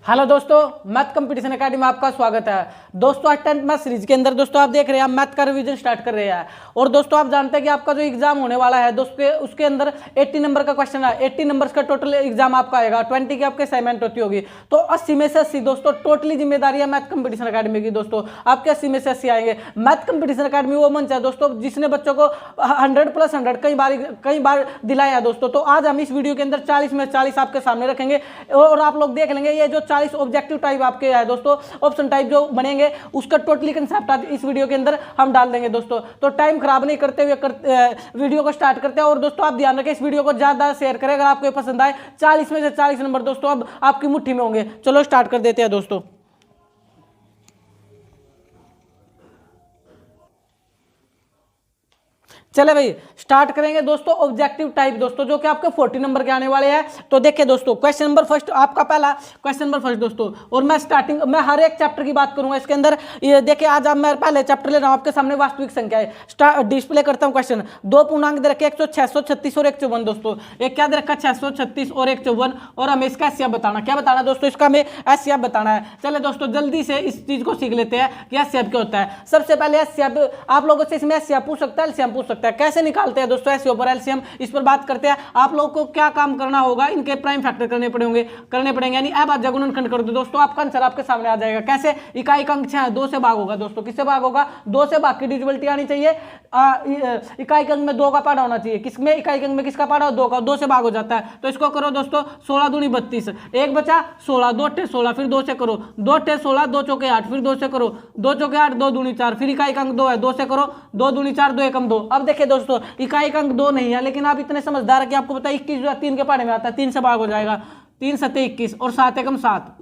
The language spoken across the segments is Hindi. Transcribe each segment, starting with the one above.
हेलो दोस्तों, मैथ कंपटीशन एकेडमी में आपका स्वागत है। दोस्तों आज 10th मैथ सीरीज के अंदर दोस्तों आप देख रहे हैं, हम मैथ का रिवीजन स्टार्ट कर रहे हैं। और दोस्तों आप जानते हैं कि आपका जो एग्जाम होने वाला है दोस्तों उसके अंदर 80 नंबर का क्वेश्चन है। 80 नंबर्स का टोटल एग्जाम आपका आएगा। 20 की आपके असाइनमेंट होती होगी, तो 80 में से 80 दोस्तों टोटली जिम्मेदारी है मैथ कंपटीशन एकेडमी की। दोस्तों आपके 80 में से 80 आएंगे। मैथ कंपटीशन एकेडमी वो मंच है दोस्तों जिसने बच्चों को 100+100 कई बार दिलाया है दोस्तों। तो आज हम इस वीडियो के अंदर 40 में 40 आपके सामने रखेंगे और आप लोग देख लेंगे ये जो 40 ऑब्जेक्टिव टाइप आपके है दोस्तों, ऑप्शन टाइप जो बनेंगे उसका टोटली कंसेप्ट आज इस वीडियो के अंदर हम डाल देंगे दोस्तों। तो टाइम खराब नहीं करते हुए वीडियो को स्टार्ट करते हैं। और दोस्तों आप ध्यान रखें, इस वीडियो को ज्यादा शेयर करें अगर आपको पसंद आए। 40 में से 40 नंबर दोस्तों अब आपकी मुट्ठी में होंगे। चलो स्टार्ट कर देते हैं दोस्तों। चले भाई स्टार्ट करेंगे दोस्तों ऑब्जेक्टिव टाइप दोस्तों, जो कि आपके 40 नंबर के आने वाले हैं। तो देखिए दोस्तों क्वेश्चन नंबर फर्स्ट, आपका पहला क्वेश्चन नंबर फर्स्ट दोस्तों। और मैं हर एक चैप्टर की बात करूंगा इसके अंदर। ये देखिए आज मैं पहले चैप्टर ले रहा हूं आपके सामने, वास्तविक संख्या है। डिस्प्ले करता हूं क्वेश्चन। दो पूर्णांक दे रखे 636 और 154 दोस्तों। एक क्या दे रखा 636 और 154, और हमें इसका एससीएफ बताना। क्या बताना दोस्तों? इसका हमें एससीएफ बताना है। चले दोस्तों जल्दी से इस चीज को सीख लेते हैं कि एससीएफ क्या होता है। सबसे पहले एससीएफ आप लोगों से इसमें एससीएफ पूछ सकता है, एलसीएम पूछ सकता है। कैसे निकालते हैं दोस्तों एससीएफ और एलसीएम, इस पर बात करते हैं। आप लोगों को क्या काम करना होगा, इनके प्राइम फैक्टर करने पड़ेंगे यानी अभाज्य गुणनखंड कर दो दोस्तों, आपका आंसर आपके सामने आ जाएगा। कैसे? इकाई का अंक 6 है, 2 से भाग होगा दोस्तों। किससे भाग होगा? 2 से भाग की डिविजिबिलिटी आनी चाहिए। इकाई के अंक में 2 का पाड़ा होना चाहिए। किसमें? इकाई के अंक में किसका पाड़ा? 2 का। 2 से भाग हो जाता है, तो इसको करो दोस्तों 16 दूनी 32, एक बचा 16, 2 टे 16, फिर 2 से करो 2 टे 16, 2 चौके 8, फिर 2 से करो 2 चौके 8, 2 दूनी 4, फिर इकाई का अंक 2 है, 2 से करो 2 दूनी 4, 2 एकम 2। अब देखिए दोस्तों इकाई का अंक 2 नहीं है, लेकिन आप इतने समझदार है कि आपको पता है 21 जो 3 के पाड़े में आता है, 3 से भाग हो जाएगा। 3 सत्ते 21 और 7 एकम 7,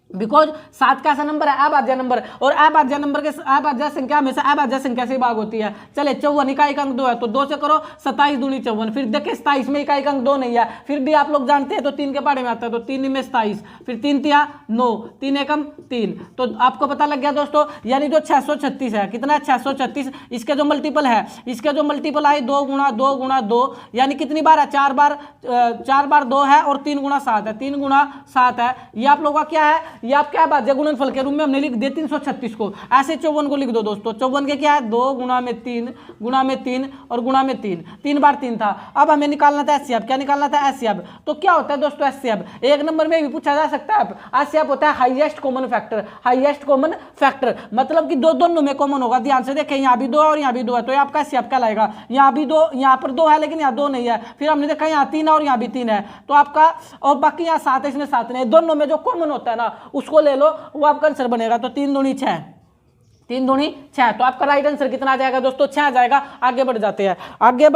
बिकॉज 7 का ऐसा नंबर है अभाज्य नंबर, और अभाज्य नंबर के अभाज्य संख्या हमेशा अभाज्य संख्या से भाग होती है। चले 54 इकाई का अंक 2 है, तो 2 से करो 27 दूनी 54, फिर देखिए 27 में इकाई का अंक 2 नहीं है, फिर भी आप लोग जानते हैं तो 3 के पाड़े में आता है, तो 3 में 27, फिर 3 तिया 9, 3 एकम 3। तो आपको पता लग गया दोस्तों, यानी जो 636 है, कितना है 636, इसके जो मल्टीपल है, इसके जो मल्टीपल आए 2 गुणा 2 गुणा 2, यानी कितनी बार है? 4 बार 2 है, और 3 गुणा 7 है, 3 गुणा 7 है। ये आप लोगों का क्या है? ये आपका अभाज्य गुणनफल के रूप में हमने लिख दिया 336 को। ऐसे 54 को लिख दो दोस्तों। 54 के क्या है? 2 गुणा में 3 गुणा में 3 और गुणा में 3, 3 बार 3 था। अब हमें निकालना था एससीएफ। क्या निकालना था? एससीएफ। तो क्या होता है दोस्तों एससीएफ? एक नंबर में भी पूछा जा सकता है। एससीएफ होता है highest common factor. Highest common factor मतलब कि दोनों में कॉमन होगा। ध्यान से देखें, यहाँ भी 2 और यहाँ भी 2 है, तो आपका एससीएफ क्या लाएगा? यहाँ भी 2, यहाँ पर 2 है लेकिन यहाँ 2 नहीं है। फिर हमने देखा यहाँ 3 है और यहाँ भी 3 है, तो आपका, और बाकी यहाँ 7 है, इसमें 7 नहीं। दोनों में जो कॉमन होता है ना उसको ले लो, वो आपका आंसर बनेगा। तो 3 दूनी 6, 3 दूनी 6, तो आपका राइट आंसर कितना आ जाएगा दोस्तों? 6 आ जाएगा। आगे बढ़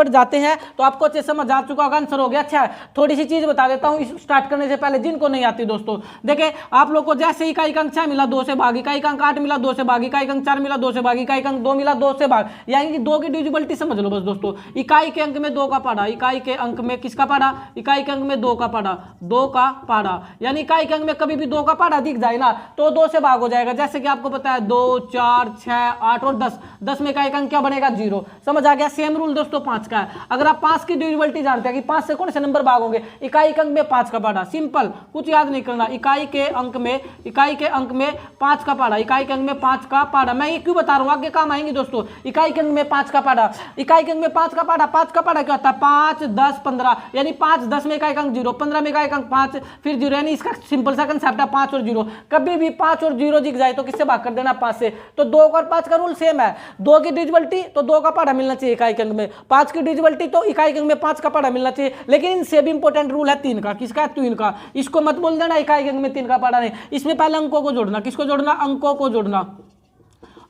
जाते हैं तो आपको अच्छे समझ आ चुका होगा, आंसर हो गया 6। थोड़ी सी चीज बता देता हूं स्टार्ट करने से पहले, जिनको नहीं आती दोस्तों। देखिए आप लोग को जैसे इकाई का अंक 6 मिला 2 से भाग, इकाई का अंक 8 मिला 2 से भाग, इकाई का अंक 4 मिला 2 से भाग, इकाई का अंक 2 मिला 2 से भाग, यानी कि 2 की डिविजिबिलिटी समझ लो बस दोस्तों। इकाई के अंक में 2 का पाड़ा, इकाई के अंक में किसका पाड़ा? इकाई के अंक में 2 का पाड़ा, 2 का पाड़ा, यानी इकाई के अंक में कभी भी 2 का पाड़ा दिख जाए ना तो 2 से भाग हो जाएगा। जैसे कि आपको पता है 2, 4, 6, 8 और 10, 10 में इकाई का अंक क्या बनेगा? 0। समझ आ गया? सेम रूल दोस्तों 5 का है। अगर आप 5 की डिविजिबिलिटी जानते हैं कि 5 से कौन से नंबर भाग होंगे, इकाई के अंक में 5 का पाड़ा, सिंपल, कुछ याद नहीं करना। इकाई के अंक में 5 का पाड़ा, इकाई के अंक में 5 का पाड़ा। मैं ये क्यों बता रहा हूं, आगे काम आएंगे दोस्तों। इकाई के अंक में 5 का पाड़ा, इकाई के अंक में 5 का पाड़ा, 5 का पाड़ा क्या होता है? 5, 10, 15, यानी 5, 10 में इकाई का अंक 0, 15 में इकाई का अंक 5, फिर 0, यानी इसका सिंपल सा कंसेप्ट है 5 और 0। कभी भी 5 और 0 दिख जाए तो किससे भाग कर देना? 5 से। तो 2 और 5 का रूल सेम है। 2 की डिविजिबिलिटी तो 2 का पाड़ा मिलना चाहिए इकाई के अंक में, 5 की डिविजिबिलिटी तो इकाई के अंक में 5 का पाड़ा मिलना चाहिए। लेकिन इनसे भी इंपॉर्टेंट रूल है 3 का। किसका? 3 का। इसको मत बोल देना इकाई के अंक में 3 का पाड़ा नहीं। इसमें पहले अंकों को जोड़ना। किसको जोड़ना? अंकों को जोड़ना,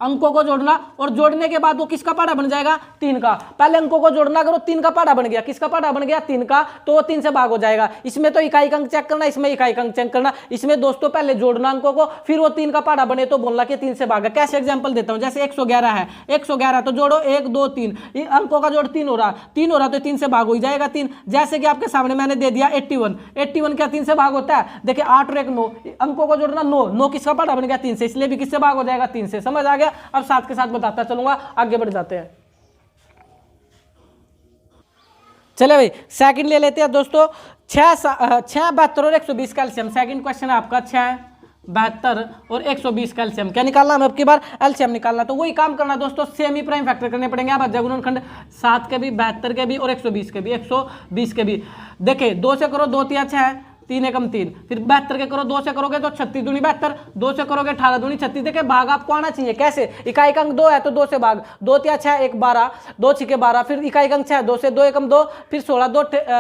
अंकों को जोड़ना, और जोड़ने के बाद वो किसका पाड़ा बन जाएगा? 3 का। पहले अंकों को जोड़ना करो, 3 का पाड़ा बन गया। किसका पाड़ा बन गया? 3 का, तो वो 3 से भाग हो जाएगा। इसमें तो इकाई का अंक चेक करना, इसमें इकाई का अंक चेक करना। इसमें दोस्तों पहले जोड़ना अंकों को, फिर वो 3 का पाड़ा बने तो बोलना कि 3 से भागा। कैसे एग्जांपल देता हूं, जैसे 111 है, 111 तो जोड़ो 1, 2, 3, अंकों का जोड़ 3 हो रहा, 3 हो रहा तो 3 से भाग हो जाएगा 3। जैसे कि आपके सामने मैंने दे दिया 81, 81 क्या 3 से भाग होता है? देखिए 8 और 1 9, अंकों को जोड़ना 9, 9 किसका पाड़ा बन गया? 3 से, इसलिए भी किससे भाग हो जाएगा? 3 से। समझ आ गया? अब साथ के साथ बताता चलूंगा, आगे बढ़ जाते हैं। चले भाई सेकंड ले लेते हैं दोस्तों। 6, 72 और 120 कैल्शियम। सेकंड क्वेश्चन है आपका 6, 72 और 120 का एलसीएम क्या निकालना है अब की बार एलसीएम निकालना। तो वही काम करना दोस्तों, सेम ही प्राइम फैक्टर करने पड़ेंगे। आप गुणनखंड 7 के भी, 72 के भी और 120 के भी, 120 के भी। देखिए 2 से करो, 2 तिया 6, 3 एकम 3, फिर 72 के करो, 2 से करोगे तो 36 दूनी 72, 2 से करोगे 18 दूनी 36। देखिए भाग आपको आना चाहिए कैसे, इकाई का अंक 2 है तो 2 से भाग, 2 तिया 6, 1 12, 2 6 12, फिर इकाई का अंक 6, 2 से 2 एकम 2, फिर 16,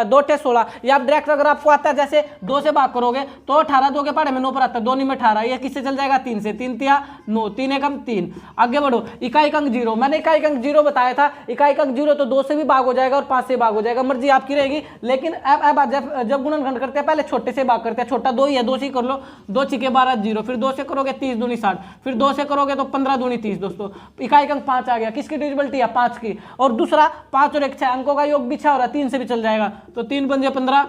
2 टे 16। ये आप डायरेक्ट अगर आपको आता है जैसे 2 से भाग करोगे तो 18, 2 के पहाड़े में 9 पर आता है, 2 में 18, ये किससे चल जाएगा 3 से, 3 तिया 9, 3 एकम 3। आगे बढ़ो, इकाई का अंक 0, मैंने इकाई का अंक 0 बताया था, इकाई का अंक 0 तो 2 से भी भाग हो जाएगा और 5 से भाग हो जाएगा, मर्जी आपकी रहेगी। लेकिन अब जब गुणनखंड करते हैं पहले छोटे से भाग करते हैं, छोटा 2 ही है, 2 से ही कर लो, 2 6 12 0, फिर 2 से करोगे 30 दूनी 60, फिर 2 से करोगे तो 15 दूनी 30 दोस्तों, इकाई का अंक 5 आ गया, किसकी डिविजिबिलिटी है 5 की। और दूसरा 5 और 1 6 अंकों का योग भी 6 हो रहा है, 3 से भी चल जाएगा, तो 3 पंजे 15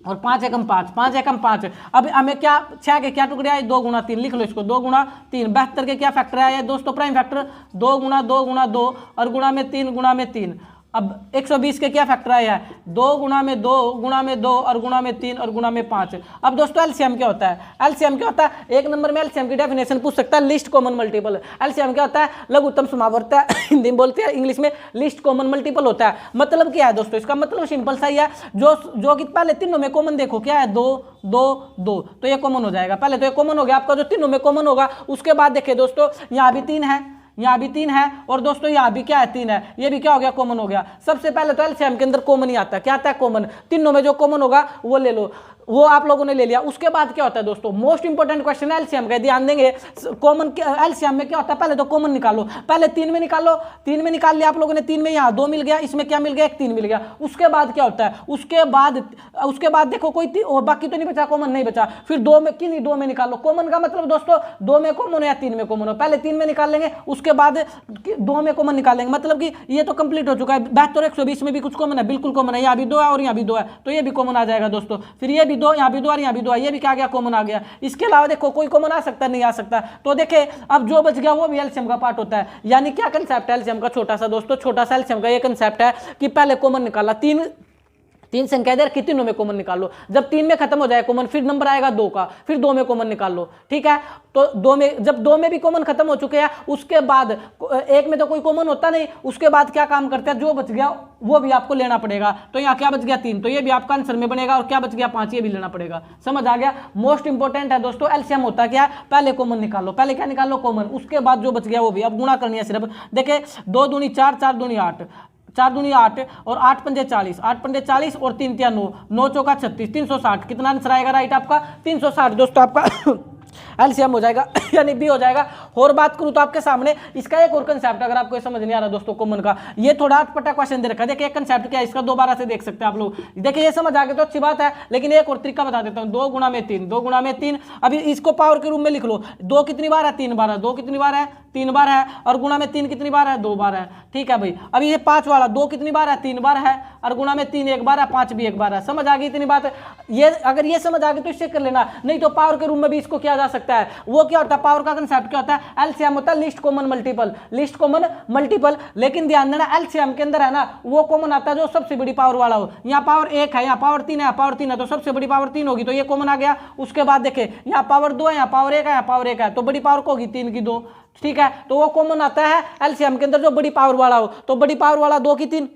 और 5 एकम 5, 5 एकम 5। अब हमें क्या 6 के क्या टुकड़े आए, 2 गुणा 3, लिख लो इसको 2 गुणा 3। 72 के क्या फैक्टर आया दोस्तों, प्राइम फैक्टर 2 गुणा 2 गुणा 2 और गुणा में 3 गुणा में 3। अब 120 के क्या फैक्टर आया है, 2 गुणा में 2 गुणा में 2 और गुणा में 3 और गुणा में 5। अब दोस्तों एलसीएम क्या होता है, एलसीएम क्या होता है, एक नंबर में एलसीएम की डेफिनेशन पूछ सकता है, लिस्ट कॉमन मल्टीपल। एलसीएम क्या होता है, लघुत्तम समावर्त है, हिंदी में बोलते हैं, इंग्लिश में लिस्ट कॉमन मल्टीपल होता है। मतलब क्या है दोस्तों, इसका मतलब सिंपल सा ही है, जो कि पहले तीनों में कॉमन देखो क्या है, 2 2 2, तो ये कॉमन हो जाएगा। पहले तो ये कॉमन हो गया आपका, जो तीनों में कॉमन होगा। उसके बाद देखिए दोस्तों, यहाँ भी 3 है, यहाँ भी 3 है, और दोस्तों यहाँ भी क्या है 3 है, ये भी क्या हो गया कॉमन हो गया। सबसे पहले तो एलसीएम के अंदर कॉमन ही आता है, क्या आता है कॉमन, तीनों में जो कॉमन होगा वो ले लो, वो आप लोगों ने ले लिया। उसके बाद क्या होता है दोस्तों, मोस्ट इंपोर्टेंट क्वेश्चन है एलसीएम का, ध्यान देंगे। कॉमन एलसीएम में क्या होता है, पहले तो कॉमन निकालो, पहले 3 में निकालो, 3 में निकाल लिया आप लोगों ने, 3 में यहाँ 2 मिल गया, इसमें क्या मिल गया, 1 3 मिल गया। उसके बाद क्या होता है, उसके बाद देखो कोई बाकी तो नहीं बचा, कॉमन नहीं बचा, फिर 2 में किन्हीं 2 में निकालो। कॉमन का मतलब दोस्तों 2 में कॉमन हो या 3 में कॉमन हो, पहले 3 में निकाल लेंगे, उसके बाद 2 में कॉमन निकालेंगे। मतलब कि ये तो कंप्लीट हो चुका है। 72 120 में भी कुछ कॉमन है, बिल्कुल कॉमन है, यहाँ भी 2 है और यहाँ भी 2 है, तो ये भी कॉमन आ जाएगा दोस्तों। फिर ये भी 2, यहाँ भी 2 और यहाँ भी 2 है, ये भी क्या आ गया कॉमन आ गया। इसके अलावा देखो कोई कॉमन आ सकता है, नहीं आ सकता। तो देखे अब जो बच गया वो भी एलसीएम का पार्ट होता है। यानी क्या कंसेप्ट है एलसीएम का, छोटा सा दोस्तों, छोटा सा एलसीएम का ये कंसेप्ट है कि पहले कॉमन निकाला, तीन संख्या दे रखी, तीनों में कॉमन निकाल लो। जब 3 में खत्म हो जाए कॉमन, फिर नंबर आएगा 2 का, फिर 2 में कॉमन निकाल लो, ठीक है। तो 2 में, जब 2 में भी कॉमन खत्म हो चुके हैं, उसके बाद 1 में तो कोई कॉमन होता नहीं, उसके बाद क्या काम करते हैं, जो बच गया वो भी आपको लेना पड़ेगा। तो यहाँ क्या बच गया 3, तो ये भी आपका आंसर में बनेगा, और क्या बच गया 5, ये भी लेना पड़ेगा। समझ आ गया। मोस्ट इंपोर्टेंट है दोस्तों, एलसीएम होता क्या है, पहले कॉमन निकालो, पहले क्या निकालो कॉमन, उसके बाद जो बच गया वो भी। अब गुणा करनी है सिर्फ, देखे 2 दूनी 4, 4 दूनी 8, 4 दूनी 8 और 8 पंजे 40, 8 पंजे 40 और 3 तिया 9, 9 चौका 36, 360। कितना आंसर आएगा राइट आपका 360 दोस्तों, आपका एलसीएम हो जाएगा यानी बी हो जाएगा। और बात करूं तो आपके सामने इसका एक और कंसेप्ट, अगर आपको समझ नहीं आ रहा दोस्तों कॉमन का, ये थोड़ा अटपटा क्वेश्चन दे रखा है। देखिए एक कंसेप्ट क्या है इसका, दोबारा से देख सकते हैं आप लोग। देखिए ये समझ आ गया तो अच्छी बात है, लेकिन एक और तरीका बता देता हूं, 2 गुणा में 3, 2 गुणा में 3। अभी इसको पावर के रूप में लिख लो, 2 कितनी बार है 3 बार है, 2 कितनी बार है 3 बार है, और गुणा में 3 कितनी बार है 2 बार है, ठीक है भाई। अभी ये 5 वाला 2 कितनी बार है 3 बार है, और गुणा में 3 1 बार है, 5 भी 1 बार है। समझ आ गई इतनी बात। ये अगर ये समझ आ गई तो इससे कर लेना, नहीं तो पावर के रूप में भी इसको किया जा सकता है। वो क्या होता है, पावर का कंसेप्ट क्या होता है, एलसीएम होता है list common multiple, list common multiple. लेकिन ध्यान देना एलसीएम के अंदर है ना, वो कॉमन आता है जो सबसे बड़ी पावर वाला हो। यहाँ पावर 1 है, यहाँ पावर 3 है, पावर 3 है, तो सबसे बड़ी पावर 3 होगी, तो ये कॉमन आ गया। उसके बाद देखे यहाँ पावर 2 है, यहाँ पावर 1 है, यहाँ पावर 1 है, तो बड़ी पावर को होगी 3 की 2, ठीक है। तो वो कॉमन आता है एलसीएम के अंदर जो बड़ी पावर वाला हो, तो बड़ी पावर वाला 2 की 3।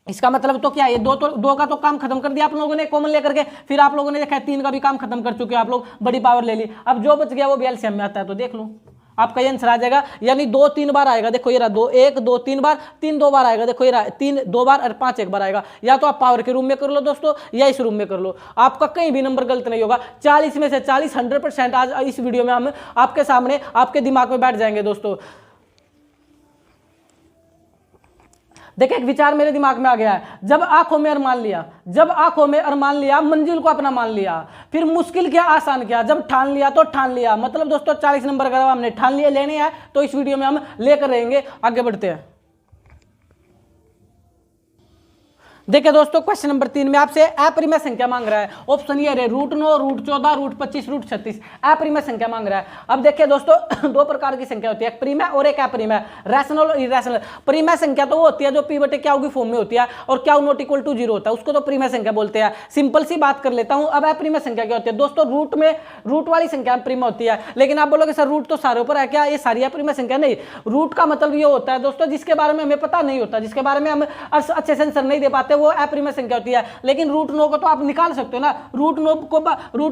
इसका मतलब तो क्या है, ये 2 का तो काम खत्म कर दिया आप लोगों ने कॉमन लेकर के, फिर आप लोगों ने देखा 3 का भी काम खत्म कर चुके हैं आप लोग, बड़ी पावर ले ली। अब जो बच गया वो भी एलसीएम में आता है, तो देख लो आपका ये आंसर आ जाएगा। यानी 2 3 बार आएगा, देखो ये रहा 2 1 2 3 बार, 3 2 बार आएगा, देखो ये रहा 3 2 बार और 5 1 बार आएगा। या तो आप पावर के रूम में कर लो दोस्तों, या इस रूम में कर लो, आपका कहीं भी नंबर गलत नहीं होगा। 40 में से 40 100% आज इस वीडियो में हम आपके सामने आपके दिमाग में बैठ जाएंगे दोस्तों। देखिए एक विचार मेरे दिमाग में आ गया है, जब आंखों में अरमान लिया, जब आंखों में अरमान लिया, मंजिल को अपना मान लिया, फिर मुश्किल क्या आसान किया, जब ठान लिया तो ठान लिया। मतलब दोस्तों 40 नंबर अगर हमने ठान लिए लेने हैं तो इस वीडियो में हम लेकर रहेंगे। आगे बढ़ते हैं। देखिए दोस्तों क्वेश्चन नंबर 3 में आपसे अपरिमेय संख्या मांग रहा है। ऑप्शन ये रहे रूट 9, रूट 14, रूट 25, रूट 36। अपरिमेय संख्या मांग रहा है। अब देखिए दोस्तों दो प्रकार की संख्या होती है, एक परिमेय और एक अपरिमेय, रैशनल और इरेशनल। परिमेय संख्या तो वो होती है जो पी बटे क्या की फॉर्म में होती है और क्या नॉट इक्वल टू 0 होता है, उसको तो परिमेय संख्या बोलते हैं। सिंपल सी बात कर लेता हूं। अब अपरिमेय संख्या क्या होती है दोस्तों, रूट वाली संख्या परिमेय होती है। लेकिन आप बोलोगे सर रूट तो सारे ऊपर है क्या, ये सारी अपरिमेय संख्या नहीं। रूट का मतलब ये होता है दोस्तों जिसके बारे में हमें पता नहीं होता, जिसके बारे में हम अच्छे से आंसर नहीं दे पाते, वो अपरिमेय संख्या होती है। लेकिन रूट 9 को तो आप निकाल सकते हो ना। रूट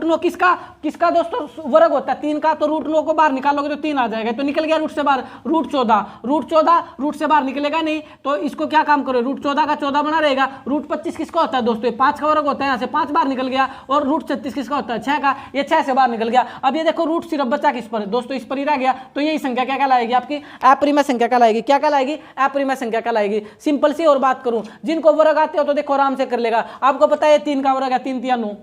9 किसका दोस्तों वर्ग होता है, 3 का। तो रूट 9 को बाहर निकालोगे तो 3 आ जाएगा, तो निकल गया रूट से बाहर। रूट 14 रूट से बाहर निकलेगा नहीं, तो इसको क्या काम करो, रूट 14 का 14 बना रहेगा। रूट 25 किसका होता है दोस्तों, 5 का वर्ग होता है, यहाँ से 5 बाहर निकल गया। और रूट 36 किसका होता है, 6 का, ये 6 से बाहर निकल गया। अब ये देखो रूट सिर्फ बचा किस पर दोस्तों, इस पर ही रह गया। तो यही संख्या क्या कहलाएगी, आपकी अपरिमेय संख्या कहलाएगी। क्या कहलाएगी, अपरिमेय संख्या कहलाएगी। सिंपल सी और बात करूं, जिनको वर्ग आते हो तो देखो आराम से कर लेगा। आपको पता है 3 का वर्ग है 3 3 9,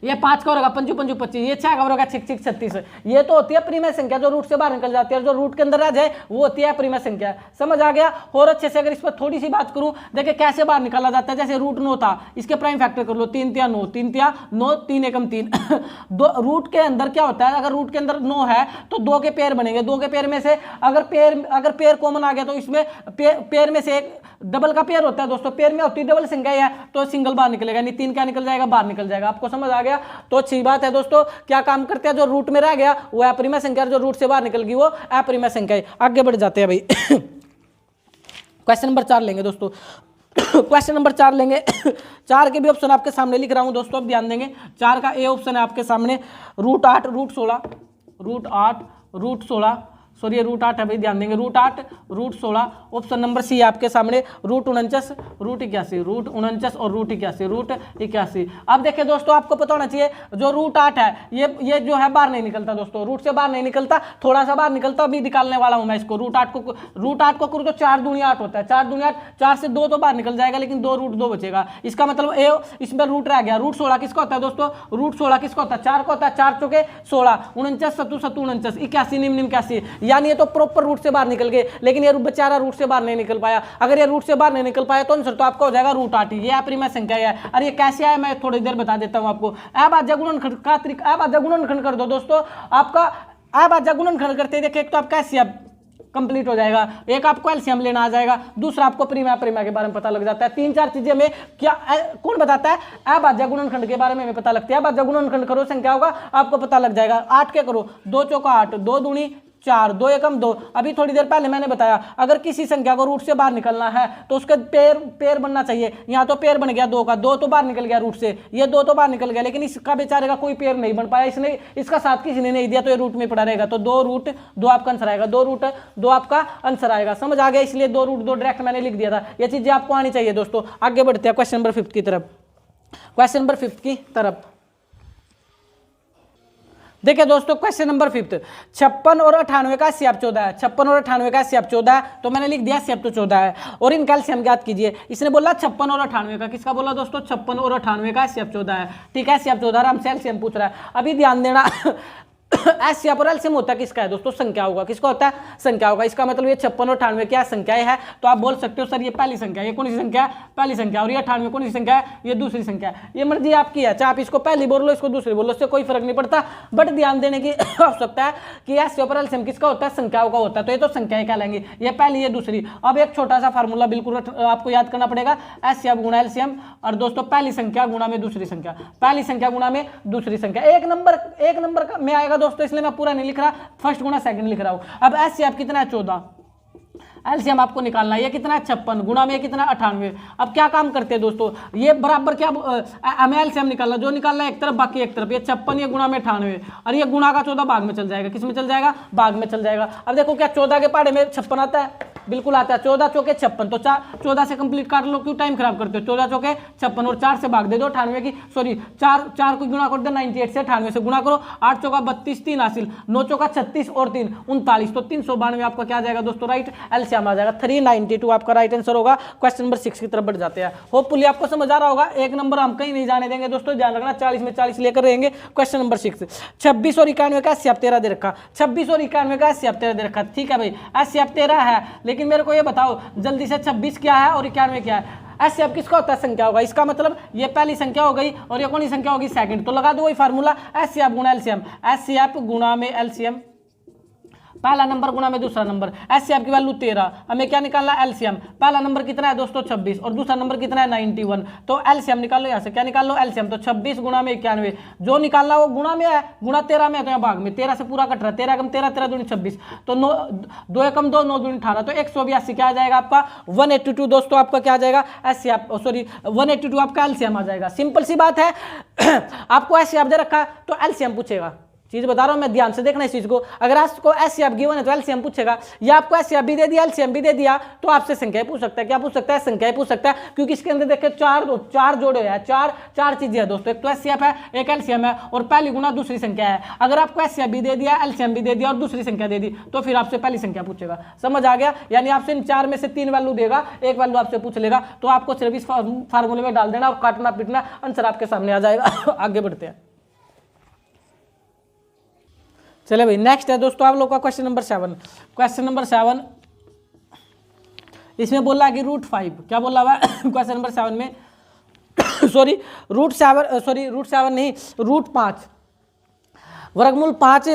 ये 5 का वर्ग 5 5 25, ये 6 का वर्ग 6 6 36। ये तो होती है परिमेय संख्या जो रूट से बाहर निकल जाती है, और जो रूट के अंदर रह जाए वो होती है परिमेय संख्या। समझ आ गया। और अच्छे से अगर इस पर थोड़ी सी बात करूं, देखिए कैसे बाहर निकाला जाता है। जैसे रूट 9 था, इसके प्राइम फैक्टर कर लो, 3 3 9, 3 3 9, 3 1 3। दो रूट के अंदर क्या होता है, अगर रूट के अंदर 9 है तो 2 के पेयर बनेंगे। 2 के पेयर में से अगर पेयर कॉमन आ गया तो इसमें पेयर में से एक डबल का पेयर होता है दोस्तों। पेयर में होती है डबल संख्या है तो सिंगल बाहर निकलेगा, नहीं 3 क्या निकल जाएगा, बाहर निकल जाएगा। आपको समझ आ गया। तो अच्छी बात है दोस्तों। क्या काम करते हैं, जो रूट में रह गया वो अपरिमेय संख्या, जो रूट से बाहर निकल गई वो अपरिमेय संख्या है। आगे बढ़ जाते हैं भाई। क्वेश्चन नंबर 4 लेंगे दोस्तों। क्वेश्चन नंबर 4 लेंगे। 4 के भी ऑप्शन आपके सामने लिख रहा हूं दोस्तों, अब ध्यान देंगे। 4 का ए ऑप्शन है आपके सामने, root 8, root 16, root 8, root 16, sorry ये रूट 8 है भाई, ध्यान देंगे। Root 8, root 16। Option number C आपके सामने, रूट 49, रूट 81, रूट 49 और रूट 81, रूट 81। अब देखिए दोस्तों, आपको पता होना चाहिए जो रूट 8 है ये जो है बाहर नहीं निकलता दोस्तों, रूट से बाहर नहीं निकलता, थोड़ा सा बाहर निकलता। अभी निकालने वाला हूं मैं इसको। रूट 8 को करूँ तो 4 दूनी 8 होता है, 4 दूनी 8, 4 से 2 तो बाहर निकल जाएगा, लेकिन 2 रूट 2 बचेगा। इसका मतलब इसमें रूट रह गया। रूट 16 किसका होता है दोस्तों, रूट 16 किसका होता है, 4 का होता है। 4 चौके 16, 49 7 7 49, 81 निम 81। यानी ये तो प्रॉपर रूट से बाहर निकल गए, लेकिन ये बेचारा रूट से बाहर नहीं निकल पाया। अगर ये रूट से बाहर नहीं निकल पाया तो आंसर तो आपका हो जाएगा रूट 8। ये अपरिमेय संख्या है। और ये कैसे आया मैं थोड़ी देर बता देता हूं आपको। अभाज्य गुणनखंड का तरीका, अभाज्य गुणनखंड कर दो दोस्तों। आपका अभाज्य गुणनखंड करते देखिए, एक तो आपका एलसीएम कंप्लीट हो जाएगा, एक आपको एलसीएम लेना आ जाएगा, दूसरा आपको परिमेय अपरिमेय के बारे में पता लग जाता है। 3-4 चीजें में क्या कौन बताता है, अभाज्य गुणनखंड के बारे में हमें पता लगती है। अभाज्य गुणनखंड करो, संख्या होगा आपको पता लग जाएगा। 8 के करो, 2 चौका 8, 2 दूनी 4, 2 एकम 2। अभी थोड़ी देर पहले मैंने बताया, अगर किसी संख्या को रूट से बाहर निकलना है तो उसका पेयर बनना चाहिए। यहाँ तो पेयर बन गया 2 का, 2 तो बाहर निकल गया रूट से, ये 2 तो बाहर निकल गया, लेकिन इसका बेचारे का कोई पेयर नहीं बन पाया। इसने इसका साथ किसी ने नहीं दिया तो ये रूट में पड़ा रहेगा। तो 2 रूट 2 आपका आंसर आएगा, 2 रूट 2 आपका आंसर आएगा। समझ आ गया, इसलिए 2 रूट 2 डायरेक्ट मैंने लिख दिया था। ये चीजें आपको आनी चाहिए दोस्तों। आगे बढ़ते हैं क्वेश्चन नंबर 5 की तरफ। क्वेश्चन नंबर 5 की तरफ देखिए दोस्तों, क्वेश्चन नंबर 5, 56 और 98 का एचसीएफ 14 है। 56 और 98 का एचसीएफ 14 है, तो मैंने लिख दिया एचसीएफ तो 14 है। और इनका एलसीएम ज्ञात कीजिए। इसने बोला 56 और 98 का, किसका बोला दोस्तों, 56 और 98 का एचसीएफ 14 है। ठीक है, एचसीएफ 14 हमसे एलसीएम पूछ रहा है। अभी ध्यान देना, एचसीएफ और एलसीएम होता है किसका है दोस्तों, संख्या होगा। किसका होता है, संख्या होगा। इसका मतलब ये 56 और 98 क्या संख्याएं है, तो आप बोल सकते हो सर ये पहली संख्या, ये कौन सी संख्या है, पहली संख्या। और ये 98 कौन सी संख्या है, ये दूसरी संख्या है। ये मर्जी आपकी है, चाहे आप इसको पहली बोल लो, इसको दूसरी बोल लो, इससे कोई फर्क नहीं पड़ता। बट ध्यान देने की आवश्यकता है कि एचसीएफ और एलसीएम किसका होता है, संख्याओं का होता है। तो ये तो संख्याएं कहलाएंगी, ये पहली ये दूसरी। अब एक छोटा सा फार्मूला बिल्कुल आपको याद करना पड़ेगा, एचसीएफ गुणा एलसीएम। और दोस्तों पहली संख्या गुणा में दूसरी संख्या, पहली संख्या गुणा में दूसरी संख्या। एक नंबर में आएगा दोस्तों, इसलिए मैं पूरा नहीं लिख रहा, फर्स्ट गुणा सेकंड लिख रहा हूं। अब एचसीएफ कितना है, 14। एलसीएम आपको निकालना है, ये कितना है, 56 गुणा में कितना, 98। अब क्या काम करते हैं दोस्तों, ये बराबर क्या, हमें एलसीएम निकालना, जो निकालना है एक तरफ बाकी एक तरफ। ये 56 ये गुणा में 98, और ये गुणा का 14 भाग में चल जाएगा। किस में चल जाएगा, भाग में चल जाएगा। अब देखो क्या 14 के पहाड़े में 56 आता है, बिल्कुल आता है। 14 चौके 56, तो 14 से कंप्लीट काट लो, क्यों टाइम खराब करते हो। 14 चौके 56 और 4 से भाग दे दो 98 की, सॉरी 4 को गुणा कर दो 98 से, 98 से गुणा करो। 8 चौका 32, 3 हासिल, 9 चौका 36 और 3 39, तो 392 आपका क्या आ जाएगा दोस्तों, राइट एलसीएम आ जाएगा। 392 आपका राइट आंसर होगा। क्वेश्चन नंबर 6 की तरफ बढ़ जाते हैं। होपफुली आपको समझ आ रहा होगा। एक नंबर हम कहीं नहीं जाने देंगे दोस्तों, ध्यान रखना, 40 में 40 लेकर रहेंगे। क्वेश्चन नंबर 6, 26 और 91 का एचसीएफ 13 दे रखा। 26 और 91 का एचसीएफ 13 दे रखा। ठीक है भाई, एचसीएफ 13 है, लेकिन मेरे को ये बताओ जल्दी से 26 क्या है और 91 क्या है। एचसीएफ किसका होता है? संख्या होगा। इसका मतलब ये पहली संख्या हो गई और ये कौन सी संख्या होगी? सेकंड। तो लगा दो वही फार्मूला, एचसीएफ गुणा एलसीएम, एचसीएफ गुणा में एलसीएम, पहला नंबर गुणा में दूसरा नंबर। एचसीएफ की वैल्यू 13, हमें क्या निकालना? एलसीएम। पहला नंबर कितना है दोस्तों? 26 और दूसरा नंबर कितना है? 91। तो एलसीएम निकाल लो, यहाँ से क्या निकाल लो? एलसीएम। तो 26 गुणा में 91, जो निकालना वो गुणा में है, गुणा 13 में है तो यहाँ भाग में, 13 से पूरा कट रहा है, 13 कम 13, 13 दूनी 26, तो 2 एकम 2, 9 दूनी 18, तो 182 क्या आ जाएगा आपका? 182 दोस्तों आपका क्या आ जाएगा? एचसीएफ, सॉरी 182 आपका एलसीएम आ जाएगा। सिंपल सी बात है। आपको एचसीएफ दे रखा तो एलसीएम पूछेगा, चीज बता रहा हूं मैं, ध्यान से देखना इस चीज को। अगर आपको एचसीएफ गिवन है तो एलसीएम पूछेगा, या आपको एचसीएफ भी दे दिया एलसीएम भी दे दिया तो आपसे संख्या पूछ सकता है। क्या पूछ सकता है? संख्या पूछ सकता है, क्योंकि इसके अंदर देखिए चार जोड़े हैं, चार चीजें हैं दोस्तों, एक तो एचसीएफ है, एक एलसीएम है और पहली गुना दूसरी संख्या है। अगर आपको एचसीएफ भी दे दिया, एलसीएम भी दे दिया और दूसरी संख्या दे दी तो फिर आपसे पहली संख्या पूछेगा। समझ आ गया? यानी आपसे इन 4 में से 3 वैल्यू देगा, एक वैल्यू आपसे पूछ लेगा, तो आपको सिर्फ इस फार्मूले में डाल देना और काटना पीटना, आंसर आपके सामने आ जाएगा। आगे बढ़ते हैं, चले भाई। नेक्स्ट है दोस्तों आप लोग का क्वेश्चन नंबर 7। क्वेश्चन नंबर 7 इसमें बोला कि √5, क्या बोला हुआ क्वेश्चन नंबर 7 में? सॉरी √7 नहीं, √5, वर्गमूल 5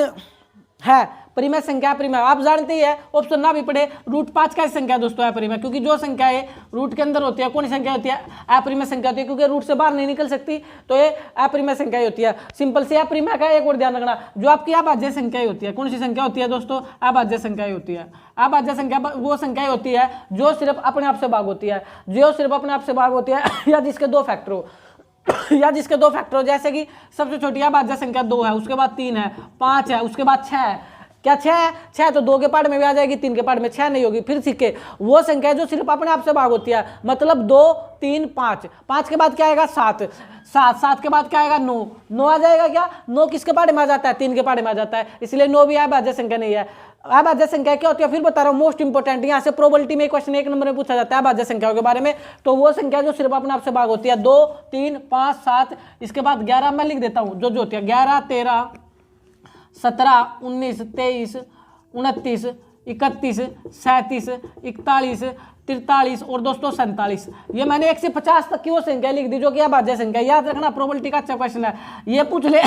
है, परिमेय संख्या परिमेय। आप जानते ही है, ऑप्शन ना भी पढ़े, √5 का संख्या दोस्तों है परिमेय, क्योंकि जो संख्या है रूट के अंदर होती है कौन सी संख्या होती है? अपरिमेय संख्या होती है, क्योंकि रूट से बाहर नहीं निकल सकती तो ये अपरिमेय संख्या होती है। सिंपल से अपरिमेय का एक और ध्यान रखना, जो आपकी अभाज्य संख्या होती है, कौन सी संख्या होती है दोस्तों? अभाज्य संख्या होती है। अभाज्य संख्या वो संख्या होती है जो सिर्फ अपने आप से भाग होती है, जो सिर्फ अपने आप से भाग होती है या जिसके 2 फैक्टर हो या जिसके 2 फैक्टर हो। जैसे कि सबसे छोटी अभाज्य संख्या 2 है, उसके बाद 3 है, 5 है, उसके बाद 6 है। क्या 6 है? 6 तो 2 के पार्ट में भी आ जाएगी, 3 के पार्ट में 6 नहीं होगी। फिर सीखे वो संख्या जो सिर्फ अपने आप से भाग होती है, मतलब 2, 3, 5, 5 के बाद क्या आएगा? 7, 7 के बाद क्या आएगा? 9, 9 आ जाएगा। क्या 9 किसके पार्ट में आ जाता है? 3 के पार्ट में आ जाता है, इसलिए 9 भी अभाज्य संख्या नहीं है। अभाज्य संख्या क्या होती है फिर बता रहा हूँ, मोस्ट इंपोर्टेंट, यहाँ से प्रोबेबिलिटी में क्वेश्चन 1 नंबर में पूछा जाता है अभाज्य संख्याओं के बारे में। तो वो संख्या जो सिर्फ अपने आप से भाग होती है, 2, 3, 5, 7, इसके बाद 11 मैं लिख देता हूँ, जो होती है 11, 13, 17, 19, 23, 29, 31, 37, 41, 43 और दोस्तों 47। ये मैंने 1 से 50 तक की वो संख्या लिख दी जो कि अभाज्य संख्या। याद रखना, प्रोबेबिलिटी का अच्छा क्वेश्चन है। ये पूछ ले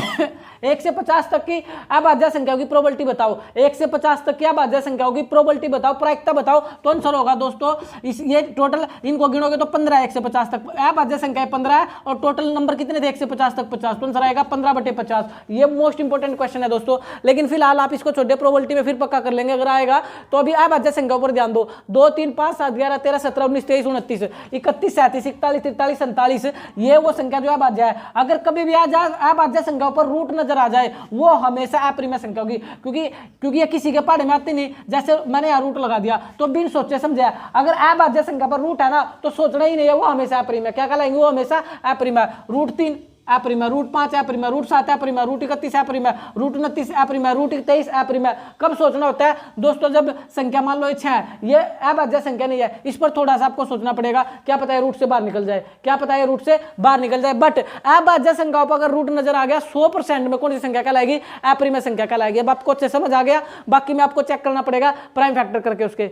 1 से 50 तक की अभाज्य संख्याओं की प्रोबेबिलिटी बताओ, 1 से 50 तक की अभाज्य संख्याओं की प्रोबेबिलिटी बताओ, प्रायिकता बताओ, तो आंसर होगा दोस्तों। ये टोटल इनको गिनोगे तो 15 है, 1 से 50 तक अभाज्य संख्या 15 है और टोटल नंबर कितने थे? 1 से 50 तक 50, तो आंसर आएगा 15/50। ये मोस्ट इंपोर्टेंट क्वेश्चन है दोस्तों, लेकिन फिलहाल आप इसको छोटे प्रोबेबिलिटी में फिर पक्का कर लेंगे अगर आएगा तो। अभी अभाज्य संख्याओं पर ध्यान दो, 2, 3, 5, 7, 11, 13, 17, 19, 23, 29, 31, 37, 41, 43, 47, ये वो संख्या जो अभाज्य है। अगर कभी भी आ जाए अभाज्य संख्याओं पर रूट नजर आ जाए, वो हमेशा अपरिमेय संख्या होगी, क्योंकि ये किसी के पढ़े में आती नहीं। जैसे मैंने यहाँ रूट लगा दिया तो बिन सोचे समझे, अगर अभाज्य संख्या पर रूट है ना तो सोचना ही नहीं है, वो हमेशा अपरिमेय। क्या कहलाएंगे? वो हमेशा अपरिमेय। √3 अपरिमेय, √5 अपरिमेय, √7 अपरिमेय, √31 अपरिमेय, √29 अपरिमेय, √23 अपरिमेय। कब सोचना होता है दोस्तों? जब संख्या मान लो 6 है, ये अभाज्य संख्या नहीं है, इस पर थोड़ा सा आपको सोचना पड़ेगा। क्या पता है रूट से बाहर निकल जाए, क्या पता है रूट से बाहर निकल जाए। बट अभाज्य संख्याओं पर अगर रूट नजर आ गया 100% में कौन सी संख्या कहलाएगी? अपरिमेय संख्या कहलाएगी। अब आपको अच्छे समझ आ गया, बाकी में आपको चेक करना पड़ेगा प्राइम फैक्टर करके उसके।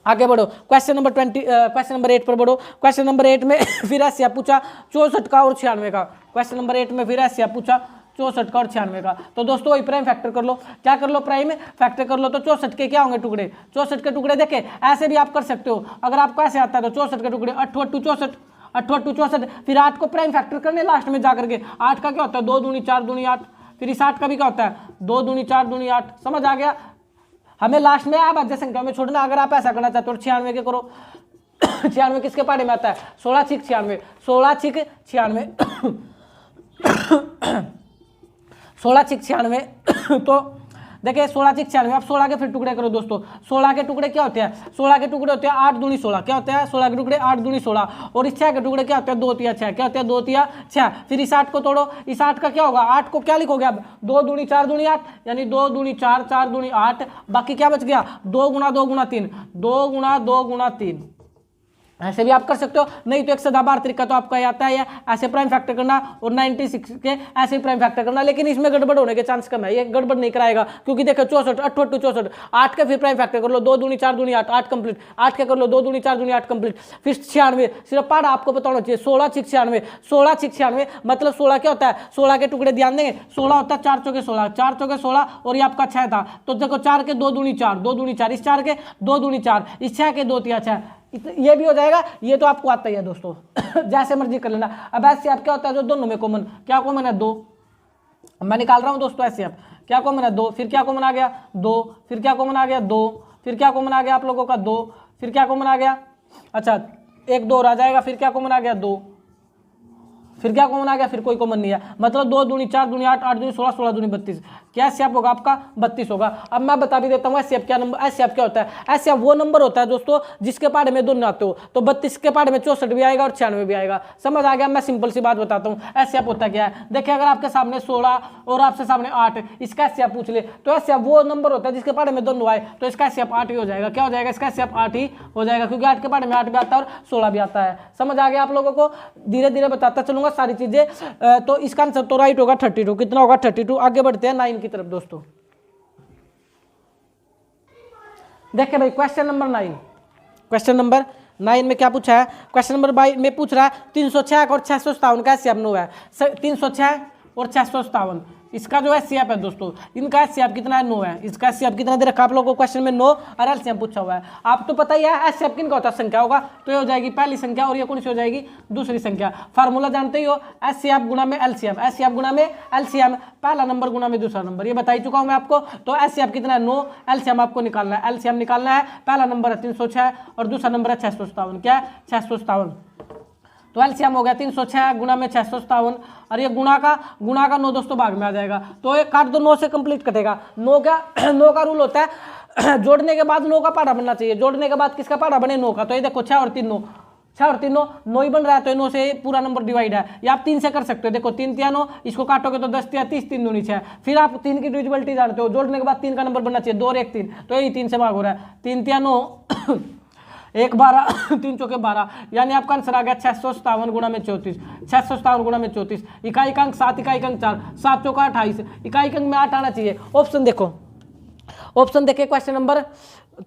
आगे बढ़ो, क्वेश्चन नंबर 8 पर बढ़ो। क्वेश्चन नंबर 8 में फिर ऐसे पूछा 64 का और 96 का। क्वेश्चन नंबर 8 में फिर ऐसे पूछा 64 का और 96 का। तो दोस्तों वही प्राइम फैक्टर कर लो। क्या कर लो? प्राइम फैक्टर कर लो। तो 64 के क्या होंगे टुकड़े? 64 के टुकड़े देखे ऐसे भी आप कर सकते हो, अगर आपको ऐसे आता है तो 64 के टुकड़े 8 8 64, 8 8 64, फिर 8 को प्राइम फैक्टर करने लास्ट में जाकर के। 8 का क्या होता है? 2 दूनी 4 दूनी 8। फिर इस 8 का भी क्या होता है? 2 दूनी 4 दूनी 8। समझ आ गया? हमें लास्ट में अभाज्य संख्या में छोड़ना। अगर आप ऐसा करना चाहते हो 96 के करो 96 किसके पाड़े में आता है? 16 6 96, 16 6 96 16 6 96। तो देखिए 16 6 96, आप 16 के फिर टुकड़े करो दोस्तों। 16 के टुकड़े क्या होते हैं? 16 के टुकड़े होते हैं 8 दूनी 16। क्या होता है? 16 के टुकड़े 8 दूनी 16। और इस 6 के टुकड़े क्या होते हैं? 2 3 6। क्या होते हैं? 2 3 6। फिर इस 8 को तोड़ो, इस 8 का क्या होगा? 8 को क्या लिखोगे अब? 2 दूनी 4 दूनी 8, यानी 2 दूनी 4 4 दूनी 8। बाकी क्या बच गया? 2 गुणा 2 गुणा 3, 2 गुणा 2 गुणा 3। ऐसे भी आप कर सकते हो, नहीं तो एक सदाबहार तरीका तो आपका आता है ऐसे प्राइम फैक्टर करना और 96 के ऐसे प्राइम फैक्टर करना, लेकिन इसमें गड़बड़ होने के चांस कम है, ये गड़बड़ नहीं कराएगा क्योंकि देखो 64 88 64 8 के फिर प्राइम फैक्टर कर लो, 2 दूनी 4 दूनी 8 8 कंप्लीट, 8 के कर लो 2 दूनी 4 दूनी 8 कंप्लीट, फिर 96 सिर्फ पढ़ा आपको पता होना चाहिए 16 6 96 16 6 96 मतलब 16 क्या होता है, 16 के टुकड़े ध्यान देंगे, 16 होता है 4 चौके 16 4 चौके 16 और ये आपका 6 था, तो देखो 4 के 2 दूनी 4 2 दूनी 4 इस 4 के 2 दूनी 4 इस 6 के 2 तिया 6 ये भी हो जाएगा, ये तो आपको आता ही है दोस्तों जैसे मर्जी कर लेना। अब ऐसे आप क्या होता है जो दोनों में कॉमन, क्या कॉमन है 2, मैं निकाल रहा हूं दोस्तों ऐसे आप क्या कॉमन है 2, फिर क्या कॉमन आ गया 2, फिर क्या कॉमन आ गया 2, फिर क्या कॉमन आ गया आप लोगों का 2, फिर क्या कॉमन आ गया, अच्छा 1 2 आ जाएगा, फिर क्या कॉमन आ गया 2, फिर क्या कॉमन आ गया, फिर कोई कॉमन नहीं है, मतलब 2 दूनी 4 दूनी 8 8 दूनी 16 16 दूनी 32, क्या एससीएफ होगा आपका 32 होगा। अब मैं बता भी देता हूँ एससीएफ क्या नंबर, एससीएफ क्या होता है, एससीएफ वो नंबर होता है दोस्तों जिसके पहाड़े में दोनों आते हो, तो 32 के पहाड़े में 64 भी आएगा और 96 भी आएगा, समझ आ गया। मैं सिंपल सी बात बताता हूँ एससीएफ होता क्या है, देखिए अगर आपके सामने 16 और आपसे सामने 8 इसका एससीएफ पूछ ले तो एससीएफ वो नंबर होता है जिसके पहाड़े में दोनों आए, तो इसका एससीएफ 8 ही हो जाएगा, क्या हो जाएगा इसका एससीएफ 8 ही हो जाएगा, क्योंकि 8 के पहाड़े में 8 भी आता है और 16 भी आता है। समझ आ गया आप लोगों को, धीरे धीरे बताता चलूंगा सारी चीजें। तो इसका आंसर तो राइट होगा 32, कितना होगा 32। आगे बढ़ते हैं 9 की तरफ दोस्तों। देखिए भाई क्वेश्चन नंबर 9, क्वेश्चन नंबर 9 में क्या पूछा है, क्वेश्चन नंबर 22 में पूछ रहा है 306 और 657 का एससीएफ 9 है, 306 और 657 इसका जो एससीएफ है दोस्तों, इनका एससीएफ कितना है 9 है, इसका एससीएफ कितना दे रखा आप लोगों को क्वेश्चन में 9 और एलसीएम पूछा हुआ है। आप तो पता ही है एससीएफ किनका होता है, संख्या होगा, तो ये हो जाएगी पहली संख्या और ये कौन सी हो जाएगी दूसरी संख्या। फार्मूला जानते ही हो एससीएफ गुणा में एलसीएम, एससीएफ गुणा में एलसीएम, पहला नंबर गुणा में दूसरा नंबर, ये बता ही चुका हूं मैं आपको। तो एससीएफ कितना है 9, एलसीएम आपको निकालना है, एलसीएम निकालना है, पहला नंबर है 306 और दूसरा नंबर है 657, क्या है 657, तो एलसीएम हो गया 306 गुणा में 657 और ये गुणा का 9 दोस्तों भाग में आ जाएगा, तो ये काट दो 9 से कंप्लीट कटेगा। 9 का रूल होता है जोड़ने के बाद 9 का पहाड़ा बनना चाहिए, जोड़ने के बाद किसका पहाड़ा बने 9 का, तो ये देखो 6 और 3 9, 6 और 3 9 9 ही बन रहा है, तो 9 से पूरा नंबर डिवाइड है, या आप 3 से कर सकते हो, देखो 3 3 9 इसको काटोगे तो 10 3 30 3 दूनी 6, फिर आप 3 की डिविजिबिलिटी जानते हो, जोड़ने के बाद 3 का नंबर बनना चाहिए 2 और 1 3, तो यही 3 से भाग हो रहा है, 3 3 9 1 12 3 चौके 12, यानी आपका आंसर आ गया 657 गुणा में 34, 657 गुणा में 34, इकाई अंक 7 इकाई अंक 4 7 चौका 28, इकाई अंक में 8 आना चाहिए। ऑप्शन देखो, ऑप्शन देखे क्वेश्चन नंबर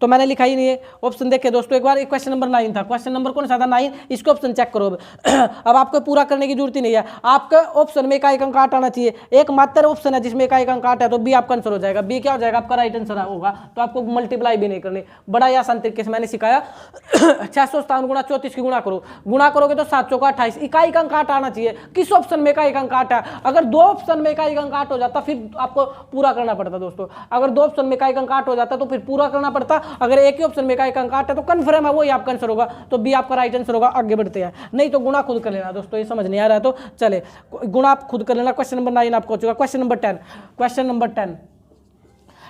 तो मैंने लिखा ही नहीं है, ऑप्शन देखे दोस्तों एक बार, क्वेश्चन नंबर 9 था, क्वेश्चन नंबर कौन सा था 9, इसको ऑप्शन चेक करो। अब आपको पूरा करने की जरूरत ही नहीं है, आपके ऑप्शन में इकाई अंक 8 आना चाहिए, एक मात्र ऑप्शन है जिसमें इकाई अंक 8 है, तो बी आपका आंसर हो जाएगा, बी क्या हो जाएगा आपका राइट आंसर होगा, तो आपको मल्टीप्लाई भी नहीं करनी, बड़ा ही आसान तरीके से मैंने सिखाया। 657 गुणा 34 की गुणा करो, गुणा करोगे तो 7 चौका 28, इकाई अंक 8 आना चाहिए, किस ऑप्शन में इकाई अंक 8 है, अगर 2 ऑप्शन में इकाई अंक 8 हो जाता फिर आपको पूरा करना पड़ता दोस्तों, अगर 2 ऑप्शन में इकाई अंक 8 हो जाता तो फिर पूरा करना पड़ता, अगर एक ही ऑप्शन में इकाई अंक 8 है तो कन्फर्म है वही आपका आंसर होगा, तो बी आपका राइट आंसर होगा। आगे बढ़ते हैं, नहीं तो गुणा खुद कर लेना दोस्तों, ये समझ नहीं आ रहा है तो चले गुणा आप खुद कर लेना। क्वेश्चन नंबर 9 आपको हो चुका, क्वेश्चन नंबर 10, क्वेश्चन नंबर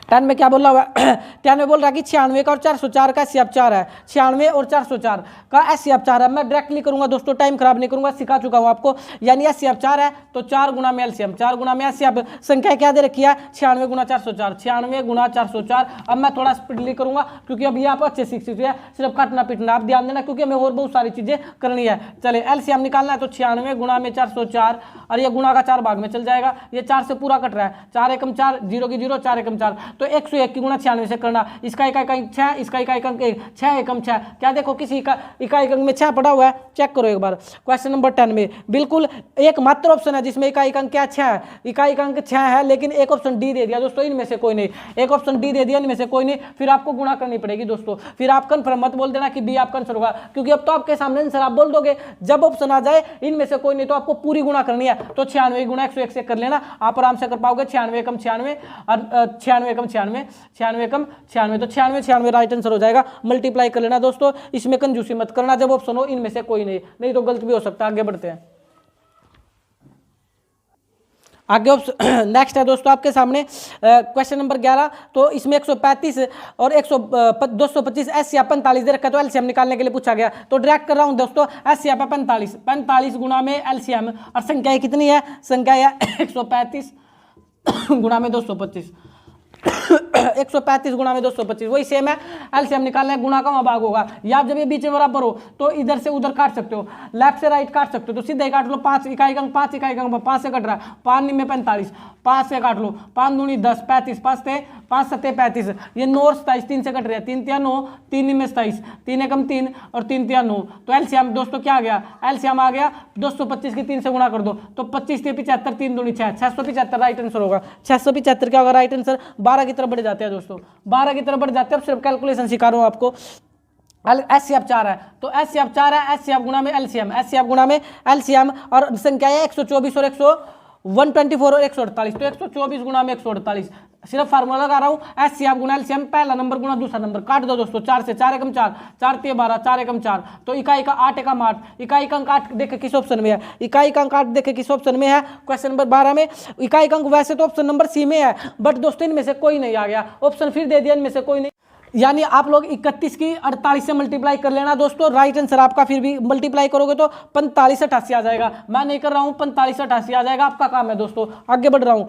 10 में क्या बोल रहा हुआ 10 में बोल रहा है कि 96 का और 404 का एससीएफ 4 है, 96 और 404 का एससीएफ 4 है। मैं डायरेक्टली करूंगा दोस्तों, टाइम खराब नहीं करूंगा, सिखा चुका हूं आपको, यानी एससीएफ 4 है तो 4 गुणा में एलसीएम, 4 गुणा में एससीएफ, संख्या क्या दे रखी है 96 गुणा 404, 96 गुणा 404। अब मैं थोड़ा स्पीडली करूंगा क्योंकि अभी आप अच्छे सीख चुके हैं, सिर्फ काटना पीटना आप ध्यान देना, क्योंकि हमें और बहुत सारी चीजें करनी है। चले एलसीएम निकालना है, तो 96 गुणा में 404 और ये गुणा का 4 भाग में चल जाएगा, ये 4 से पूरा कट रहा है, 4 एकम 4 0 की 0 4 एकम 4, तो 101 की गुणा 96 से करना, इसका इकाई अंक 6, इसका इकाई अंक 1, 6 एकम 6, क्या देखो किसी का इकाई अंक में 6 पड़ा हुआ है, चेक करो एक बार। क्वेश्चन नंबर 10 में बिल्कुल एक मात्र ऑप्शन है जिसमें इकाई अंक क्या 6 है, इकाई अंक 6 है, लेकिन एक ऑप्शन डी दे दिया दोस्तों, इनमें से कोई नहीं, एक ऑप्शन डी दे दिया इनमें से कोई नहीं, फिर आपको गुणा करनी पड़ेगी दोस्तों, फिर आप कन्फर्म मत बोल देना कि बी आपका आंसर होगा, क्योंकि अब तो आपके सामने आंसर आप बोल दोगे, जब ऑप्शन आ जाए इनमें से कोई नहीं तो आपको पूरी गुणा करनी है, तो 96 गुणा 101 से कर लेना, आप आराम से कर पाओगे, 96 एकम 96 और 96 एकम 96, 96 एकम 96, तो 96 96 राइट आंसर हो जाएगा। मल्टीप्लाई कर लेना दोस्तों, इसमें कंजूसी मत करना जब ऑप्शन हो इनमें से कोई नहीं तो गलत भी हो सकता है। आगे बढ़ते हैं, आगे ऑप्शन नेक्स्ट है दोस्तों आपके सामने क्वेश्चन नंबर 11, तो इसमें 135 और 225 एससीएफ 45 दे रखा है, तो एलसीएम निकालने के लिए पूछा गया, तो डायरेक्ट कर रहा हूं दोस्तों, एससीएफ है 45 गुणा में एलसीएम, और संख्या कितनी है, संख्या है 135 गुणा में 225 135 गुणा में 225 वही सेम है। एलसीएम निकालना है, गुणा का वहाँ भाग होगा। या जब ये बीच में बराबर हो तो इधर से उधर काट सकते हो, लेफ्ट से राइट काट सकते हो, तो सीधा ही काट लो। 5 इकाई अंक 5 इकाई अंक 5 से कट रहा है, 5 में 45, 5 से काट लो, 5 दूनी 10, 35, 5 सत्ते 35, ये 9 और 27 3 से कट रहा है, 3 तिया 9, 3 में 27, 3 एकम 3 और 3 तिया 9। तो एलसीएम दोस्तों क्या आ गया, एलसीएम आ गया 225 की 3 से गुणा कर दो तो 25 से 75, 3 दूनी 6, 675 राइट आंसर होगा। 675 क्या होगा राइट आंसर। 12 की तरफ बढ़ जाते हैं दोस्तों, 12 की तरफ बढ़ जाते हैं। अब सिर्फ कैलकुलेशन सिखा रहा हूँ आपको। एचसीएफ 4 है तो एचसीएफ 4 है, एचसीएफ गुणा में एलसीएम, एचसीएफ गुणा में एलसीएम, और संख्या है 124 और 124 और 148, तो 124 गुणा में 148। सिर्फ फार्मूला लगा रहा हूँ, एचसीएफ गुणा एलसीएम, पहला नंबर गुणा दूसरा नंबर, काट दो दोस्तों। 4 से 4 एकम 4, 4 तिया 12, 4 एकम 4, तो इकाई का 8 एकम 8, इकाई का अंक 8 देखे किस ऑप्शन में है, इकाई का अंक 8 देखे किस ऑप्शन में है, क्वेश्चन नंबर 12 में। इकाई का अंक वैसे तो ऑप्शन नंबर सी में है, बट दोस्तों इनमें से कोई नहीं आ गया, ऑप्शन फिर दे दिया इनमें से कोई नहीं, यानी आप लोग 31 की 48 से मल्टीप्लाई कर लेना दोस्तों। राइट आंसर आपका फिर भी मल्टीप्लाई करोगे तो 4588 आ जाएगा। मैं नहीं कर रहा हूं, 4588 आ जाएगा, आपका काम है दोस्तों। आगे बढ़ रहा हूं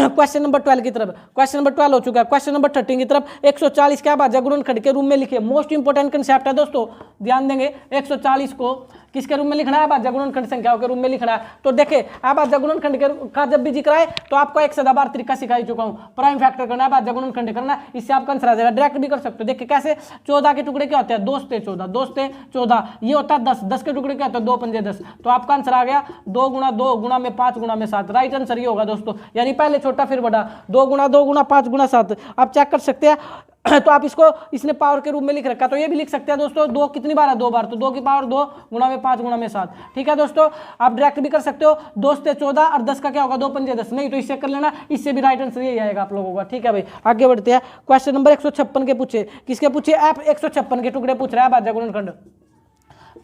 क्वेश्चन नंबर 12 की तरफ। क्वेश्चन नंबर 12 हो चुका है। क्वेश्चन नंबर 13 की तरफ 140 क्या भाज्य गुणनखंड के रूप में लिखिए। मोस्ट इंपोर्टेंट कंसेप्ट है दोस्तों, ध्यान देंगे। 140 को किसके रूप में लिखना है, भाज्य गुणनखंड संख्याओं के रूप में लिखना है। तो देखिए भाज्य गुणनखंड का जब भी जिक्र आए तो आपको एक सदाबहार तरीका सिखा चुका हूं। प्राइम फैक्टर करना है, भाज्य गुणनखंड करना है, इससे आपका आंसर आ जाएगा। डायरेक्ट भी कर सकते हो। देखिए कैसे, 14 के टुकड़े क्या होते हैं, 2 से 14, 2 से 14, ये होता है 10, 10 के टुकड़े क्या होते हैं, 2 पंजे 10, तो आपका आंसर आ गया 2 गुणा 2 गुणा में 5 गुणा में 7। राइट आंसर ये होगा दोस्तों, यानी पहले छोटा फिर बड़ा, 2 गुणा 2 गुणा 5 गुणा 7। आप चेक कर सकते हैं तो आप इसको, इसने पावर के रूप में लिख रखा, तो ये भी लिख सकते हैं दोस्तों। 2 कितनी बार है, 2 बार, तो 2 की पावर 2 गुणा में 5 गुणा में 7। ठीक है दोस्तों, आप डायरेक्ट भी कर सकते हो। 2 से 14 और 10 का क्या होगा, 2 पंजे 10, नहीं तो इससे कर लेना, इससे भी राइट आंसर यही आएगा आप लोगों का। ठीक है भाई, आगे बढ़ते हैं। क्वेश्चन नंबर 156 के पूछे, किसके पूछे, ऐप 156 के टुकड़े पूछ रहा है भाज्य गुणनखंड।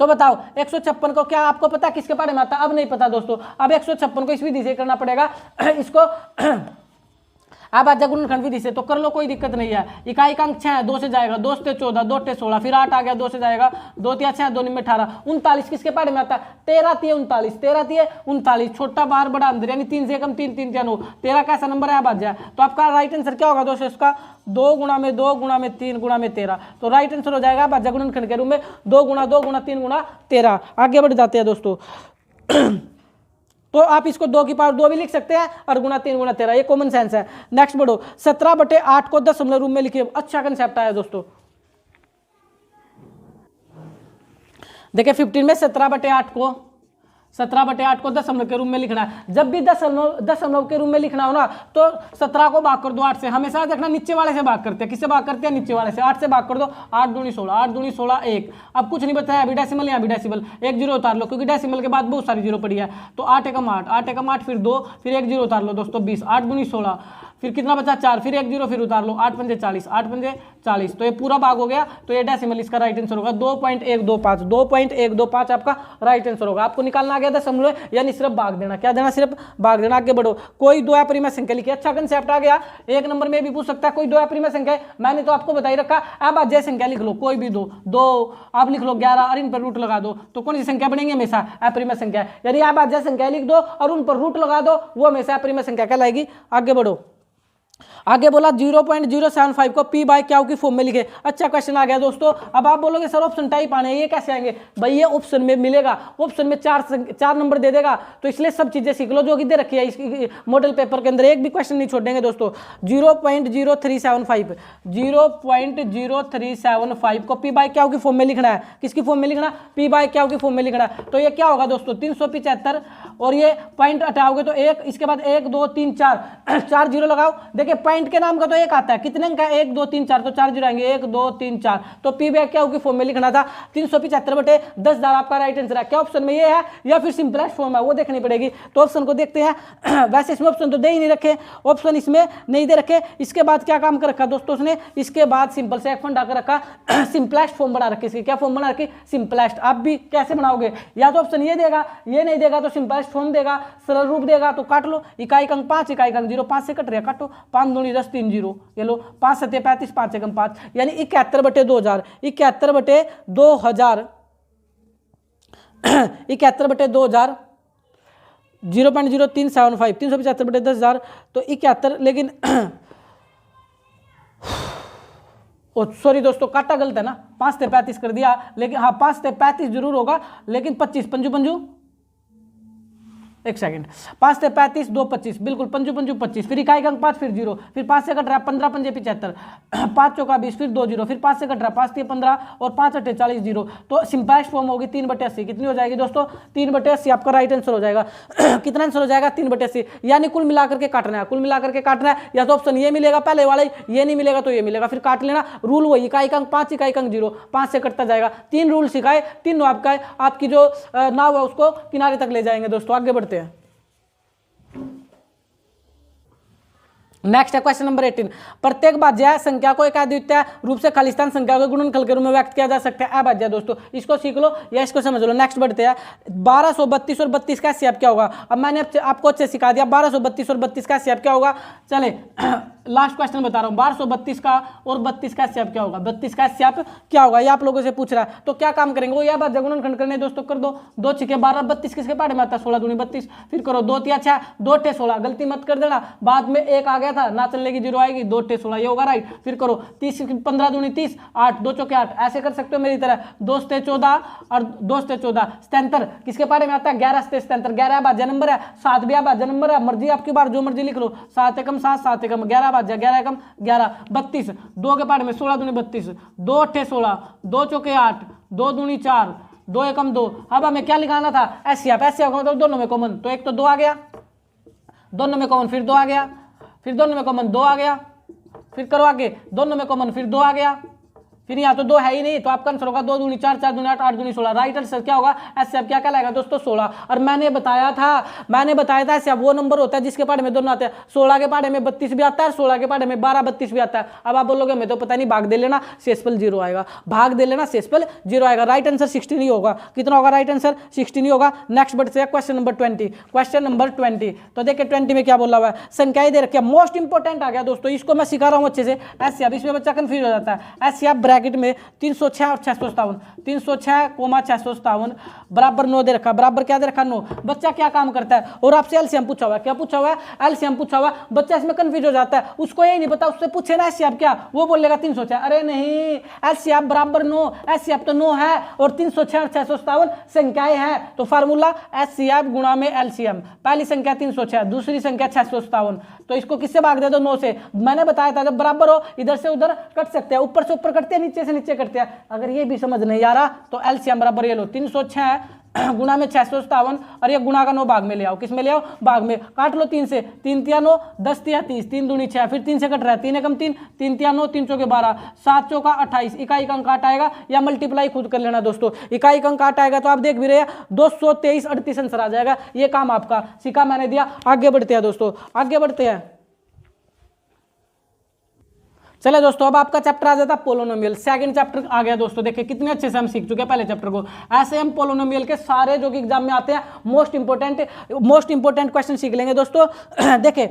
तो बताओ 156 को क्या आपको पता किसके बारे में आता, अब नहीं पता दोस्तों। अब 156 को इस विधि से करना पड़ेगा इसको आप भाज्य गुणनखंड विधि से तो कर लो, कोई दिक्कत नहीं है। इकाई का अंक 6 है, 2 से जाएगा, 2 से 14, 2 से 16, फिर 8 आ गया, 2 से जाएगा, 2 तिया 6, 2 में 18, 39 किसके बारे में आता है, 13 तिया 39, 13 तिया 39, छोटा बाहर बड़ा अंदर, यानी 3 से कम 3, 3 तिया 9, 13 कैसा नंबर है भाज्य। तो आपका राइट आंसर क्या होगा दोस्तों, इसका 2 गुणा में 2 गुणा में 3 गुणा में 13, तो राइट आंसर हो जाएगा भाज्य गुणनखंड के रूप में 2 गुणा 2 गुणा 3 गुणा 13। आगे बढ़ जाते हैं दोस्तों तो आप इसको 2 की पावर 2 भी लिख सकते हैं और गुणा 3 गुणा 13, ये कॉमन सेंस है। नेक्स्ट बढ़ो, 17/8 को दशमलव रूप में लिखिए। अच्छा कंसेप्ट आया दोस्तों। देखिए 15 में 17/8 को दशमलव के रूप में लिखना है। जब भी दशमलव के रूप में लिखना हो ना तो 17 को भाग कर दो 8 से। हमेशा देखना नीचे वाले से भाग करते हैं, किससे भाग करते हैं, नीचे वाले से। 8 से भाग कर दो, 8 दूनी 16, 8 दूनी 16 1। अब कुछ नहीं बचा, अभी डेसिमल यहाँ भी डेसिमल, 1 जीरो उतार लो क्योंकि डेसिमल के बाद बहुत सारी जीरो पड़ी है। तो 8 एकम 8, 8 एकम 8, फिर 2, फिर 1 जीरो उतार लो दोस्तों 20, 8 दूनी 16, फिर कितना बचा 4, फिर 1 जीरो फिर उतार लो, 8 पंजे 40, 8 पंजे 40, तो ये पूरा भाग हो गया। तो ये डेसिमल इसका राइट आंसर होगा 2.125, 2.125 आपका राइट आंसर होगा। आपको निकालना आ गया दशमलव, यानी सिर्फ भाग देना। क्या देना, सिर्फ भाग देना। आगे बढ़ो, कोई 2 अपरिमेय संख्या लिखिए। अच्छा कंसेप्ट आ गया, एक नंबर में भी पूछ सकता है कोई 2 अपरिमेय संख्या है। मैंने तो आपको बता ही रखा, अब अजय संख्या लिख लो, कोई भी 2 आप लिख लो 11 और इन पर रूट लगा दो, तो कौन सी संख्या बनेंगे, हमेशा अपरिमेय संख्या। यानी आप अजय संख्या लिख दो और उन पर रूट लगा दो, वो हमेशा अपरिमेय संख्या कहलाएगी। आगे बढ़ो, आगे बोला 0.075 को पी बाय क्यू की फॉर्म में लिखे। अच्छा क्वेश्चन आ गया दोस्तों। अब आप बोलोगे सर ऑप्शन टाइप आने, ये कैसे आएंगे भाई, ये ऑप्शन में मिलेगा, ऑप्शन में 4 नंबर दे देगा, तो इसलिए सब चीजें सीख लो जो कि दे रखी है इस मॉडल पेपर के अंदर। एक भी क्वेश्चन नहीं छोड़ेंगे दोस्तों। 0.0375 को पी बाय क्यू की फॉर्म में लिखना है। किसकी फॉर्म में लिखना, पी बाय क्यू की फॉर्म में लिखना है। तो ये क्या होगा दोस्तों, 375 और ये पॉइंट हटाओगे तो 1, इसके बाद 1 2 3 4 जीरो लगाओ। देखिए पॉइंट के नाम का तो 1 आता है, कितने अंक है, 1 2 3 4, तो 4 जीरो आएंगे, 1 2 3 4। तो पी बाय क्यू की फॉर्म में लिखना था 375/10,000 आपका राइट आंसर है। क्या ऑप्शन में ये है या फिर सिंपलेस्ट फॉर्म है, वो देखनी पड़ेगी। तो ऑप्शन को देखते हैं। वैसे इसमें ऑप्शन तो दे ही नहीं रखे, ऑप्शन इसमें नहीं दे रखे। इसके बाद क्या काम कर रखा दोस्तों उसने, इसके बाद सिंपल से एक फंड आकर रखा, सिंपलेस्ट फॉर्म बना रखी। इसकी क्या फॉर्म बना रखी, सिंपलेस्ट। आप भी कैसे बनाओगे, या तो ऑप्शन ये देगा, ये नहीं देगा तो सिंपलेस्ट फॉर्म देगा, सरल रूप देगा तो काट लो। इकाई अंक 5, इकाई अंक 0, 5 से कट रहा, काटो, 5 दूनी 10, 3 जीरो, ये लो, 5 सत्ते 35, 5 एकम 5, यानी 71/2000, 71/2000, 71/2000, 0.0375, 375/10,000, तो 71, लेकिन ओ सॉरी दोस्तों, काटा गलत है ना, 5 से 35 कर दिया, लेकिन हाँ 5 से 35 जरूर होगा, लेकिन 25 पंजू पंजू, एक सेकंड, 5 से 35 2 25, बिल्कुल पंजू पंजू 25, फिर इकाई का अंक 5, फिर 0, फिर 5 से कट रहा 15 पंजे 75, 5 चौका 20, फिर 2 0, फिर 5 से कट रहा 5 3 15 और 5 8 40 0। तो सिंपलेस्ट फॉर्म होगी 3/80। कितनी हो जाएगी दोस्तों? 3/80 आपका राइट आंसर हो जाएगा। कितना आंसर हो जाएगा? 3/80। यानी कुल मिलाकर के काटना है, कुल मिलाकर के काटना है, या तो ऑप्शन ये मिलेगा पहले वाला, ये नहीं मिलेगा तो ये मिलेगा, फिर काट लेना। रूल वही, इकाई का अंक 5, इकाई का अंक 0, 5 से कटता जाएगा। 3 रूल सिखाए, तीनों आपका आपकी जो नाव है उसको किनारे तक ले जाएंगे दोस्तों। आगे बढ़ते हैं। नेक्स्ट है क्वेश्चन नंबर 18। प्रत्येक भाज्य संख्या को एक अद्वितीय रूप से खालिस्तान संख्या के गुणनफल के रूप में व्यक्त किया जा सकता है। अभाज्य दोस्तों, इसको सीख लो या इसको समझ लो। नेक्स्ट बढ़ते हैं। 1232 और 32 का एचसीएफ क्या होगा? अब मैंने आपको अच्छे सिखा दिया। 1232 और 32 का एचसीएफ क्या होगा? चले लास्ट क्वेश्चन बता रहा हूँ। 1232 का और 32 का एचसीएफ क्या होगा? 32 का एचसीएफ क्या होगा, ये आप लोगों से पूछ रहा है। तो क्या काम करेंगे? वो यह बात गुणनखंड करने दोस्तों, कर दो। 2 6 12, 32 किसके पार्ट में आता है? 16 दूनी 32। फिर करो 2 3 6, 2 8 16, गलती मत कर देना, बाद में 1 आ गया था ना, चलने की 0 आएगी, 2 8 16, ये होगा राइट। फिर करो 30 15 दूनी 30, 8 2 चौके 8, ऐसे कर सकते हो मेरी तरह। 2 7 14 और 2 7 14। 77 किसके पार्ट में आता है? 11 से 77, 11 भाज्य नंबर है, 7 भी भाज्य नंबर है, मर्जी आपकी बार जो मर्जी लिख लो। 7 एकम 7, 7 एकम 11 भाज्य, 11 एकम 11। 32 2 के पार्ट में 16 दूनी 32, 2 8 16, 2 चौके 8, 2 दूनी 4, 2 एकम 2। अब हमें क्या निकालना था? एचसीएफ। एचसीएफ मतलब दोनों में कॉमन, तो एक तो 2 आ गया, दोनों में कॉमन, फिर 2 आ गया, फिर दोनों में कॉमन 2 आ गया, फिर करो आगे, दोनों में कॉमन, फिर 2 आ गया, फिर यहाँ तो 2 है ही नहीं, तो आपका आंसर होगा 2 दूनी 4, 4 दूनी 8, 8 दूनी 16। राइट आंसर क्या होगा? एचसीएफ क्या कहलाएगा दोस्तों? 16। और मैंने बताया था एचसीएफ वो नंबर होता है जिसके पार्ट में दोनों आते हैं। 16 के पार्ट में 32 भी आता है, 16 के पार्ट में 12 32 भी आता है। अब आप बोलोगे मैं तो पता नहीं, भाग दे लेना, शेषफल 0 आएगा, भाग दे लेना, शेषफल 0 आएगा। राइट आंसर 16 ही होगा। कितना होगा राइट आंसर? 16 ही होगा। नेक्स्ट बढ़ते हैं क्वेश्चन नंबर 20। क्वेश्चन नंबर 20, तो देखिए 20 में क्या बोला हुआ है? संख्याएं दे रखी है। मोस्ट इंपोर्टेंट आ गया दोस्तों, इसको मैं सिखा रहा हूँ अच्छे से। एचसीएफ, इसमें बच्चा कंफ्यूज हो जाता है। एचसीएफ ब्रैकेट में 306 और 657, 306,657 बराबर 9 दे रखा। बराबर क्या दे रखा? 9। बच्चा क्या काम करता है? और आपसे एलसीएम पूछा हुआ है। क्या पूछा हुआ है? एलसीएम पूछा हुआ है। बच्चा इसमें कंफ्यूज हो जाता है, उसको यही नहीं पता, उससे पूछे ना एचसीएफ क्या, वो बोलेगा 306। अरे नहीं, एचसीएफ बराबर 9, एचसीएफ तो 9 है और 306 और 657 संख्याएं हैं। तो फार्मूला एचसीएफ गुणा में एलसीएम। पहली संख्या 306, दूसरी संख्या 657, तो इसको किससे भाग दे दो? 9 से। मैंने बताया था जब बराबर हो इधर से उधर कट सकते हैं, ऊपर से ऊपर कटते हैं, नीचे से नीचे कटते हैं। अगर ये भी समझ नहीं आ रहा तो एलसीएम बराबर ये लो, 306 गुणा में 657 और ये गुणा का 9 भाग में ले आओ। किस में ले आओ? भाग में। काट लो 3 से, 3 3 9, 10 3 30, 3 दूनी 6, फिर 3 से कट रहा है, 3 एकम 3, 3 3 9, 3 चौके 12, 7 चौका 28। इकाई का अंक काट आएगा या मल्टीप्लाई खुद कर लेना दोस्तों। इकाई का अंक काट आएगा तो आप देख भी रहे हैं 223 38 आंसर आ जाएगा। ये काम आपका सिखा मैंने दिया। आगे बढ़ते हैं दोस्तों, आगे बढ़ते हैं। चले दोस्तों, अब आपका चैप्टर आ जाता है पोलोनोमियल। सेकंड चैप्टर आ गया दोस्तों। देखिए कितने अच्छे से हम सीख चुके हैं पहले चैप्टर को। ऐसे हम पोलोनोमियल के सारे जो कि एग्जाम में आते हैं मोस्ट इंपोर्टेंट क्वेश्चन सीख लेंगे दोस्तों। देखिए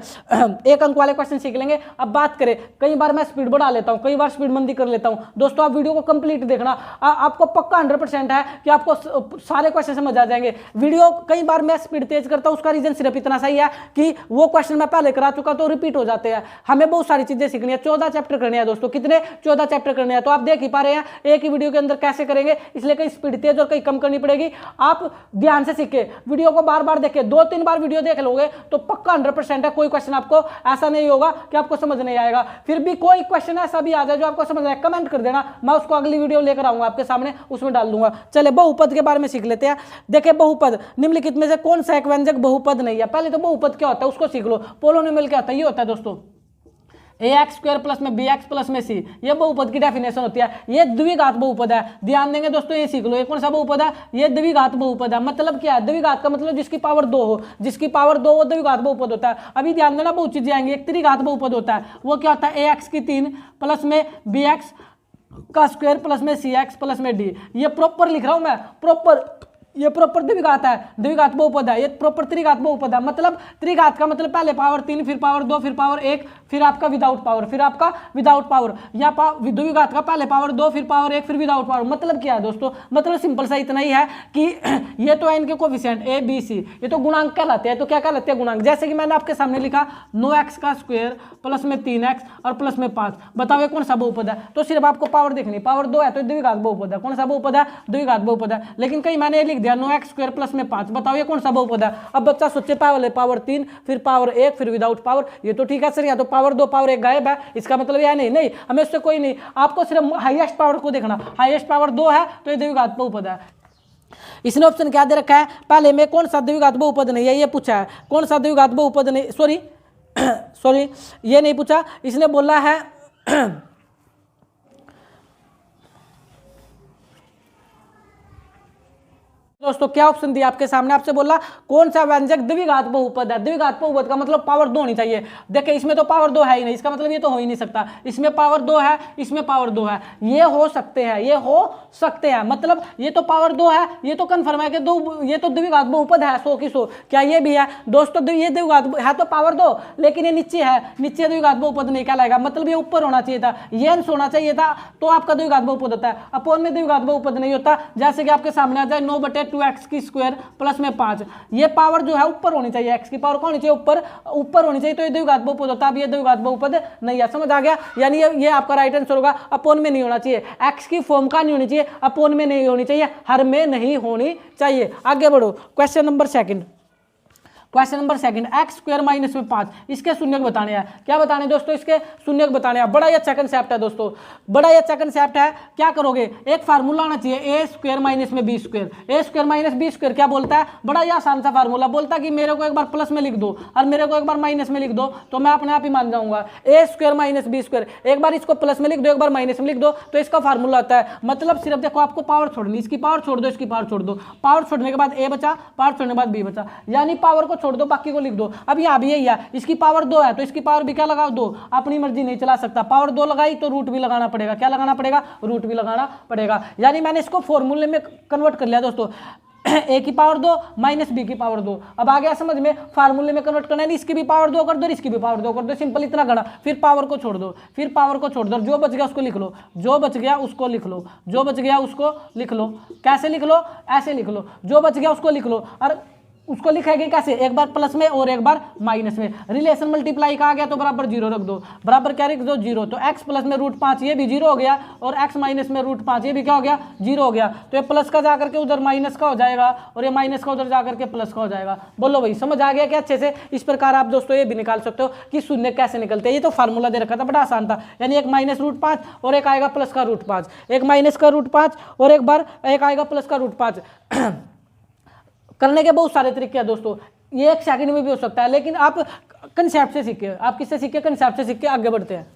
1 अंक वाले क्वेश्चन सीख लेंगे। अब बात करें, कई बार मैं स्पीड बढ़ा लेता हूँ, कई बार स्पीड मंदी कर लेता हूँ दोस्तों। आप वीडियो को कंप्लीट देखना, आपको पक्का 100% है कि आपको सारे क्वेश्चन समझ आ जाएंगे। वीडियो कई बार मैं स्पीड तेज करता हूँ, उसका रीजन सिर्फ इतना सही है कि वो क्वेश्चन मैं पहले करा चुका तो रिपीट हो जाते हैं। हमें बहुत सारी चीजें सीखनी है। 14 चैप्टर करने हैं दोस्तों। कितने? 14 चैप्टर करने हैं। तो आप देख ही पा रहे हैं एक ही वीडियो के अंदर कैसे करेंगे, इसलिए कहीं स्पीड तेज और कहीं कम करनी पड़ेगी। आप ध्यान से सीखे, वीडियो को बार बार देखें। 2-3 बार वीडियो देख लोगे तो पक्का 100% है कोई क्वेश्चन आपको ऐसा नहीं होगा कि आपको समझ नहीं आएगा। फिर भी कोई क्वेश्चन ऐसा भी आ जाए जो आपको समझ आए, कमेंट कर देना, मैं उसको अगली वीडियो लेकर आऊंगा आपके सामने, उसमें डाल दूंगा। चले बहुपद के बारे में सीख लेते हैं। देखिए बहुपद, निम्नलिखित में से कौन सा एक व्यंजक बहुपद नहीं है? पहले तो बहुपद क्या होता है उसको सीख लो। पोलोनोमियल क्या होता है? ये होता है दोस्तों ax² प्लस में bx प्लस में c, ये बहुपद की डेफिनेशन होती है। ये द्विघात बहुपद है। ध्यान देंगे दोस्तों, ये सीख लो। ये कौन सा बहुपद है? ये द्विघात बहुपद है। मतलब क्या है? द्विघात का मतलब जिसकी पावर 2 हो, जिसकी पावर 2 वो द्विघात बहुपद होता है। अभी ध्यान देना, बहुत चीजें आएंगी। एक त्रिघात बहुपद होता है, वो क्या होता है? ax की 3 प्लस में bx का स्क्वायर प्लस में cx प्लस में d। ये प्रॉपर लिख रहा हूं मैं, प्रॉपर ये प्रॉपर द्विघात है, द्विघात बहुपद है, ये प्रॉपर त्रिघात बहुपद है। मतलब त्रिघात का मतलब पहले पावर 3 फिर पावर 2 फिर पावर 1 फिर आपका विदाउट पावर फिर आपका विदाउट पावर, या द्विघात का पहले पावर 2 फिर पावर 1 फिर विदाउट पावर। मतलब क्या है दोस्तों, मतलब सिंपल सा इतना ही है कि ये तो है इनके कोफिशिएंट ए बी सी, ये तो गुणांक कहलाते हैं। तो क्या कहलाते हैं गुणांक, जैसे कि मैंने आपके सामने लिखा 9x का स्क्वायर प्लस में 3x और प्लस में 5। बताओ ये कौन सा बहुपद है, तो सिर्फ आपको पावर देखनी, पावर 2 है तो द्विघात बहुपद है। कौन सा बहुपद है, द्विघात बहुपद है। लेकिन कहीं मैंने लिख दिया 9x स्क्वायर प्लस में 5, बताओ ये कौन सा बहुपद है। अब बच्चा सोचे पहले पावर 3 फिर पावर 1 फिर विदाउट पावर, ये तो ठीक है सर, या तो पावर 2 पावर 1 गायब है, इसका मतलब यह नहीं, नहीं हमें उससे कोई नहीं, आपको सिर्फ हाईएस्ट पावर को देखना, हाईएस्ट पावर 2 है तो ये द्विघात बहुपद है। इसने ऑप्शन क्या दे रखा है, पहले में कौन सा द्विघात बहुपद नहीं है ये पूछा है, कौन सा द्विघात बहुपद नहीं, सॉरी ये नहीं पूछा, इसने बोला है दोस्तों क्या ऑप्शन दिया आपके सामने, आपसे बोला कौन सा व्यंजक द्विघात बहुपद है। द्विघात बहुपद का मतलब पावर 2 होनी चाहिए। देखिए इसमें तो पावर 2 है ही नहीं, इसका मतलब ये तो हो ही नहीं सकता। इसमें पावर 2 है, इसमें पावर 2 है, ये हो सकते हैं, ये हो सकते हैं, मतलब ये तो पावर 2 है, ये तो कन्फर्म है कि दो, ये तो द्विघात बहुपद है 100 की 100। क्या ये भी है दोस्तों, ये द्विघात है तो पावर 2, लेकिन ये नीचे है, नीचे द्विघात बहुपद नहीं कहलाएगा, मतलब ये ऊपर होना चाहिए था, ये अंश होना चाहिए था तो आपका द्विघात बहुपद होता है। अपोन में द्विघात बहुपद नहीं होता, जैसे कि आपके सामने आ जाए 9/2x की स्क्वायर प्लस में 5, ये पावर जो है ऊपर होनी चाहिए, x की पावर कौन होनी चाहिए, ऊपर होनी चाहिए, तो ये द्विघात बहुपद होता है। अब ये द्विघात बहुपद नहीं है, समझ आ गया, यानी ये आपका राइट आंसर होगा। अपोन में नहीं होना चाहिए, x की फॉर्म का नहीं होनी चाहिए, अपोन में नहीं होनी चाहिए, हर में नहीं होनी चाहिए। आगे बढ़ो, question number second, question number second, x square minus में 5, इसके शून्यक बताने हैं। क्या बताने दोस्तों, इसके शून्यक बताने हैं। बड़ा ही अच्छा कंसेप्ट है दोस्तों, बड़ा ही अच्छा कंसेप्ट है। क्या करोगे, एक फार्मूला आना चाहिए, ए स्क्वायर माइनस में बी स्क्वायर, ए स्क्वायर माइनस बी स्क्वायर क्या बोलता है, बड़ा ही आसान सा फार्मूला, बोलता है कि मेरे को एक बार प्लस में लिख दो और मेरे को एक बार माइनस में लिख दो तो मैं अपने आप ही मान जाऊंगा। ए स्क्वायर माइनस बी स्क्वायर, एक बार इसको प्लस में लिख दो एक बार माइनस में लिख दो तो इसका फार्मूला होता है। मतलब सिर्फ देखो आपको पावर छोड़नी, इसकी पावर छोड़ दो, इसकी पावर छोड़ दो, पावर छोड़ने के बाद ए बचा, पावर छोड़ने के बाद बी बचा, यानी पावर को छोड़ दो बाकी को लिख दो। अब यहाँ भी यही है, इसकी पावर 2 है तो इसकी पावर भी क्या लगाओ 2, अपनी मर्जी नहीं चला सकता, पावर 2 लगाई तो रूट भी लगाना पड़ेगा, क्या लगाना पड़ेगा, रूट भी लगाना पड़ेगा। यानी मैंने इसको फॉर्मूले में कन्वर्ट कर लिया दोस्तों, ए की पावर 2 माइनस बी की पावर 2। अब आ गया समझ में, फार्मूले में कन्वर्ट करना है, इसकी भी पावर 2 कर दो, इसकी भी पावर 2 कर दो, सिंपल इतना गणा, फिर पावर को छोड़ दो, फिर पावर को छोड़ दो, जो बच गया उसको लिख लो, जो बच गया उसको लिख लो, जो बच गया उसको लिख लो। कैसे लिख लो, ऐसे लिख लो, जो बच गया उसको लिख लो, और उसको लिखेंगे कैसे, एक बार प्लस में और एक बार माइनस में। रिलेशन मल्टीप्लाई का आ गया तो बराबर 0 रख दो, बराबर क्या रख दो 0, तो x प्लस में √5 ये भी 0 हो गया और x माइनस में √5 ये भी क्या हो गया 0 हो गया। तो ये प्लस का जाकर के उधर माइनस का हो जाएगा और ये माइनस का उधर जाकर के प्लस का हो जाएगा। बोलो भाई समझ आ गया क्या अच्छे से। इस प्रकार आप दोस्तों ये भी निकाल सकते हो कि शून्य कैसे निकलते हैं। ये तो फार्मूला दे रखा था, बड़ा आसान था, यानी एक माइनस √5 और एक आएगा प्लस का √5, एक माइनस का √5 और एक आएगा प्लस का √5। करने के बहुत सारे तरीके हैं दोस्तों, ये 1 सेकंड में भी हो सकता है, लेकिन आप कंसेप्ट से सीखे, आप किससे सीखे, कंसेप्ट से सीख के आगे बढ़ते हैं।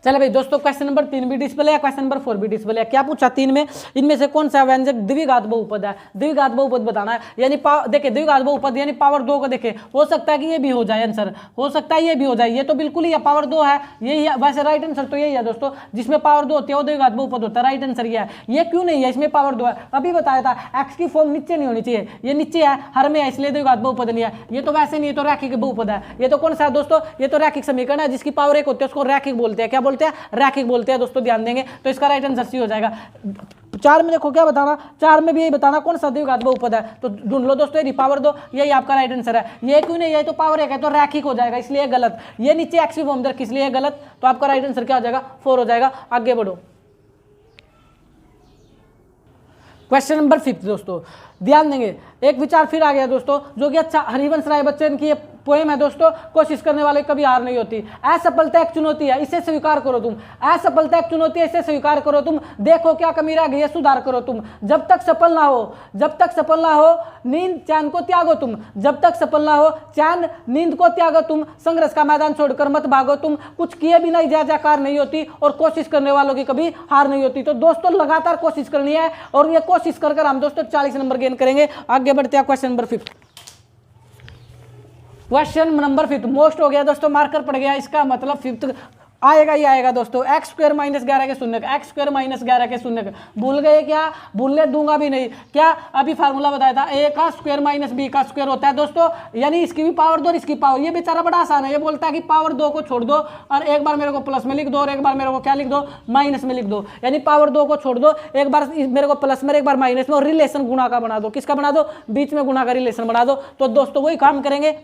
चलो भाई दोस्तों, क्वेश्चन नंबर 3 भी डिस्प्ले है, क्वेश्चन नंबर 4 भी डिस्प्ले है। क्या पूछा 3 में, इनमें से कौन सा व्यंजक द्विघात बहुपद है, द्विघात बहुपद बताना है। यानी देखिए द्विघात बहुपद यानी पावर 2 को देखे, हो सकता है कि ये भी हो जाए आंसर, हो सकता है ये भी हो जाए, ये तो बिल्कुल ही पावर 2 है, यही है वैसे राइट आंसर तो यही है दोस्तों, जिसमें पावर 2 होती है वो द्विघात बहुपद होता है, राइट आंसर ये है। ये क्यों नहीं है, इसमें पावर 2 है, अभी बताया था एक्स की फॉर्म नीचे नहीं होनी चाहिए, ये नीचे है, हर में है, इसलिए द्विघात बहुपद नहीं है। ये तो वैसे नहीं, ये तो रैखिक बहुपद है। ये तो कौन सा है दोस्तों, ये तो रैखिक समीकरण है, जिसकी पावर 1 होती है उसको रैखिक बोलते हैं। क्या बोलते हैं, रैखिक बोलते हैं दोस्तों, ध्यान देंगे तो इसका राइट आंसर सी हो जाएगा। 4 में देखो क्या बताना, 4 में भी यही बताना कौन सा द्विघात बहुपद है, तो ढूंढ लो दोस्तों, ये पावर 2 यही आपका राइट आंसर है। ये क्यों नहीं है, तो पावर 1 है तो रैखिक हो जाएगा, इसलिए गलत। ये नीचे एक्स की फॉर्म रखी इसलिए गलत, तो आपका राइट आंसर क्या हो जाएगा 4 हो जाएगा। आगे बढ़ो, क्वेश्चन नंबर 5 दोस्तों, ध्यान देंगे, एक विचार फिर आ गया दोस्तों, जो कि अच्छा हरिवंश राय बच्चन की पोएम है दोस्तों, कोशिश करने वाले कभी हार नहीं होती। असफलता एक चुनौती है, इसे स्वीकार करो तुम, असफलता एक चुनौती है, इसे स्वीकार करो तुम, देखो क्या कमी रह गई है, सुधार करो तुम, जब तक सफल ना हो, जब तक सफल ना हो नींद चैन को त्यागो तुम, जब तक सफल ना हो चैन नींद को त्यागो तुम, संघर्ष का मैदान छोड़कर मत भागो तुम, कुछ किए बिना जय जयकार नहीं होती और कोशिश करने वालों की कभी हार नहीं होती। तो दोस्तों लगातार कोशिश करनी है और ये कोशिश कर हम दोस्तों 40 नंबर गेन करेंगे। आगे बढ़ते हैं question number 5। Question number 5 most हो गया दोस्तों, मार्कर पड़ गया, इसका मतलब 5th आएगा ही आएगा दोस्तों। एक्स स्क्वायर माइनस 11 के शून्य, एक्स स्क्वायर माइनस 11 के शून्य। भूल गए क्या? भूलने दूंगा भी नहीं। क्या अभी फार्मूला बताया था, ए का स्क्वायर माइनस बी का स्क्वायर होता है दोस्तों, यानी इसकी भी पावर 2 और इसकी पावर। ये बेचारा बड़ा आसान है, ये बोलता है कि पावर 2 को छोड़ दो और एक बार मेरे को प्लस में लिख दो और एक बार मेरे को क्या लिख दो, माइनस में लिख दो। यानी पावर 2 को छोड़ दो, एक बार मेरे को प्लस में एक बार माइनस में, और रिलेशन गुणा का बना दो। किसका बना दो? बीच में गुणा का रिलेशन बना दो। तो दोस्तों वही काम करेंगे,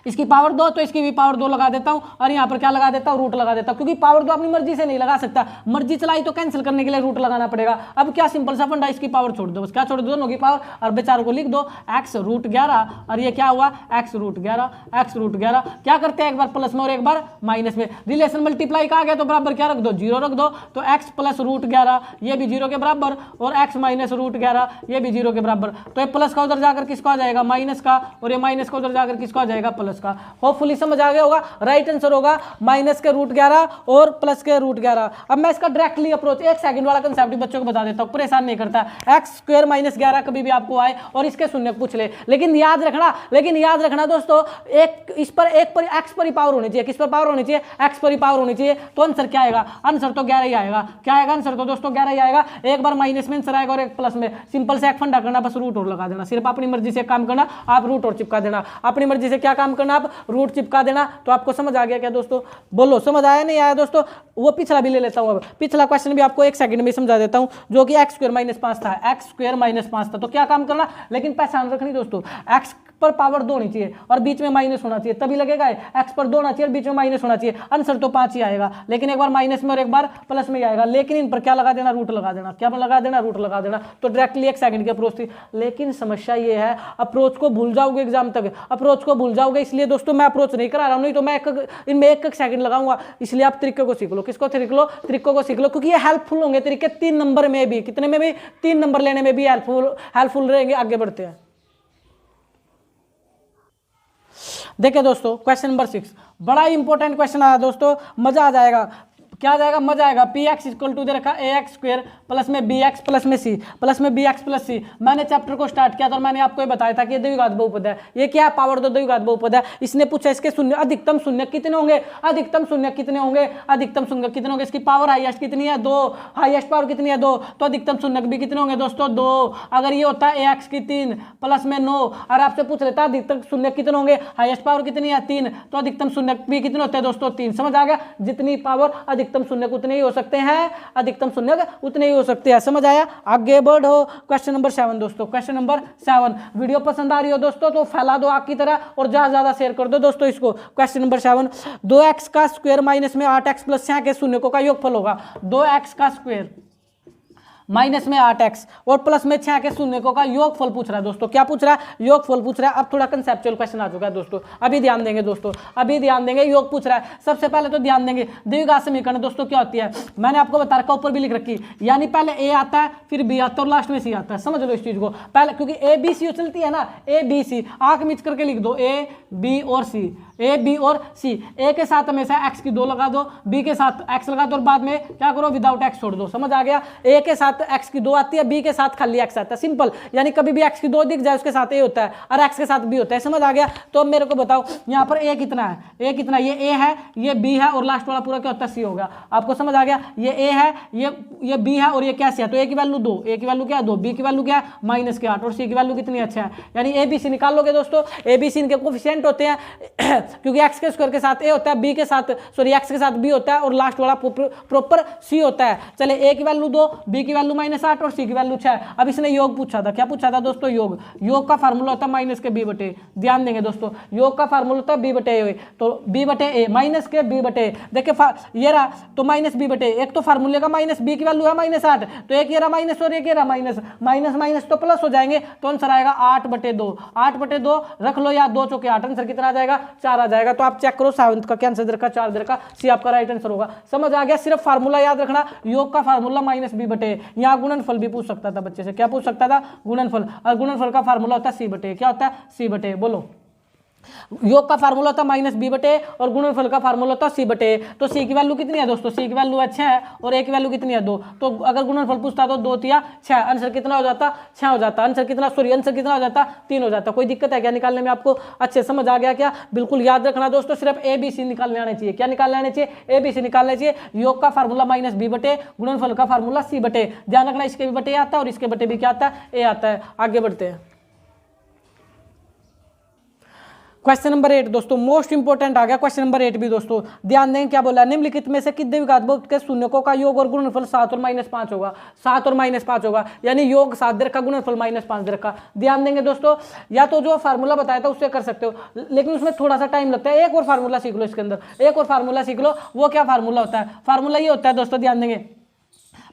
इसकी पावर 2 तो इसकी भी पावर 2 लगा देता हूं और यहां पर क्या लगा देता हूं, रूट लगा देता हूं, क्योंकि पावर 2 अपनी मर्जी से नहीं लगा सकता, मर्जी चलाई तो कैंसिल करने के लिए रूट लगाना पड़ेगा। अब क्या सिंपल सा फंडा, इसकी पावर छोड़ दो, बस क्या छोड़ दो, दोनों की पावर, और बेचारों को लिख दो एक्स रूट 11 और ये क्या हुआ, एक्स रूट 11, एक्स रूट 11। क्या करते हैं, एक बार प्लस में और एक बार माइनस में, रिलेशन मल्टीप्लाई का आ गया तो बराबर क्या रख दो, 0 रख दो। तो एक्स प्लस रूट 11 ये भी 0 के बराबर और एक्स माइनस रूट 11 ये भी 0 के बराबर। तो ये प्लस का उधर जाकर किसको आ जाएगा, माइनस का, और ये माइनस का उधर जाकर किसको आ जाएगा, प्लस का। होपफुली समझ आ गया होगा। राइट आंसर होगा माइनस के रूट 11 और प्लस के रूट 11। अब मैं इसका डायरेक्टली अप्रोच, एक सेकंड वाला कंसेप्ट बच्चों को बता देता हूं, परेशान नहीं करता। एक्स स्क्वायर माइनस 11 कभी भी आपको आए और इसके शून्य पूछ ले, लेकिन याद रखना दोस्तों, एक इस पर एक पर एक्स पर ही पावर होनी चाहिए। किस पर पावर होनी चाहिए, एक्स पर ही पावर होनी चाहिए। तो आंसर क्या आएगा, आंसर तो 11 ही आएगा। क्या आएगा आंसर, तो दोस्तों 11 ही आएगा। एक बार माइनस में आंसर आएगा और एक प्लस में। सिंपल से एक फंडा करना, बस रूट और लगा देना। सिर्फ अपनी मर्जी से काम करना, आप रूट और चिपका देना। अपनी मर्जी से क्या काम करना, आप रूट चिपका देना। तो आपको समझ आ गया क्या दोस्तों, बोलो समझ आया नहीं आया दोस्तों। वो पिछला भी ले लेता हूं, अब पिछला क्वेश्चन भी आपको एक सेकंड में समझा देता हूं, जो कि एक्स स्क्वायर माइनस 5 था। एक्स स्क्वायर माइनस 5 था, तो क्या काम करना, लेकिन पहचान रखनी दोस्तों, एक्स पर पावर 2 होनी चाहिए और बीच में माइनस होना चाहिए, तभी लगेगा। एक्स पर 2 होना चाहिए और बीच में माइनस होना चाहिए। आंसर तो 5 ही आएगा, लेकिन एक बार माइनस में और एक बार प्लस में ही आएगा। लेकिन इन पर क्या लगा देना, रूट लगा देना। क्या लगा देना, रूट लगा देना। तो डायरेक्टली एक सेकंड की अप्रोच थी। लेकिन समस्या ये है, अप्रोच को भूल जाओगे एग्जाम तक, अप्रोच को भूल जाओगे। इसलिए दोस्तों मैं अप्रोच नहीं करा रहा हूं, नहीं तो मैं इनमें एक सेकंड लगाऊंगा। इसलिए आप तरीके को सीख लो। किसको सीख लो, तरीकों को सीख लो, क्योंकि ये हेल्पफुल होंगे तरीके 3 नंबर में भी। कितने में भी, 3 नंबर लेने में भी हेल्पफुल रहेंगे। आगे बढ़ते हैं, देखिए दोस्तों क्वेश्चन नंबर 6, बड़ा इंपॉर्टेंट क्वेश्चन आया दोस्तों, मजा आ जाएगा। क्या आ जाएगा, मजा आएगा। पी एक्स इक्वल टू दे रखा ए एक्स स्क्वायर प्लस में बी एक्स प्लस में सी प्लस में बी एक्स प्लस सी। मैंने चैप्टर को स्टार्ट किया था और मैंने आपको ये बताया था कि ये द्विघात बहुपद है। ये क्या है, पावर 2 द्विघात बहुपद है। इसने पूछा इसके शून्य, अधिकतम शून्य कितने होंगे, अधिकतम शून्य कितने होंगे, अधिकतम शून्य कितने होंगे। इसकी पावर हाईएस्ट कितनी है, 2, हाईएस्ट पावर कितनी है, 2, तो अधिकतम शून्य भी कितने होंगे दोस्तों, 2। अगर ये होता है ए एक्स की 3 प्लस में 9 और आपसे पूछ लेता है अधिकतम शून्य कितने होंगे, हाईएस्ट पावर कितनी है, 3, तो अधिकतम शून्य भी कितने होते हैं दोस्तों, 3। समझ आ गया, जितनी पावर अधिकतम शून्य उतने ही हो सकते हैं, अधिकतम शून्य उतने ही हो सकते हैं। समझ आया, आगे बढ़ो। क्वेश्चन नंबर 7 दोस्तों, क्वेश्चन नंबर 7। वीडियो पसंद आ रही हो दोस्तों तो फैला दो आग की तरह और ज्यादा शेयर कर दो दोस्तों इसको। क्वेश्चन नंबर 7, 2x का स्क्वायर माइनस में 8x प्लस 6 के शून्य का योगफल होगा। 2x का स्क्वायर माइनस में 8x और प्लस में 6 के शून्य का योगफल पूछ रहा है दोस्तों। क्या पूछ रहा है, योगफल पूछ रहा है। अब थोड़ा कंसेप्चुअल क्वेश्चन आ चुका है दोस्तों, अभी ध्यान देंगे दोस्तों, अभी ध्यान देंगे। योग पूछ रहा है, सबसे पहले तो ध्यान देंगे द्विघात समीकरण दोस्तों क्या होती है, मैंने आपको बता रखा, ऊपर भी लिख रखी। यानी पहले ए आता है, फिर बी आता है और लास्ट में सी आता है। समझ लो इस चीज को पहले, क्योंकि ए बी सी चलती है ना, ए बी सी, आंख मिच करके लिख दो, ए बी और सी, ए बी और सी। ए के साथ हमेशा एक्स की 2 लगा दो, बी के साथ एक्स लगा दो और बाद में क्या करो, विदाउट एक्स छोड़ दो। समझ आ गया, ए के साथ एक्स की 2 आती है, बी के साथ खाली एक्स आता है। सिंपल, यानी कभी भी एक्स की 2 दिख जाए उसके साथ ए होता है और एक्स के साथ बी होता है। समझ आ गया। तो अब मेरे को बताओ यहाँ पर ए कितना है, ए कितना, ये ए है, ये बी है और लास्ट वाला पूरा क्या होता है, सी होगा। आपको समझ आ गया, ये ए है, ये बी है और ये क्या है, तो ए की वैल्यू 2, ए की वैल्यू क्या है 2, बी की वैल्यू क्या है माइनस के 8 और सी की वैल्यू कितनी अच्छा है। यानी ए बी सी निकाल लोगे दोस्तों। ए बी सी इनके कोफिशिएंट होते हैं क्योंकि एक्स के स्क्वायर के साथ ए होता है, बी के साथ सॉरी एक्स के साथ बी होता है और लास्ट वाला प्रॉपर सी होता है। चले ए की वैल्यू 2, बी की वैल्यू -8 और सी की वैल्यू 6। अब इसने योग पूछा था, क्या पूछा था दोस्तों, योग। योग का फार्मूला होता है माइनस के बी बटे, ध्यान देंगे दोस्तों, योग का फार्मूला होता है बी बटे ए, तो बी बटे ए माइनस के बी बटे। देखिए ये रहा तो माइनस बी बटे, एक तो फार्मूले का माइनस, बी की वैल्यू है -8, तो एक ये रहा माइनस और एक ये रहा माइनस, माइनस माइनस तो प्लस हो जाएंगे, तो आंसर आएगा 8/2। 8/2 रख लो या 2 चौके 8, आंसर कितना आ जाएगा 4 आ जाएगा। तो आप चेक करो 7 का क्या आंसर दे रखा, 4 दे रखा, सी आपका राइट आंसर होगा। समझ आ गया, सिर्फ फार्मूला याद रखना, योग का फार्मूला माइनस बी बटे। यहाँ गुणनफल भी पूछ सकता था बच्चे से, क्या पूछ सकता था, गुणनफल, और गुणनफल का फार्मूला होता है सी बटे, क्या होता है सी बटे, बोलो योग का फार्मूला होता है माइनस बी बटे और गुणनफल का फार्मूला होता है सी बटे। तो सी की वैल्यू कितनी है दोस्तों, सी की वैल्यू है 6 और ए की वैल्यू कितनी है 2। तो अगर गुणनफल पूछता तो 2 या 6, आंसर कितना हो जाता 6 हो जाता। आंसर कितना आंसर कितना हो जाता 3 हो जाता। कोई दिक्कत है क्या निकालने में, आपको अच्छे समझ आ गया क्या? बिल्कुल याद रखना दोस्तों, सिर्फ ए बी सी निकालने आने चाहिए। क्या निकालने आने चाहिए? ए बी सी निकालने चाहिए। योग का फार्मूला माइनस बी बटे, गुणनफल का फार्मूला सी बटे। ध्यान रखना इसके भी बटे आता है और इसके बटे भी क्या आता है, ए आता है। आगे बढ़ते हैं। क्वेश्चन नंबर 8 दोस्तों मोस्ट इंपोर्टेंट आ गया क्वेश्चन नंबर 8 भी दोस्तों। ध्यान दें क्या बोला, निम्नलिखित में से कितने विघात के शून्यकों का योग और गुणनफल 7 और -5 होगा। 7 और -5 होगा, यानी योग 7 दे रखा, गुणनफल -5 दे रखा। ध्यान देंगे दोस्तों, या तो जो फार्मूला बताया था उससे कर सकते हो, लेकिन उसमें थोड़ा सा टाइम लगता है। एक और फार्मूला सीख लो, इसके अंदर एक और फार्मूला सीख लो। वो क्या फार्मूला होता है? फार्मूला ये होता है दोस्तों, ध्यान देंगे,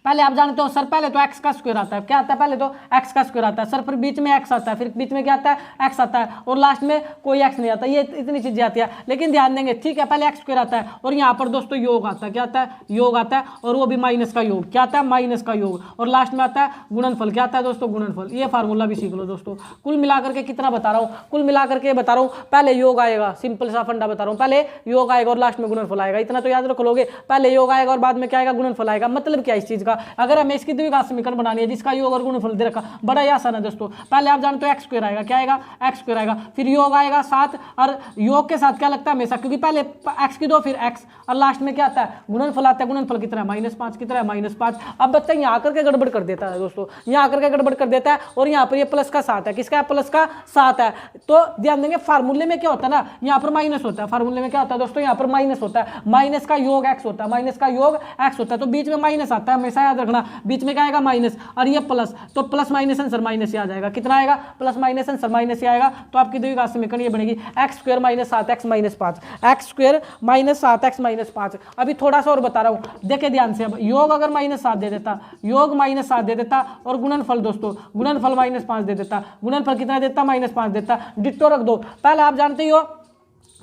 पहले आप जानते हो सर, पहले तो x का स्क्वायर आता है। क्या आता है? पहले तो x का स्क्वायर आता है सर, फिर बीच में x आता है, फिर बीच में क्या आता है? x आता है, और लास्ट में कोई x नहीं आता। ये इतनी चीजें आती है, लेकिन ध्यान देंगे ठीक है, पहले x स्क्वायर आता है और यहाँ पर दोस्तों योग आता है। क्या आता है? योग आता है, और वो भी माइनस का योग। क्या आता है? माइनस का योग, और लास्ट में आता है गुणनफल। क्या आता है दोस्तों? गुणनफल। ये फार्मूला भी सीख लो दोस्तों। कुल मिलाकर के कितना बता रहा हूँ, कुल मिलाकर के बता रहा हूँ, पहले योग आएगा, सिंपल सा फंडा बता रहा हूँ, पहले योग आएगा और लास्ट में गुणनफल आएगा। इतना तो याद रख लोगे, पहले योग आएगा और बाद में क्या आएगा? गुणनफल आएगा। मतलब क्या इस चीज का, अगर हमें इसकी द्विघात समीकरण बनानी है जिसका योग और गुणनफल दे रखा, बड़ा ही आसान है दोस्तों। पहले आप जानते हो x स्क्वायर आएगा। क्या आएगा? x स्क्वायर आएगा, फिर योग आएगा 7, और योग के साथ क्या लगता है हमेशा, क्योंकि पहले x की 2 फिर x, और लास्ट में क्या आता है? गुणनफल आता है। गुणनफल कितना है? -5। कितना है? -5। अब बच्चा यहाँ आकर के गड़बड़ कर देता है दोस्तों, यहाँ आकर के गड़बड़ कर देता है, और यहाँ पर ये प्लस का 7 है। किसका है? प्लस का 7 है। तो ध्यान देंगे फार्मूले में क्या होता है ना, यहाँ पर माइनस होता है। फार्मूले में क्या होता है दोस्तों? यहाँ पर माइनस होता है, माइनस का योग x होता है, माइनस का योग x होता है। तो बीच में माइनस आता है, हमेशा याद रखना, बीच में क्या आएगा? माइनस, और ये प्लस, तो प्लस माइनस आंसर माइनस ही आ जाएगा। कितना आएगा? प्लस माइनस आंसर माइनस ही आएगा। तो आपकी द्विघात समीकरण ये बनेगी x square -7x -5, x square -7x -5। अभी थोड़ा सा और बता रहा हूँ, देखे ध्यान से। अब योग अगर -7 दे देता, योग -7 दे देता, और गुणनफल दोस्तों, गुणनफल -5 दे देता। गुणनफल कितना देता? -5 देता। डिट्टो रख दो। पहले आप जानते हो,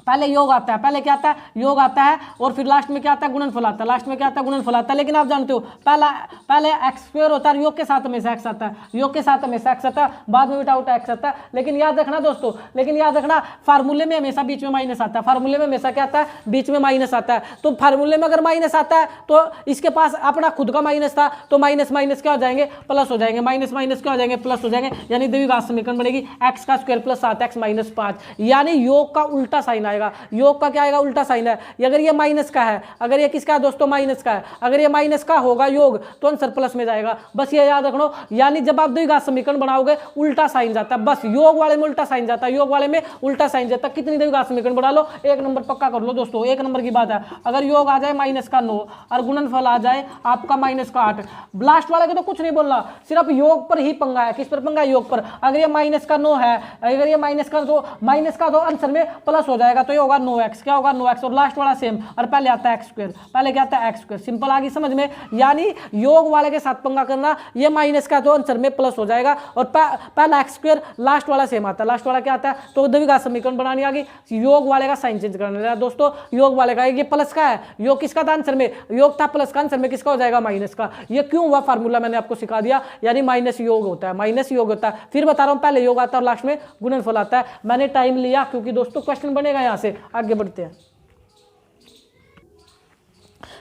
पहले योग आता है, पहले क्या आता है? योग आता है, और फिर लास्ट में क्या आता है? गुणनफल आता है। लास्ट में क्या आता है? गुणनफल आता है। लेकिन आप जानते हो पहले x स्क्वायर होता है, योग के साथ हमेशा x आता है, योग के साथ हमेशा x आता है, बाद में विदाउट x आता है। लेकिन याद रखना दोस्तों, लेकिन याद रखना फार्मूले में हमेशा बीच में माइनस आता है। फार्मूले में हमेशा क्या आता है? बीच में माइनस आता है। तो फार्मूले में अगर माइनस आता है तो इसके पास अपना खुद का माइनस था, तो माइनस माइनस क्या हो जाएंगे? प्लस हो जाएंगे। माइनस माइनस क्या हो जाएंगे? प्लस हो जाएंगे। यानी द्विघात समीकरण बनेगी x का स्क्वायर प्लस 7x -5, यानी योग का उल्टा साइन आएगा। योग का क्या आएगा? उल्टा साइन है। अगर ये माइनस का है, अगर ये किसका है दोस्तों? माइनस का है। अगर ये माइनस का होगा योग, तो आंसर प्लस में जाएगा। बस ये याद रखो, यानी जब आप द्विघात समीकरण बनाओगे उल्टा साइन जाता है। बस योग वाले में उल्टा साइन जाता है, योग वाले में उल्टा साइन जाता है। कितनी द्विघात समीकरण बना लो, 1 नंबर पक्का कर लो दोस्तों। 1 नंबर की बात है, अगर योग आ जाए -9 और गुणनफल आ जाए आपका -8, लास्ट वाले के तो कुछ नहीं बोलना, सिर्फ योग पर ही पंगा है। किस पर पंगा है? योग पर। अगर ये -9 है, अगर ये माइनस का तो आंसर में प्लस हो जाएगा, तो ये होगा 9x। क्या होगा? 9x, और लास्ट वाला सेम, और पहले आता है x स्क्वायर। पहले क्या आता है? x square. सिंपल आ गई समझ में? यानी योग वाले के साथ पंगा करना, ये माइनस का तो आंसर में प्लस हो जाएगा, और पहला x स्क्वायर, लास्ट वाला सेम आता है। लास्ट वाला क्या आता है? तो द्विघात समीकरण बनानी आ गई, योग वाले का साइन चेंज करना है दोस्तों। योग वाले का ये प्लस का है, योग किसका था आंसर में? योग था प्लस का, आंसर में किसका हो जाएगा? माइनस का। ये क्यों हुआ? फार्मूला मैंने आपको सिखा दिया, यानी माइनस योग होता है, माइनस योग होता है। फिर बता रहा हूं, पहले योग आता है और लास्ट में गुणनफल आता है। मैंने टाइम लिया क्योंकि दोस्तों क्वेश्चन बनेगा यहां से। आगे बढ़ते हैं।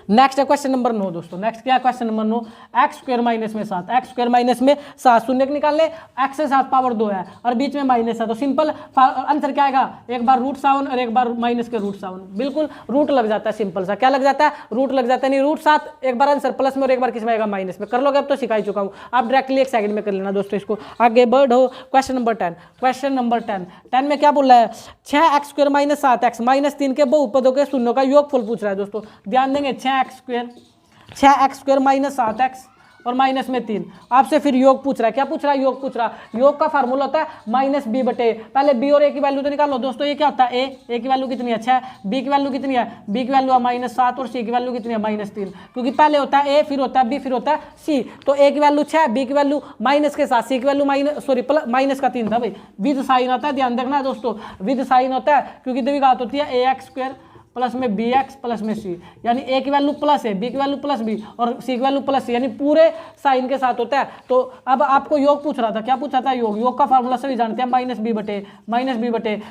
नेक्स्ट है क्वेश्चन नंबर 9 दोस्तों। नेक्स्ट क्या है? Question number 9, x square -7, x square -7 शून्य निकालने, x से 7 पावर 2 है और बीच में माइनस है, तो सिंपल आंसर क्या आएगा? एक बार √7 और एक बार माइनस के √7, बिल्कुल रूट लग जाता है। सिंपल सा क्या लग जाता है? रूट लग जाता है। नहीं, √7 एक बार आंसर प्लस में और एक बार किस में आएगा? माइनस में। कर लोगे? अब तो सिखा ही चुका हूँ, आप डायरेक्टली 1 सेकंड में कर लेना दोस्तों इसको। आगे बढ़ो। Question number 10। क्वेश्चन नंबर 10 में क्या बोल रहा है? 6x स्क्वायर -7x -3 के बहुपदों के शून्यों का योगफल पूछ रहा है दोस्तों। ध्यान देंगे, 6x स्क्वायर -7x और माइनस में 3, आपसे फिर योग पूछ रहा है। क्या पूछ रहा है? योग पूछ रहा है। योग का फार्मूला होता है -b बटे, पहले b और a की वैल्यू तो निकालो दोस्तों। ये क्या होता है? a की वैल्यू कितनी है? 6, b की वैल्यू कितनी है? b की वैल्यू है -7 और c की वैल्यू कितनी है? -3, क्योंकि पहले होता है a, फिर होता है b, फिर होता है c। तो a की वैल्यू 6, b की वैल्यू माइनस के साथ, c की वैल्यू माइनस का 3 था भाई। विद साइन आता है, ध्यान रखना दोस्तों, विद साइन होता है, क्योंकि द्विघात होती है ax स्क्वायर प्लस में बी एक्स प्लस में सी, यानी ए की वैल्यू प्लस है, बी की वैल्यू प्लस बी और सी की वैल्यू प्लस सी, यानी पूरे साइन के साथ होता है। तो अब आपको योग पूछ रहा था, क्या पूछ रहा था? योग। योग का फार्मूला सभी जानते हैं, माइनस बी बटे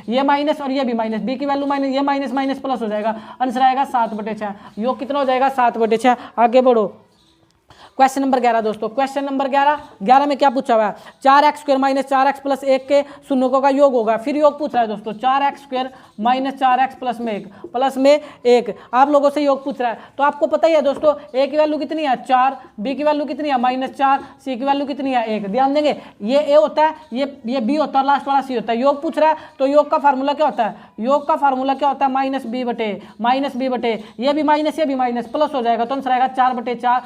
ये माइनस और ये भी माइनस, बी की वैल्यू माइनस, ये माइनस माइनस प्लस हो जाएगा, आंसर आएगा 7/6। योग कितना हो जाएगा? 7/6। आगे बढ़ो, क्वेश्चन नंबर 11 दोस्तों। क्वेश्चन नंबर 11 में क्या पूछा हुआ है? 4x² माइनस 4x प्लस 1 के शून्यों का योग होगा। फिर योग पूछ रहा है दोस्तों, 4x² माइनस 4x प्लस में 1 आप लोगों से योग पूछ रहा है। तो आपको पता ही है दोस्तों, ए की वैल्यू कितनी है? 4, बी की वैल्यू कितनी है? -4, सी की वैल्यू कितनी है? 1। ध्यान देंगे, ये ए होता है, ये बी होता है, लास्ट वाला सी होता है। योग पूछ रहा है तो योग का फार्मूला क्या होता है? योग का फार्मूला क्या होता है? माइनस बी बटे ये भी माइनस प्लस हो जाएगा, तो आंसर आएगा 4/4।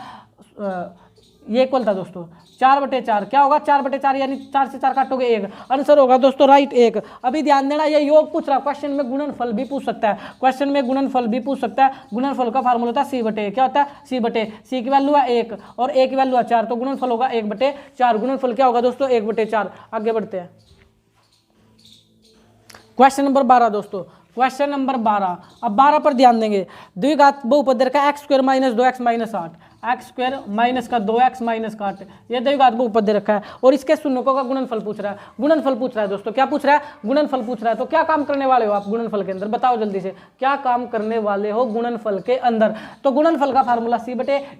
ये इक्वल था दोस्तों 4/4। क्या होगा? 4/4, यानी 4 से 4 काटोगे 1, आंसर होगा दोस्तों राइट 1। अभी ध्यान देना, ये योग पूछ रहा है, क्वेश्चन में गुणनफल भी पूछ सकता है, क्वेश्चन में गुणनफल भी पूछ सकता है। गुणनफल का फार्मूला होता है c/a। क्या होता है? c/सी की वैल्यू है 1 और a की वैल्यू है 4, तो गुणनफल होगा 1/4। गुणनफल क्या होगा दोस्तों? 1/4। आगे बढ़ते हैं, क्वेश्चन नंबर 12 दोस्तों। क्वेश्चन नंबर 12, अब 12 पर ध्यान देंगे। द्विघात बहुपद का x² minus 2x minus 8, x² minus का 2x माइनस का 8, ये द्विघात बहुपद दे रखा है और इसके शून्यों का गुणनफल पूछ रहा है। गुणनफल पूछ रहा है दोस्तों, क्या पूछ रहा है? गुणनफल पूछ रहा है। तो क्या काम करने वाले हो आप गुणनफल के अंदर? बताओ जल्दी से, क्या काम करने वाले हो गुणनफल के अंदर? तो गुणनफल का फार्मूला c/,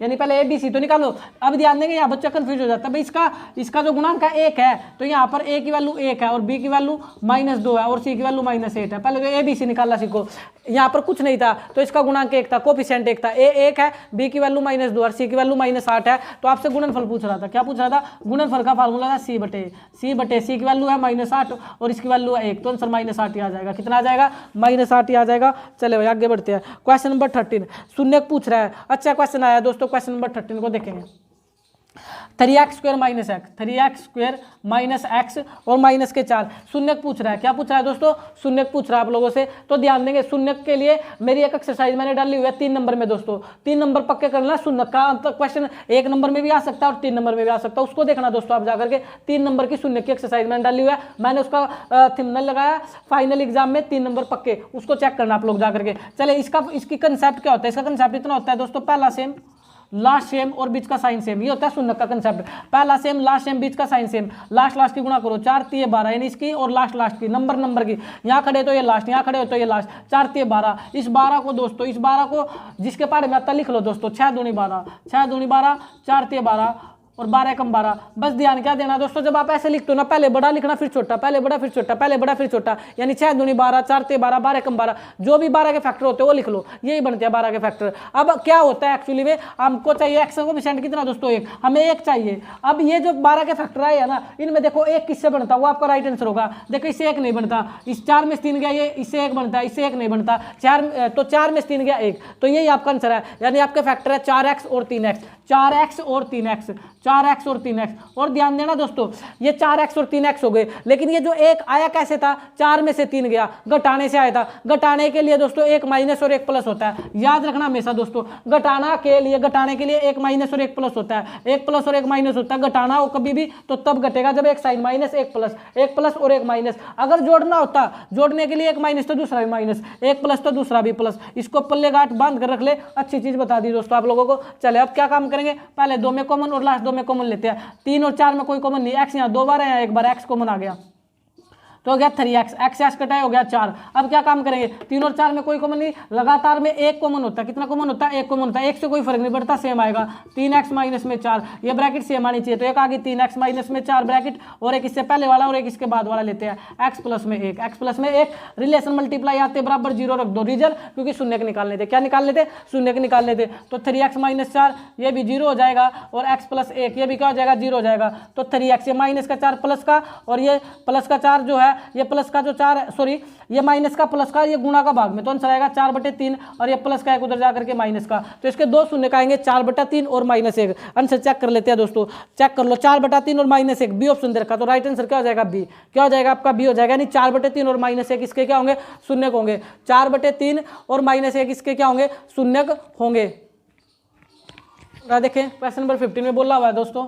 यानी पहले ABC तो निकालो। अब ध्यान देंगे, यहाँ बच्चा कंफ्यूज हो जाता है, भाई इसका जो गुणांक है 1 है, तो यहाँ पर a की वैल्यू 1 है और b की वैल्यू -2 है और c की वैल्यू -8 है। पहले तो ABC निकालना सीखो। यहाँ पर कुछ नहीं था तो इसका गुणांक 1 था, कोफिशिएंट 1 था, a 1 है, b की वैल्यू -2 और c की वैल्यू -8 है। तो आपसे गुणनफल पूछ रहा था, क्या पूछ रहा था? गुणनफल का फार्मूला था c/c की वैल्यू है -8 और इसकी वैल्यू है 1, तो आंसर -8 ही आ जाएगा। कितना आ जाएगा? -8 ही आ जाएगा। चले भाई आगे बढ़ते हैं, क्वेश्चन नंबर 13 शून्य पूछ रहा है। अच्छा क्वेश्चन आया दोस्तों, क्वेश्चन नंबर 13 को देखेंगे। 3x² minus x, 3x² minus x और माइनस के 4 शून्य पूछ रहा है। क्या पूछ रहा है दोस्तों? शून्य पूछ रहा है आप लोगों से। तो ध्यान देंगे, शून्य के लिए मेरी एक एक्सरसाइज मैंने डाली हुई है 3 नंबर में दोस्तों। 3 नंबर पक्के करना। शून्य का क्वेश्चन 1 नंबर में भी आ सकता है और 3 नंबर में भी आ सकता है, उसको देखना दोस्तों आप जाकर के। 3 नंबर की शून्य की एक्सरसाइज मैंने डाली हुई है, मैंने उसका थंबनेल लगाया, फाइनल एग्जाम में 3 नंबर पक्के, उसको चेक करना आप लोग जाकर के। चले, इसकी कंसेप्ट क्या होता है? इसका कंसेप्ट इतना होता है दोस्तों, पहला सेम, लास्ट सेम और बीच का साइन सेम, ये होता है शून्य का कंसेप्ट। पहला सेम, लास्ट सेम, बीच का साइन सेम, लास्ट की गुणा करो, 4 3 12, यानी इसकी और लास्ट की नंबर की, यहाँ खड़े तो ये लास्ट, यहाँ खड़े हो तो ये लास्ट, 4 3 12। इस 12 को दोस्तों, इस 12 को जिसके पहाड़े में आता लिख लो दोस्तों, 6 दूनी 12, 6 दूनी 12, 4 3 12 और 12 कम 12। बस ध्यान क्या देना दोस्तों, जब आप ऐसे लिखते हो ना, पहले बड़ा लिखना फिर छोटा, पहले बड़ा फिर छोटा, पहले बड़ा फिर छोटा, यानी 6 दूनी 12, 4 3 12, 12 कम 12, जो भी 12 के फैक्टर होते हैं वो लिख लो, यही बनते हैं 12 के फैक्टर। अब क्या होता है एक्चुअली में, हमको चाहिए एक्स कोएफिशिएंट कितना दोस्तों? 1, हमें 1 चाहिए। अब ये जो 12 के फैक्टर आए है ना, इनमें देखो 1 किससे बनता है, वो आपका राइट आंसर होगा। देखो इससे 1 नहीं बनता, इस 4 में से 3 गया, ये इससे 1 बनता है, इससे 1 नहीं बनता, 4 में से 3 गया 1, तो यही आपका आंसर है। यानी आपके फैक्टर है 4x और 3x, 4x और 3x, 4x और 3x। और ध्यान देना दोस्तों, ये 4x और 3x हो गए, लेकिन ये जो 1 आया कैसे था? 4 में से 3 गया, घटाने से आया था। घटाने के लिए दोस्तों 1 माइनस और 1 प्लस होता है, याद रखना हमेशा दोस्तों। घटाने के लिए 1 माइनस और 1 प्लस होता है, 1 प्लस और 1 माइनस होता है। घटाना हो कभी भी तो तब घटेगा जब एक साइन माइनस 1 प्लस, 1 प्लस और 1 माइनस। अगर जोड़ना होता, जोड़ने के लिए 1 माइनस तो दूसरा भी माइनस, 1 प्लस तो दूसरा भी प्लस। इसको पल्ले गांठ बांध कर रख ले, अच्छी चीज बता दी दोस्तों आप लोगों को। चले अब क्या काम करेंगे, पहले 2 में कॉमन और लास्ट 2 में कॉमन लेते हैं। 3 और 4 में कोई कॉमन नहीं, एक्स यहाँ 2 बार है, 1 बार एक्स कॉमन आ गया, तो हो गया 3x, x कटाए हो गया 4। अब क्या काम करेंगे, 3 और 4 में कोई कॉमन नहीं, लगातार में 1 कॉमन होता है। कितना कॉमन होता है? 1 कॉमन होता है, 1 से कोई फर्क नहीं पड़ता, सेम आएगा। 3x माइनस में 4, ये ब्रैकेट सेम आनी चाहिए, तो एक आगे 3x माइनस में 4 ब्रैकेट, और एक इससे पहले वाला और एक इसके बाद वाला लेते हैं, x प्लस में 1, x प्लस में 1, रिलेशन मल्टीप्लाई आते बराबर 0 रख दो, रिजल्ट, क्योंकि शून्य के निकालने थे। क्या निकालने थे? शून्य के निकालने थे। तो 3x माइनस 4 ये भी 0 हो जाएगा, और x प्लस 1 ये भी क्या हो जाएगा? 0 हो जाएगा। तो 3x, ये माइनस का 4 प्लस का, और ये प्लस का 4 जो है, ये प्लस का जो 4 सॉरी ये माइनस का प्लस का, ये गुणा का भाग में, तो आंसर आएगा 4/3, और ये प्लस का 1 उधर जाकर के माइनस का, तो इसके 2 शून्य का आएंगे 4/3 और -1। आंसर चेक कर लेते हैं दोस्तों, चेक कर लो, 4/3 और -1, बी ऑप्शन दे रखा, तो राइट आंसर क्या हो जाएगा? बी। क्या हो जाएगा आपका? बी हो जाएगा। यानी 4/3 और -1 इसके क्या होंगे? शून्य होंगे। 4/3 और -1 इसके क्या होंगे? शून्य होंगे। देखें क्वेश्चन नंबर 15 में बोला हुआ है दोस्तों,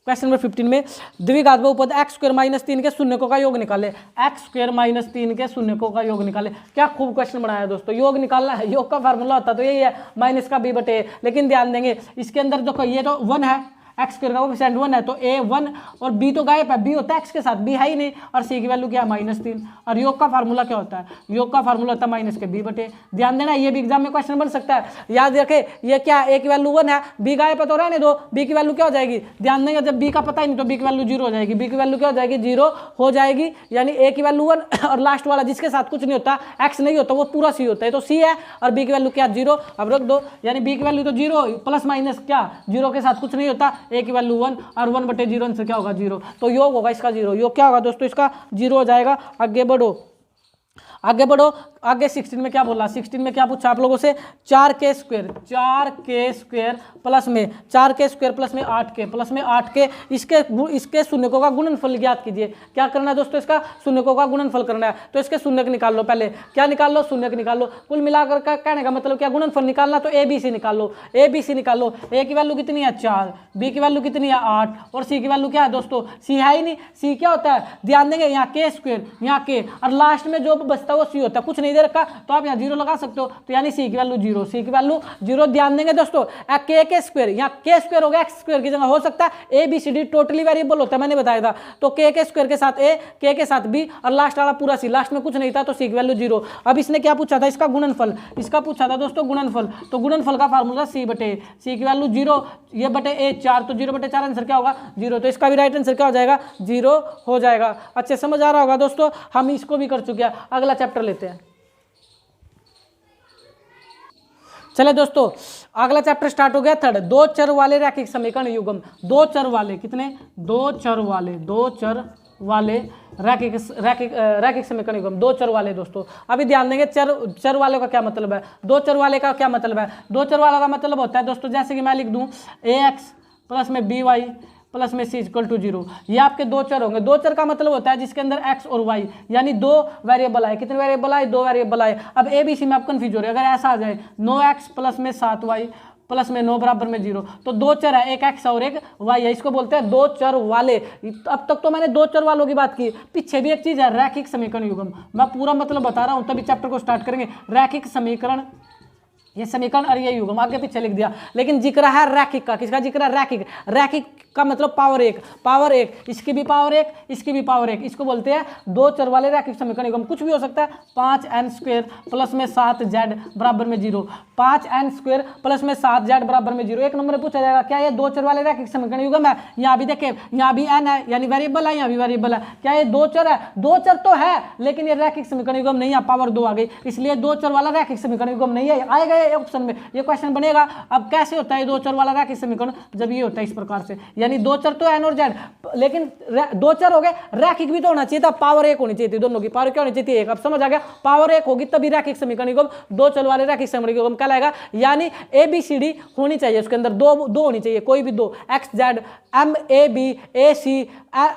क्वेश्चन नंबर 15 में द्विघात बहुपद एक्स स्क्वायर माइनस 3 के शून्यकों का योग निकाले। एक्स स्क्वायर माइनस 3 के शून्यकों का योग निकाले। क्या खूब क्वेश्चन बनाया दोस्तों। योग निकालना है, योग का फार्मूला होता तो यही है माइनस का b बटे a। लेकिन ध्यान देंगे इसके अंदर देखो ये तो 1 है, एक्स स्क्वायर का कोएफिशिएंट 1 है तो a 1 और b तो गायब है, b होता है एक्स के साथ, b है ही नहीं और c की वैल्यू क्या है -3। और योग का फार्मूला क्या होता है, योग का फार्मूला होता है माइनस के b बटे। ध्यान देना ये भी एग्जाम में क्वेश्चन बन सकता है। याद रखे ये क्या है, a की वैल्यू 1 है, b गायब है तो रहने दो, b की वैल्यू क्या हो जाएगी। ध्यान देंगे जब b का पता ही नहीं तो b की वैल्यू 0 हो जाएगी, b की वैल्यू क्या हो जाएगी 0 हो जाएगी। यानी a की वैल्यू 1 और लास्ट वाला जिसके साथ कुछ नहीं होता x नहीं होता वो पूरा c होता है तो c है और b की वैल्यू क्या 0। अब रख दो यानी b की वैल्यू तो 0 प्लस माइनस क्या 0 के साथ कुछ नहीं होता, a की वैल्यू 1 और 1 बटे 0 आंसर क्या होगा 0। तो योग होगा इसका 0। योग क्या होगा दोस्तों इसका 0 हो जाएगा। आगे बढ़ो आगे बढ़ो। आगे 16 में क्या बोला, 16 में क्या पूछा आप लोगों से 4k स्क्वायर प्लस में 4k स्क्वायर प्लस में 8k प्लस में 8k इसके शून्यकों का गुणनफल ज्ञात कीजिए। क्या करना है दोस्तों, इसका शून्यकों का गुणनफल करना है। तो इसके शून्यक निकाल लो, पहले क्या निकाल लो, शून्यक निकाल लो। कुल मिलाकर का कहने का मतलब क्या, गुणनफल निकालना तो ABC निकाल लो, ABC निकाल लो। A की वैल्यू कितनी है 4, B की वैल्यू कितनी है 8 और C की वैल्यू क्या है दोस्तों, C है ही नहीं। C क्या होता है, ध्यान देंगे यहाँ k स्क्वायर यहाँ k और लास्ट में जो बचता है वो C होता है, कुछ नहीं दे रखा तो आप यहाँ 0 लगा सकते हो। तो यानी C की वैल्यू 0, C की वैल्यू 0। ध्यान देंगे दोस्तों k स्क्वायर यहाँ k स्क्वायर हो गया, x स्क्वायर की जगह हो सकता है ABCD टोटली वेरिएबल होता है, मैंने बताया था। तो k स्क्वायर के साथ A, k के साथ B और लास्ट वाला पूरा C, लास्ट में कुछ नहीं था तो C की वैल्यू 0। अब इसने क्या पूछा था, इसका गुणनफल, इसका पूछा था दोस्तों गुणनफल। तो गुणनफल का फार्मूला C बटे, C की वैल्यू 0 ये बटे A 4 तो 0 बटे 4 आंसर क्या होगा 0। तो इसका भी राइट आंसर क्या हो जाएगा 0 हो जाएगा। अच्छे समझ आ रहा होगा दोस्तों, हम इसको भी कर चुके हैं। अगला चैप्टर लेते हैं। चले दोस्तों अगला चैप्टर स्टार्ट हो गया थर्ड, दो चर वाले रैखिक समीकरण युग्म। दो चर वाले कितने, दो चर वाले रैखिक समीकरण युग्म, दो चर वाले। दोस्तों अभी ध्यान देंगे चर वाले का क्या मतलब है, दो चर वाले का क्या मतलब है। दो चर वाला का मतलब होता है दोस्तों जैसे कि मैं लिख दूं ax प्लस में by प्लस में c = 0। ये आपके दो चर होंगे। दो चर का मतलब होता है जिसके अंदर x और y यानी दो वेरिएबल आए। कितने वेरिएबल आए, दो वेरिएबल आए। अब ABC में आप कंफ्यूज हो रहे हैं, अगर ऐसा आ जाए 9x प्लस में 7y प्लस में 9 बराबर में 0 तो दो चर है, एक x और एक y है, इसको बोलते हैं दो चर वाले। अब तक तो मैंने दो चर वालों की बात की, पीछे भी एक चीज है रैखिक समीकरण युग्म। मैं पूरा मतलब बता रहा हूं तभी चैप्टर को स्टार्ट करेंगे। रैखिक समीकरण, ये समीकरण और ये युग्म आगे पीछे लिख दिया, लेकिन जिक्र है रैखिक का। किसका जिक्र है, रैखिक। रैखिक का मतलब पावर एक, इसकी भी पावर एक, इसकी भी पावर एक। इसको बोलते हैं दो चर वाले रैखिक समीकरण युग्म। कुछ भी हो सकता है, 5n² प्लस में 7z बराबर में 0, 5n² प्लस में 7z बराबर में 0। एक नंबर में पूछा जाएगा क्या ये दो चर वाले रैखिक समीकरण युग्म है। यहाँ भी देखे, यहाँ भी n है यानी वेरिएबल है, यहाँ भी वेरिएबल है। क्या ये दो चर है, दो चर तो है लेकिन ये रैखिक समीकरण युग्म नहीं है, पावर 2 आ गई, इसलिए दो चर वाला रैखिक समीकरण युग्म नहीं है। आएगा ऑप्शन में ये क्वेश्चन बनेगा। अब कैसे होता है दो चर वाला रैखिक समीकरण, जब ये होता है इस प्रकार से, यानी दो चर तो n और z, लेकिन दो चर हो गए, रैखिक भी तो होना चाहिए था, पावर 1 होनी चाहिए थी, दोनों की पावर क्या होनी चाहिए थी 1। अब समझ आ गया, पावर 1 होगी तभी रैखिक समीकरण युग्म दो चर वाले रैखिक समीकरण युग्म कहलाएगा। यानी ABCD होनी चाहिए, उसके अंदर दो होनी चाहिए, कोई भी दो, XZ MAB AC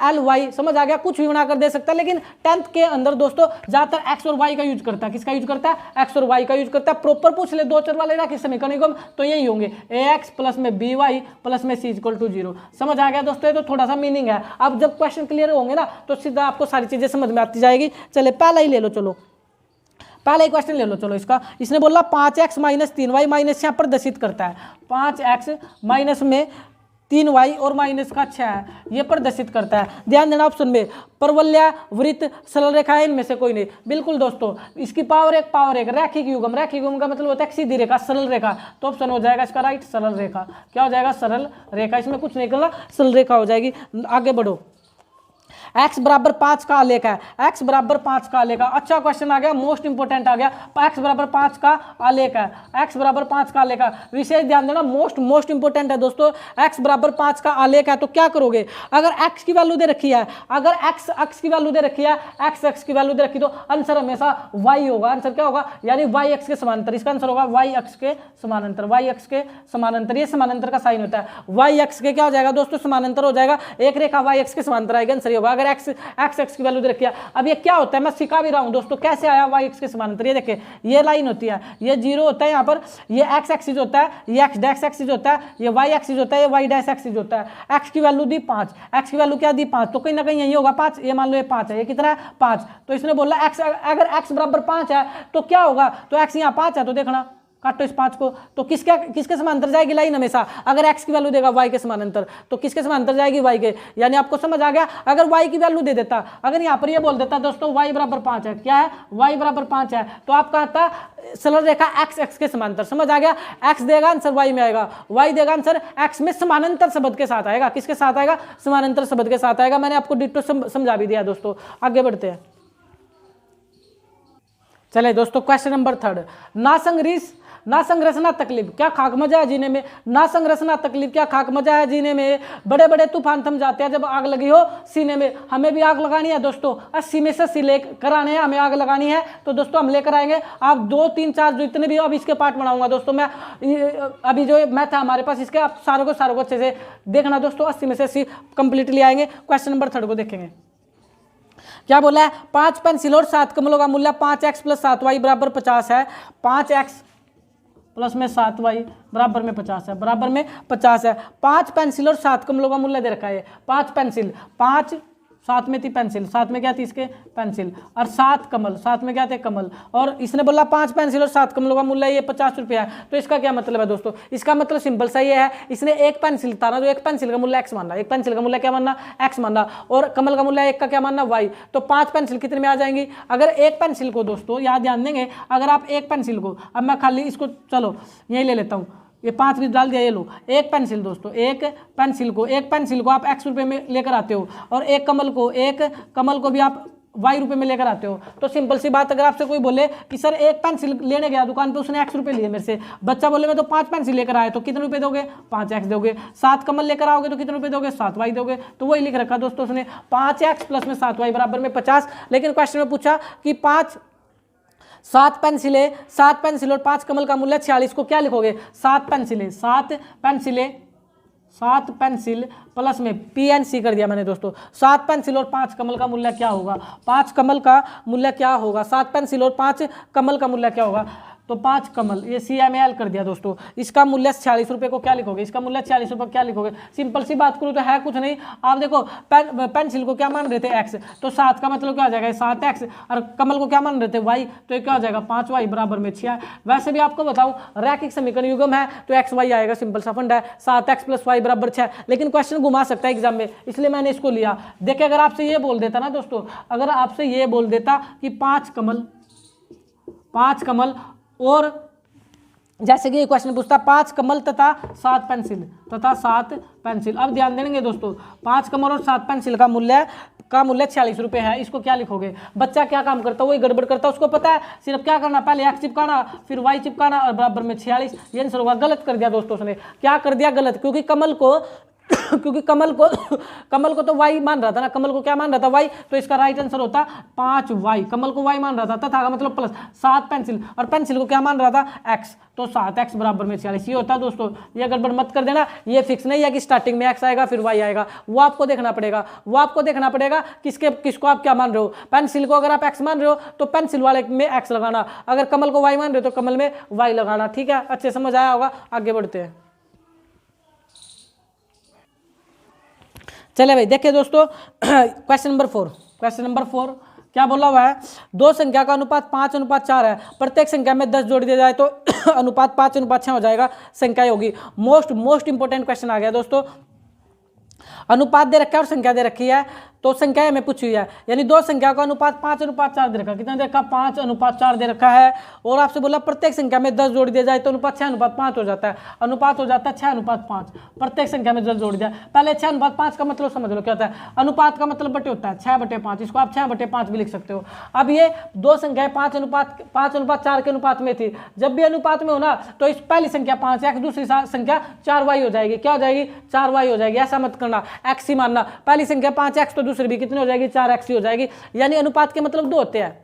LY, समझ आ गया। कुछ भी बनाकर दे सकता है, लेकिन 10th के अंदर दोस्तों ज्यादातर x और y का यूज करता है। किसका यूज करता है, x और y का यूज करता है। प्रॉपर पूछ ले दो चर वाले रैखिक समीकरण युग्म तो यही होंगे ax प्लस में by प्लस में c = 0। समझ आ गया दोस्तों, ये तो थोड़ा सा मीनिंग है। अब जब क्वेश्चन क्लियर होंगे ना तो सीधा आपको सारी चीजें समझ में आती जाएगी। चले पहला ही ले लो, चलो पहला ही क्वेश्चन ले लो। चलो इसका, इसने बोला 5x माइनस 3y माइनस यहाँ प्रदर्शित करता है। 5x माइनस में 3y और माइनस का 6 है, ये प्रदर्शित करता है। ध्यान देना ऑप्शन में परवलय वृत्त सरल रेखा है, इनमें से कोई नहीं। बिल्कुल दोस्तों, इसकी पावर एक रैखिक युग्म। रैखिक युग्म का मतलब होता है सीधी रेखा, सरल रेखा। तो ऑप्शन हो जाएगा इसका राइट, सरल रेखा। क्या हो जाएगा, सरल रेखा। इसमें कुछ नहीं करना, सरल रेखा हो जाएगी। आगे बढ़ो। x बराबर 5 का आलेख है, x बराबर 5 का आलेख है। अच्छा क्वेश्चन आ गया, मोस्ट इंपोर्टेंट आ गया। x बराबर 5 का आलेख है, x बराबर 5 का आलेख है। विशेष ध्यान देना, मोस्ट इंपोर्टेंट है दोस्तों। x बराबर 5 का आलेख है तो क्या करोगे, अगर x की वैल्यू दे रखी है, अगर x की वैल्यू दे रखी है, x की वैल्यू दे रखी, तो आंसर हमेशा y होगा। आंसर क्या होगा, यानी y x के समानांतर। इसका आंसर होगा y x के समानांतर, y x के समानांतर। ये समानांतर का साइन होता है, y x के क्या हो जाएगा दोस्तों, समानांतर हो जाएगा। एक रेखा y x के समानांतर आएगा, आंसर होगा। अगर एक्स की वैल्यू दे रखी है। अब ये क्या होता है, मैं सिखा भी रहा हूँ दोस्तों कैसे आया वाई एक्स के समानांतर। ये देखिए ये लाइन होती है, ये 0 होता है यहाँ पर, ये एक्स एक्सिस होता है, ये एक्स डैश एक्सिस होता है, ये वाई एक्सिस होता है, ये वाई डैश एक्सिस होता है। एक्स की वैल्यू दी 5, एक्स की वैल्यू क्या दी 5, तो कहीं ना कहीं यही होगा 5। ये मान लो ये 5 है, ये कितना है 5। तो इसने बोला एक्स, अगर एक्स बराबर 5 है तो क्या होगा, तो एक्स यहाँ 5 है तो देखना काटो इस 5 को, तो किसके समानांतर जाएगी लाइन हमेशा। अगर x की वैल्यू देगा y के समानांतर तो किसके समानांतर जाएगी, y के। यानी आपको समझ आ गया। अगर y की वैल्यू दे देता, अगर यहाँ पर ये बोल देता दोस्तों y बराबर 5 है, क्या है y बराबर 5 है, तो आपका आता सरल रेखा x के समानांतर। समझ आ गया, x देगा आंसर y में आएगा, y देगा आंसर x में समानांतर शब्द के साथ आएगा। किसके साथ आएगा, समानांतर शब्द के साथ आएगा। मैंने आपको डिटो समझा भी दिया दोस्तों। आगे बढ़ते हैं, चले दोस्तों क्वेश्चन नंबर 3। ना संरचना तकलीफ क्या खाक मजा है जीने में, ना संरचना तकलीफ क्या खाक मजा है जीने में। बड़े बड़े तूफान थम जाते हैं जब आग लगी हो सीने में। हमें भी आग लगानी है दोस्तों, 80 में से 80 लेकर आने हैं, हमें आग लगानी है तो दोस्तों हम लेकर आएंगे। आप 2 3 4 जो इतने भी अब इसके पार्ट बनाऊंगा दोस्तों मैं, अभी जो मैथ है हमारे पास इसके, आप सारों को अच्छे से देखना दोस्तों। 80 में से 80 कंप्लीटली आएंगे। क्वेश्चन नंबर 3 को देखेंगे, क्या बोला है, 5 पेंसिल और 7 कमलों का मूल्य 5x + 7y बराबर 50 है। 5x प्लस में 7y बराबर में 50 है, बराबर में 50 है। 5 पेंसिल और 7 कमलों का मूल्य दे रखा है। 5 पेंसिल, 5 साथ में थी पेंसिल, साथ में क्या थी इसके पेंसिल, और 7 कमल, साथ में क्या थे कमल। और इसने बोला 5 पेंसिल और 7 कमलों का मूल्य ये 50 रुपया है। तो इसका क्या मतलब है दोस्तों, इसका मतलब सिंपल सा ये है, इसने एक पेंसिल था ना, तो एक पेंसिल का मूल्य x मानना, एक पेंसिल का मूल्य क्या मानना, x मानना, और कमल का मूल्य एक का क्या मानना, y। तो 5 पेंसिल कितने में आ जाएंगी। अगर एक पेंसिल को दोस्तों यहाँ ध्यान देंगे, अगर आप एक पेंसिल को, अब मैं खाली इसको चलो यही ले लेता हूँ, ये 5 भी डाल दिया, ये लो। एक पेंसिल दोस्तों, एक पेंसिल को आप x रुपये में लेकर आते हो, और एक कमल को भी आप y रुपये में लेकर आते हो। तो सिंपल सी बात, अगर आपसे कोई बोले कि सर एक पेंसिल लेने गया दुकान पे, उसने x रुपये लिए मेरे से, बच्चा बोले मैं तो 5 पेंसिल लेकर आए, तो कितने रुपए दोगे, 5x दोगे। 7 कमल लेकर आओगे तो कितने रुपए दोगे, 7y दोगे। तो वही लिख रखा दोस्तों उसने, 5x प्लस में 7y बराबर में 50। लेकिन क्वेश्चन में पूछा कि 7 पेंसिल और 5 कमल का मूल्य 46 को क्या लिखोगे। 7 पेंसिल प्लस में PNC कर दिया मैंने दोस्तों। 7 पेंसिल और 5 कमल का मूल्य क्या होगा, 5 कमल का मूल्य क्या होगा, 7 पेंसिल और 5 कमल का मूल्य क्या होगा, तो 5 कमल, ये CML कर दिया दोस्तों। इसका मूल्य 46 रुपये को क्या लिखोगे, इसका मूल्य 46 रुपये क्या लिखोगे। सिंपल सी बात करूँ तो है कुछ नहीं। आप देखो पेंसिल को क्या मान रहे थे x, तो 7 का मतलब क्या हो जाएगा 7x, और कमल को क्या मान रहे थे y, तो ये क्या हो जाएगा 5y बराबर में 6। वैसे भी आपको बताऊँ रैखिक समीकरण युग्म है तो xy आएगा, सिंपल सा फंड है, 7x + y बराबर 6। लेकिन क्वेश्चन घुमा सकता है एग्जाम में, इसलिए मैंने इसको लिया। देखिए अगर आपसे ये बोल देता ना दोस्तों, अगर आपसे ये बोल देता कि 5 कमल और जैसे कि ये क्वेश्चन पूछता 5 कमल तथा 7 पेंसिल। अब ध्यान देंगे दोस्तों, 5 कमल और 7 पेंसिल का मूल्य 46 रुपये है। इसको क्या लिखोगे, बच्चा क्या काम करता है, वही गड़बड़ करता है, उसको पता है सिर्फ क्या करना, पहले x चिपकाना फिर y चिपकाना और बराबर में 46। ये आंसर होगा। गलत कर दिया दोस्तों उसने, क्या कर दिया गलत, क्योंकि कमल को तो y मान रहा था ना, कमल को क्या मान रहा था y, तो इसका राइट आंसर होता 5y। कमल को y मान रहा था, तथा का मतलब प्लस 7 पेंसिल, और पेंसिल को क्या मान रहा था x, तो 7x बराबर में 46। ये होता है दोस्तों, ये गड़बड़ मत कर देना। ये फिक्स नहीं है कि स्टार्टिंग में x आएगा फिर y आएगा, वो आपको देखना पड़ेगा किसको आप क्या मान रहे हो। पेंसिल को अगर आप x मान रहे हो तो पेंसिल वाले में x लगाना, अगर कमल को y मान रहे हो तो कमल में y लगाना। ठीक है, अच्छे समझ आया होगा। आगे बढ़ते हैं, चले भाई देखिए दोस्तों क्वेश्चन नंबर 4 क्या बोला हुआ है, 2 संख्या का अनुपात 5:4 है, प्रत्येक संख्या में 10 जोड़ दिया जाए तो अनुपात 5:6 हो जाएगा, संख्या होगी। मोस्ट इंपोर्टेंट क्वेश्चन आ गया दोस्तों। अनुपात दे रखा है और संख्या दे रखी है, तो संख्या हमें पूछी हुई है, यानी 2 संख्या का अनुपात 5:4 दे रखा, कितना दे रखा 5:4 दे रखा है। और आपसे बोला प्रत्येक संख्या में 10 जोड़ दिया जाए तो अनुपात 6:5 हो जाता है, अनुपात हो जाता है 6:5। प्रत्येक संख्या में 10 जोड़ दिया, पहले 6:5 का मतलब समझ लो क्या होता है, अनुपात का मतलब बटे होता है 6/5, इसको आप 6/5 भी लिख सकते हो। अब ये 2 संख्याएं 5:4 के अनुपात में थी, जब भी अनुपात में हो ना तो इस पहली संख्या 5x, दूसरी संख्या 4y हो जाएगी, क्या हो जाएगी 4y हो जाएगी। ऐसा मत करना x ही मानना, पहली संख्या 5x तो दूसरी भी कितनी हो जाएगी 4x ही हो जाएगी। यानी अनुपात के मतलब 2 होते हैं,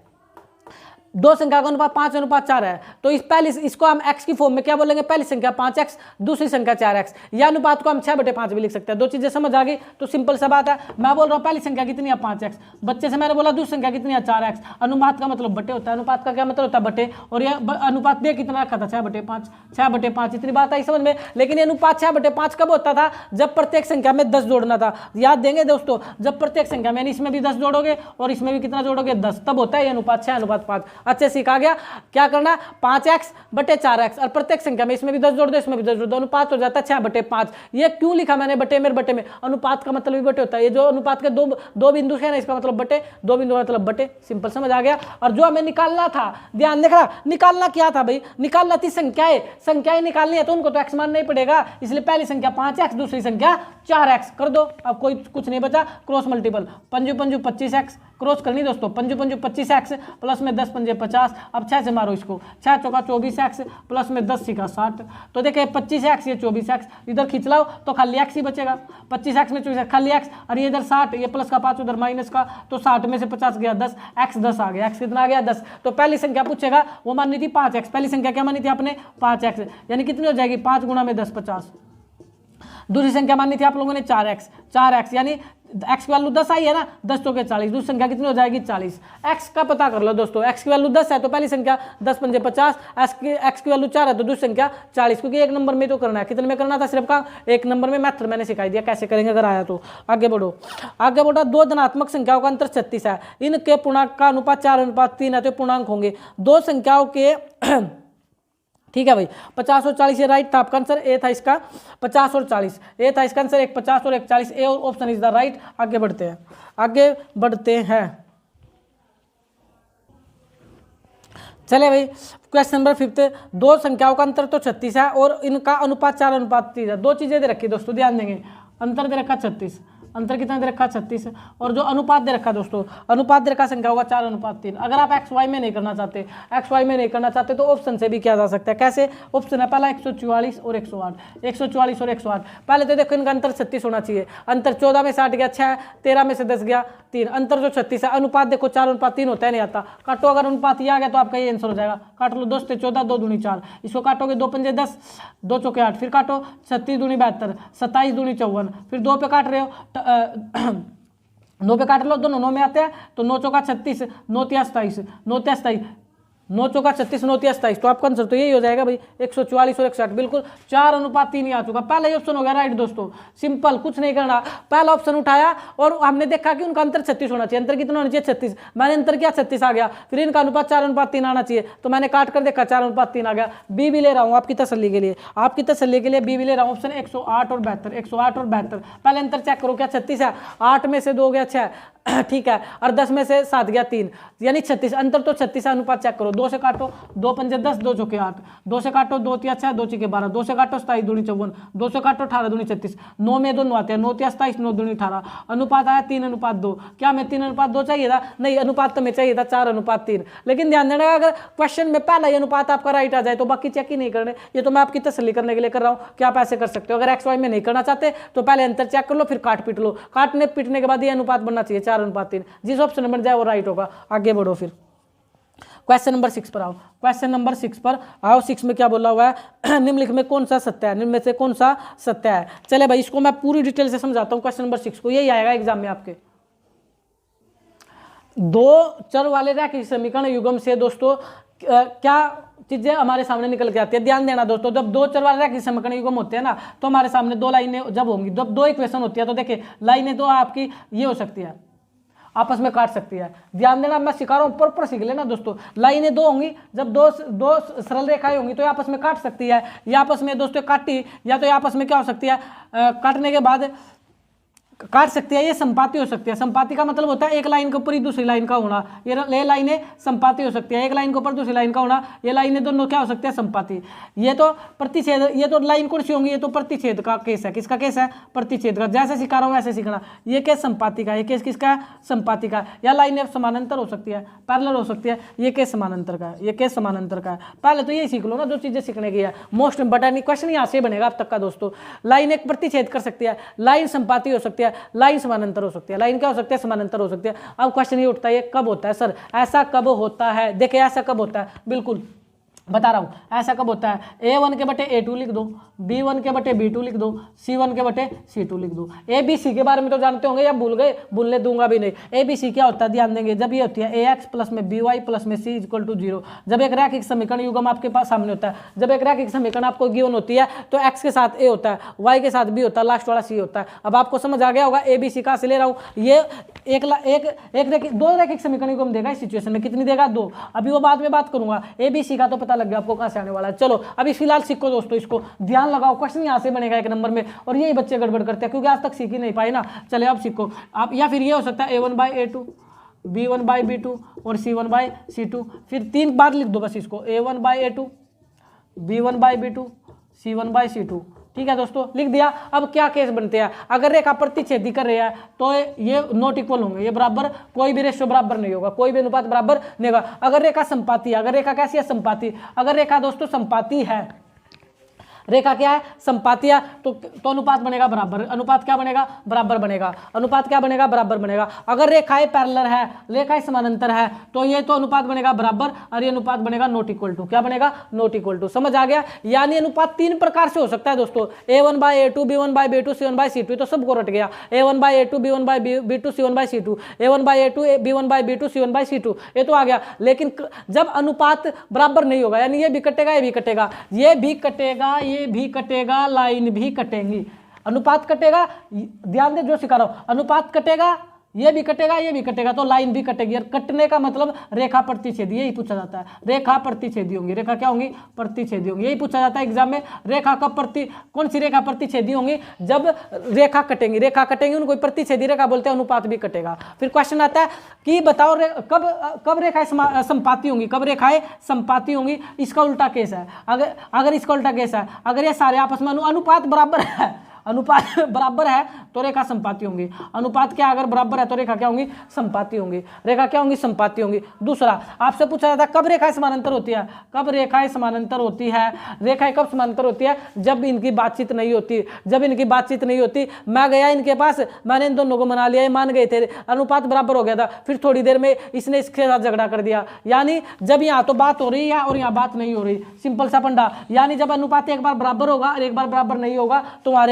दो संख्या का अनुपात 5:4 है, तो इस पहली इसको हम x की फॉर्म में क्या बोलेंगे, पहली संख्या 5x, दूसरी संख्या 4x। यह अनुपात को हम 6/5 भी लिख सकते हैं। दो चीजें समझ आ गई तो सिंपल सा बात है। मैं बोल रहा हूँ पहली संख्या कितनी है 5x, बच्चे से मैंने बोला दूसरी संख्या कितनी है 4x। अनुपात का मतलब बटे होता है, अनुपात का क्या मतलब होता है बटे, और यह अनुपात दे कितना रखा था 6/5, 6/5। इतनी बात आई समझ में। लेकिन ये अनुपात 6/5 कब होता था, जब प्रत्येक संख्या में 10 जोड़ना था। याद देंगे दोस्तों, जब प्रत्येक संख्या में इसमें भी 10 जोड़ोगे और इसमें भी कितना जोड़ोगे 10, तब होता है ये अनुपात 6:5। अच्छे सीखा गया। क्या करना, 5x/4x, और प्रत्येक संख्या में इसमें भी 10 जोड़ दो इसमें भी 10 जोड़ दो, अनुपात हो जाता है 6/5। ये क्यों लिखा मैंने बटे में, बटे में अनुपात का मतलब भी बटे होता है। ये जो अनुपात के दो बिंदु है ना, इसका मतलब बटे, दो बिंदु का मतलब बटे। सिंपल समझ आ गया। और जो हमें निकालना था, ध्यान देखना, निकालना क्या था भाई, निकालना थी संख्याएं निकालनी है, तो उनको तो x मानना ही पड़ेगा। इसलिए पहली संख्या 5x, दूसरी संख्या 4x कर दो। अब कोई कुछ नहीं बचा, क्रॉस मल्टीपल, 5×5 25x, क्रॉस करनी दोस्तों, 5×5 25x प्लस में 10×5 50। अब 6 से मारो इसको, 6×4 24x प्लस में 10×6 60। तो देखिए 25x ये 24x, इधर खींच लाओ तो खाली x ही बचेगा। 25x में 24x खाली x, और ये इधर 60, ये प्लस का 5 उधर माइनस का, तो 60 में से 50 गया 10, x 10 आ गया। x कितना आ गया 10। तो पहली संख्या पूछेगा, वो माननी थी 5x, पहली संख्या क्या मानी थी आपने 5x, यानी कितनी हो जाएगी 5 × 10 50। दूसरी संख्या माननी थी आप लोगों ने 4x, यानी x की वैल्यू 10 आई है ना, 10 चौके 40, दूसरी संख्या कितनी हो जाएगी 40। x का पता कर लो दोस्तों, x की वैल्यू 10 है तो पहली संख्या 10×5 50, x की वैल्यू 4 है तो दूसरी संख्या 40, क्योंकि एक नंबर में तो करना है। कितने में करना था, सिर्फ का एक नंबर में। मेथड मैंने सिखाई दिया कैसे करेंगे, अगर आया तो। आगे बढ़ो, आगे बढ़ो। दो धनात्मक संख्याओं का अंतर 36 है, इनके पूर्णांक का अनुपात 4:3 है, तो पूर्णांक होंगे। दो संख्याओं के ठीक है भाई, 50 और 40 ये राइट था आपका आंसर। ए था इसका 50 और 40, ए था इसका आंसर, एक 50 और एक 40, A option is the right. आगे बढ़ते हैं, आगे बढ़ते हैं। चले भाई, क्वेश्चन नंबर 5। दो संख्याओं का अंतर तो 36 है और इनका अनुपात 4:3 है। दो चीजें दे रखी दोस्तों, ध्यान देंगे। अंतर दे रखा 36, अंतर कितना दे रखा 36, और जो अनुपात दे रखा दोस्तों, अनुपात दे रखा संख्या होगा 4:3। अगर आप XY में नहीं करना चाहते, XY में नहीं करना चाहते तो ऑप्शन से भी किया जा सकता है। कैसे, ऑप्शन है पहला 144 और 108, 144 और 108। पहले तो देखो इनका अंतर 36 होना चाहिए। अंतर 14 में से 8 गया 6, 13 में से 10 गया 3, अंतर जो 36 है। अनुपात देखो 4:3 होता है, नहीं आता। काटो, अगर अनुपात ये आ गया तो आपका ये आंसर हो जाएगा। काट लो, 2 से 14, 2 दूनी 4, इसको काटोगे 2×5 10, 2 चौके 8, फिर काटो 36 दूनी 72, 27 दूनी 54, फिर 2 पे काट रहे हो 9 पे काट लो, दोनों 9 में आते हैं, तो 9 चौका 36, 9 तिया 27, 9 तिया 27, 9 चौका 36, 9 तिया 27। तो आपका आंसर तो यही हो जाएगा भाई, 144 और 160, बिल्कुल 4:3 ही आ चुका। पहला ही ऑप्शन हो गया राइट दोस्तों, सिंपल, कुछ नहीं करना। पहला ऑप्शन उठाया और हमने देखा कि उनका अंतर 36 होना चाहिए। अंतर कितना होना चाहिए 36, मैंने अंतर किया 36 आ गया। फिर इनका अनुपात 4:3 आना चाहिए, तो मैंने काट कर देखा 4:3 आ गया। बी भी ले रहा हूँ आपकी तसल्ली के लिए, आपकी तसल्ली के लिए बी भी ले रहा हूँ। ऑप्शन 108 और 72, 108 और 72। पहले अंतर चेक करो, क्या 36 है, 8 में से 2 गया 6, ठीक है, और 10 में से 7 गया 3, यानी 36। अंतर तो 36 है। अनुपात चेक करो, 2 से काटो, 2×5 10, 2 चौके 8, 2 से काटो 2 तिया 6, 2 चौके 12, 2 से काटो 27 दूनी 54, 2 से काटो 18 दूनी 36, 9 में 2 आते हैं, 9 तिया 27, 9 दूनी 18। अनुपात आया 3:2। क्या मैं 3:2 चाहिए था, नहीं, अनुपात तो मैं चाहिए था 4:3। लेकिन ध्यान देना, अगर क्वेश्चन में पहला ही अनुपात आपका राइट आ जाए तो बाकी चेक ही नहीं करने। ये तो मैं आपकी तसल्ली करने के लिए कर रहा हूँ कि आप ऐसे कर सकते हो। अगर XY में नहीं करना चाहते तो पहले अंतर चेक कर लो, फिर काट पीट लो। काटने पीटने के बाद ये अनुपात बनना चाहिए 4:3। जिस ऑप्शन में बन जाए वो राइट होगा। आगे बढ़ो, फिर क्वेश्चन नंबर 6 पर आओ। क्वेश्चन नंबर 6 पर आओ। 6 में क्या बोला हुआ है, निम्नलिखित में कौन सा सत्य है, निम्न में से कौन सा सत्य है। चले भाई, इसको मैं पूरी डिटेल से समझाता हूँ। क्वेश्चन नंबर 6 को यही आएगा एग्जाम में आपके। दो चर वाले रैखिक समीकरण युग्म से दोस्तों क्या चीजें हमारे सामने निकल के आती है। ध्यान देना दोस्तों, जब दो चर वाले रैखिक समीकरण युग्म होते हैं ना, तो हमारे सामने दो लाइनें जब होंगी, जब दो इक्वेशन होती है, तो देखिए लाइनें दो आपकी ये हो सकती है, आपस में काट सकती है। ध्यान देना, मैं सिखा रहा हूँ, प्रॉपर सीख लेना दोस्तों। लाइनें दो होंगी, जब दो सरल रेखाएं होंगी तो ये आपस में काट सकती है। ये आपस में दोस्तों काटी, या तो ये आपस में क्या हो सकती है, काटने के बाद काट सकती है, ये संपाती हो सकती है। संपाती का मतलब होता है एक लाइन के ऊपर ही दूसरी लाइन का होना। ये लाइनें संपाती हो सकती है, एक लाइन के ऊपर दूसरी लाइन का होना। ये लाइनें दोनों क्या हो सकती है, संपाती। ये तो प्रतिच्छेद, ये तो लाइन कौन सी होंगी, ये तो प्रतिच्छेद का केस है। किसका केस है, प्रतिच्छेद का। जैसे सिखा रहा हूँ वैसे सीखना। ये केस संपाती का, ये केस किसका है, संपाती का। या लाइनें समानांतर हो सकती है, पैरेलल हो सकती है। ये केस समानांतर का है, ये केस समानांतर का है। पहले तो ये सीख लो ना, जो चीजें सीखने की है। मोस्ट इंपॉर्टेंट क्वेश्चन यहाँ से बनेगा अब तक का दोस्तों। लाइन एक प्रतिच्छेद कर सकती है, लाइन संपाती हो सकती है। है? लाइन समानांतर हो सकती है। लाइन क्या हो सकती है? समानांतर हो सकती है। अब क्वेश्चन ये उठता है, ये कब होता है सर? ऐसा कब होता है? देखिए ऐसा कब होता है, बिल्कुल बता रहा हूँ ऐसा कब होता है। A1 के बटे A2 लिख दो, B1 के बटे B2 लिख दो, C1 के बटे C2 लिख दो। ABC के बारे में तो जानते होंगे या भूल गए? भूलने दूंगा भी नहीं। ABC क्या होता है ध्यान देंगे, जब ये होती है AX प्लस में BY प्लस में C इक्वल टू 0। जब एक रैखिक समीकरण युग्म आपके पास सामने होता है, जब एक रैखिक समीकरण आपको गिवन होती है तो X के साथ A होता है, Y के साथ B होता है, लास्ट वाला C होता है। अब आपको समझ आ गया होगा ABC कहाँ से ले रहा हूँ। ये दो रैखिक समीकरण युग्म देगा इस सिचुएशन में, कितनी देगा? 2। अभी वो बाद में बात करूंगा। ABC का तो पता लग गया आपको कहाँ से आने वाला है। चलो अभी फिलहाल सीखो दोस्तों, इसको ध्यान लगाओ, क्वेश्चन यहाँ से बनेगा 1 नंबर में, और यही बच्चे गड़बड़ करते हैं क्योंकि आज तक सीख ही नहीं पाए ना। चले अब सीखो आप, या फिर ये हो सकता है A1/A2, B1/B2 और C1/C2। फिर 3 बार लिख दो बस इसको, A1/A2, B1/B2, C1/C2। ठीक है दोस्तों, लिख दिया। अब क्या केस बनते हैं, अगर रेखा प्रतिच्छेदी कर रहे हैं तो ये नॉट इक्वल होंगे, ये बराबर, कोई भी रेशियो बराबर नहीं होगा, कोई भी अनुपात बराबर नहीं होगा। अगर रेखा संपाती है, अगर रेखा कैसी है? संपाती। अगर रेखा दोस्तों संपाती है, रेखा क्या है? संपाती है, तो अनुपात बनेगा बराबर। अनुपात क्या बनेगा? बराबर बनेगा। अनुपात क्या बनेगा? बराबर बनेगा। अगर रेखाएं पैरेलल है, रेखाएं समानांतर है, तो ये तो अनुपात बनेगा बराबर, और ये अनुपात बनेगा नॉट इक्वल टू। क्या बनेगा? Not equal to. समझ आ गया? यानी अनुपात 3 प्रकार से हो सकता है दोस्तों, A1/A2, B1/B2, C1/C2। तो सबको रट गया, A1/A2, B1/B2, C1/C2, A1/A2, B1/B2, C1/C2, ये तो आ गया। लेकिन जब अनुपात बराबर नहीं होगा, यानी ये भी कटेगा, ये भी कटेगा, ये भी कटेगा, ये भी कटेगा, लाइन भी कटेंगी। अनुपात कटेगा, ध्यान दे जो सिखा रहा हूं, अनुपात कटेगा, ये भी कटेगा, ये भी कटेगा, तो लाइन भी कटेगी। और कटने का मतलब रेखा प्रतिच्छेदी, यही पूछा जाता है। रेखा प्रतिच्छेदी होंगी, रेखा क्या होंगी? प्रतिच्छेदी होंगी, यही पूछा जाता है एग्जाम में। रेखा का कौन सी रेखा प्रतिच्छेदी होंगी? जब रेखा कटेंगी, रेखा कटेंगी उनको प्रतिच्छेदी रेखा बोलते हैं, अनुपात भी कटेगा। फिर क्वेश्चन आता है कि बताओ कब रेखाएं संपाती होंगी, कब रेखाएं संपाती होंगी? इसका उल्टा केस है। अगर इसका उल्टा केस है, अगर ये सारे आपस में अनुपात बराबर है, अनुपात बराबर है तो रेखा संपाती होंगी। अनुपात क्या? अगर बराबर है तो रेखा क्या होंगी? संपाती होंगी। रेखा क्या होंगी? संपाती होंगी। दूसरा आपसे पूछा जाता है कब रेखाएं समानांतर होती है? कब रेखाएं समानांतर होती है? रेखाएं कब समानांतर होती है? जब इनकी बातचीत नहीं होती। जब इनकी बातचीत नहीं होती, मैं गया इनके पास, मैंने इन दोनों को मना लिया, ये मान गए थे, अनुपात बराबर हो गया था, फिर थोड़ी देर में इसने इसके साथ झगड़ा कर दिया। यानी जब यहाँ तो बात हो रही है और यहाँ बात नहीं हो रही, सिंपल सा पंडा। यानी जब अनुपात एक बार बराबर होगा और एक बार बराबर नहीं होगा तो वहां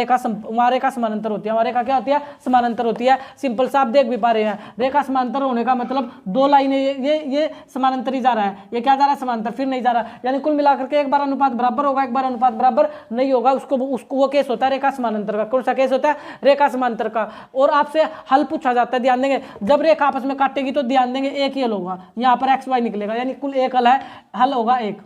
रेखा समानांतर होती है। वहां रेखा क्या होती है? समानांतर होती है। सिंपल सा आप देख भी पा रहे हैं, रेखा समानांतर होने का मतलब 2 लाइनें ये समानांतर ही जा रहा है, ये क्या जा रहा है? समानांतर, फिर नहीं जा रहा। यानी कुल मिलाकर के एक बार अनुपात बराबर होगा, एक बार अनुपात बराबर नहीं होगा, उसको वो केस होता है रेखा समानांतर का। कौन सा केस होता है? रेखा समानांतर का। और आपसे हल पूछा जाता है, ध्यान देंगे, जब रेखा आपस में काटेगी तो ध्यान देंगे एक ही हल होगा, यहाँ पर XY निकलेगा, यानी कुल एक हल है, हल होगा एक,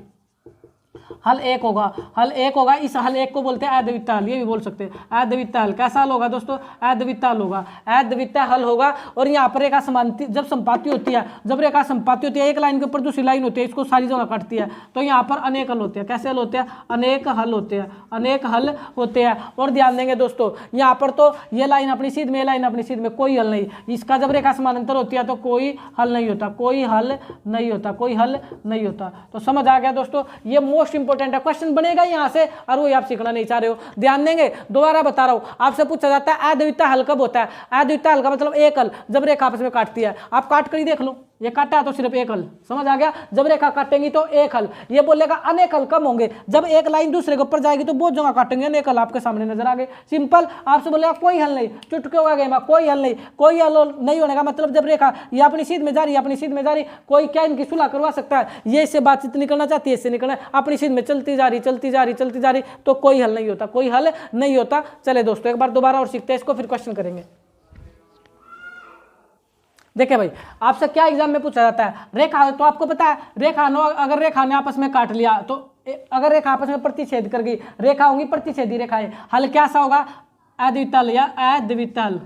हल एक होगा, हल एक होगा। इस हल एक को बोलते हैं अद्वितीय हल, ये भी बोल सकते हैं अद्वितीय हल। कैसा हल होगा दोस्तों? अद्वितीय हल होगा, अद्वितीय हल होगा। और यहाँ पर रेखा समांती जब संपाती होती है, जब रेखा संपाती होती है, एक लाइन के ऊपर दूसरी लाइन होती है, इसको सारी जगह काटती है, तो यहाँ पर अनेक हल होते हैं। कैसे हल होते हैं? अनेक हल होते हैं, अनेक हल होते हैं। और ध्यान देंगे दोस्तों, यहाँ पर तो ये लाइन अपनी सीध में, ये लाइन अपनी सीध में, कोई हल नहीं। इसका जब रेखा समानांतर होती है तो कोई हल नहीं होता, कोई हल नहीं होता, कोई हल नहीं होता। तो समझ आ गया दोस्तों, ये मोस्ट इंपोर्टेंट है, क्वेश्चन बनेगा यहाँ से और वो आप सीखना नहीं चाह रहे हो। ध्यान देंगे, दोबारा बता रहा हूँ, आपसे पूछा जाता है अद्वितीय हल कब होता है? अद्वितीय हल का मतलब एक हल, जब रेखा आपस में काटती है। आप काट कर ही देख लो, ये काटा है तो सिर्फ एक हल। समझ आ गया? जब रेखा काटेंगी तो एक हल। ये बोलेगा अनेक हल कब होंगे? जब एक लाइन दूसरे के ऊपर जाएगी तो बहुत जगह काटेंगे, अनेक हल आपके सामने नजर आ गए। सिंपल। आपसे बोलेगा कोई हल नहीं, चुटके होगा गेम, कोई हल नहीं। कोई हल नहीं होने का मतलब जब रेखा ये अपनी सीध में जा रही है, अपनी सीध में जा रही, कोई क्या इनकी सुलह करवा सकता है? ये इससे बातचीत नहीं करना चाहती है, इससे निकलना, अपनी सीध में चलती जा रही, चलती जा रही, चलती जा रही, तो कोई हल नहीं होता, कोई हल नहीं होता। चले दोस्तों एक बार दोबारा और सीखते हैं इसको, फिर क्वेश्चन करेंगे। देखिए भाई, आपसे क्या एग्जाम में पूछा जाता है? रेखा, तो आपको पता है रेखा नो, अगर रेखा ने आपस में काट लिया तो अगर रेखा आपस में प्रतिच्छेद कर गई, रेखा होंगी प्रतिच्छेदी रेखाएं, हल कैसा होगा? अद्वितीय हल या अद्वितीय हल,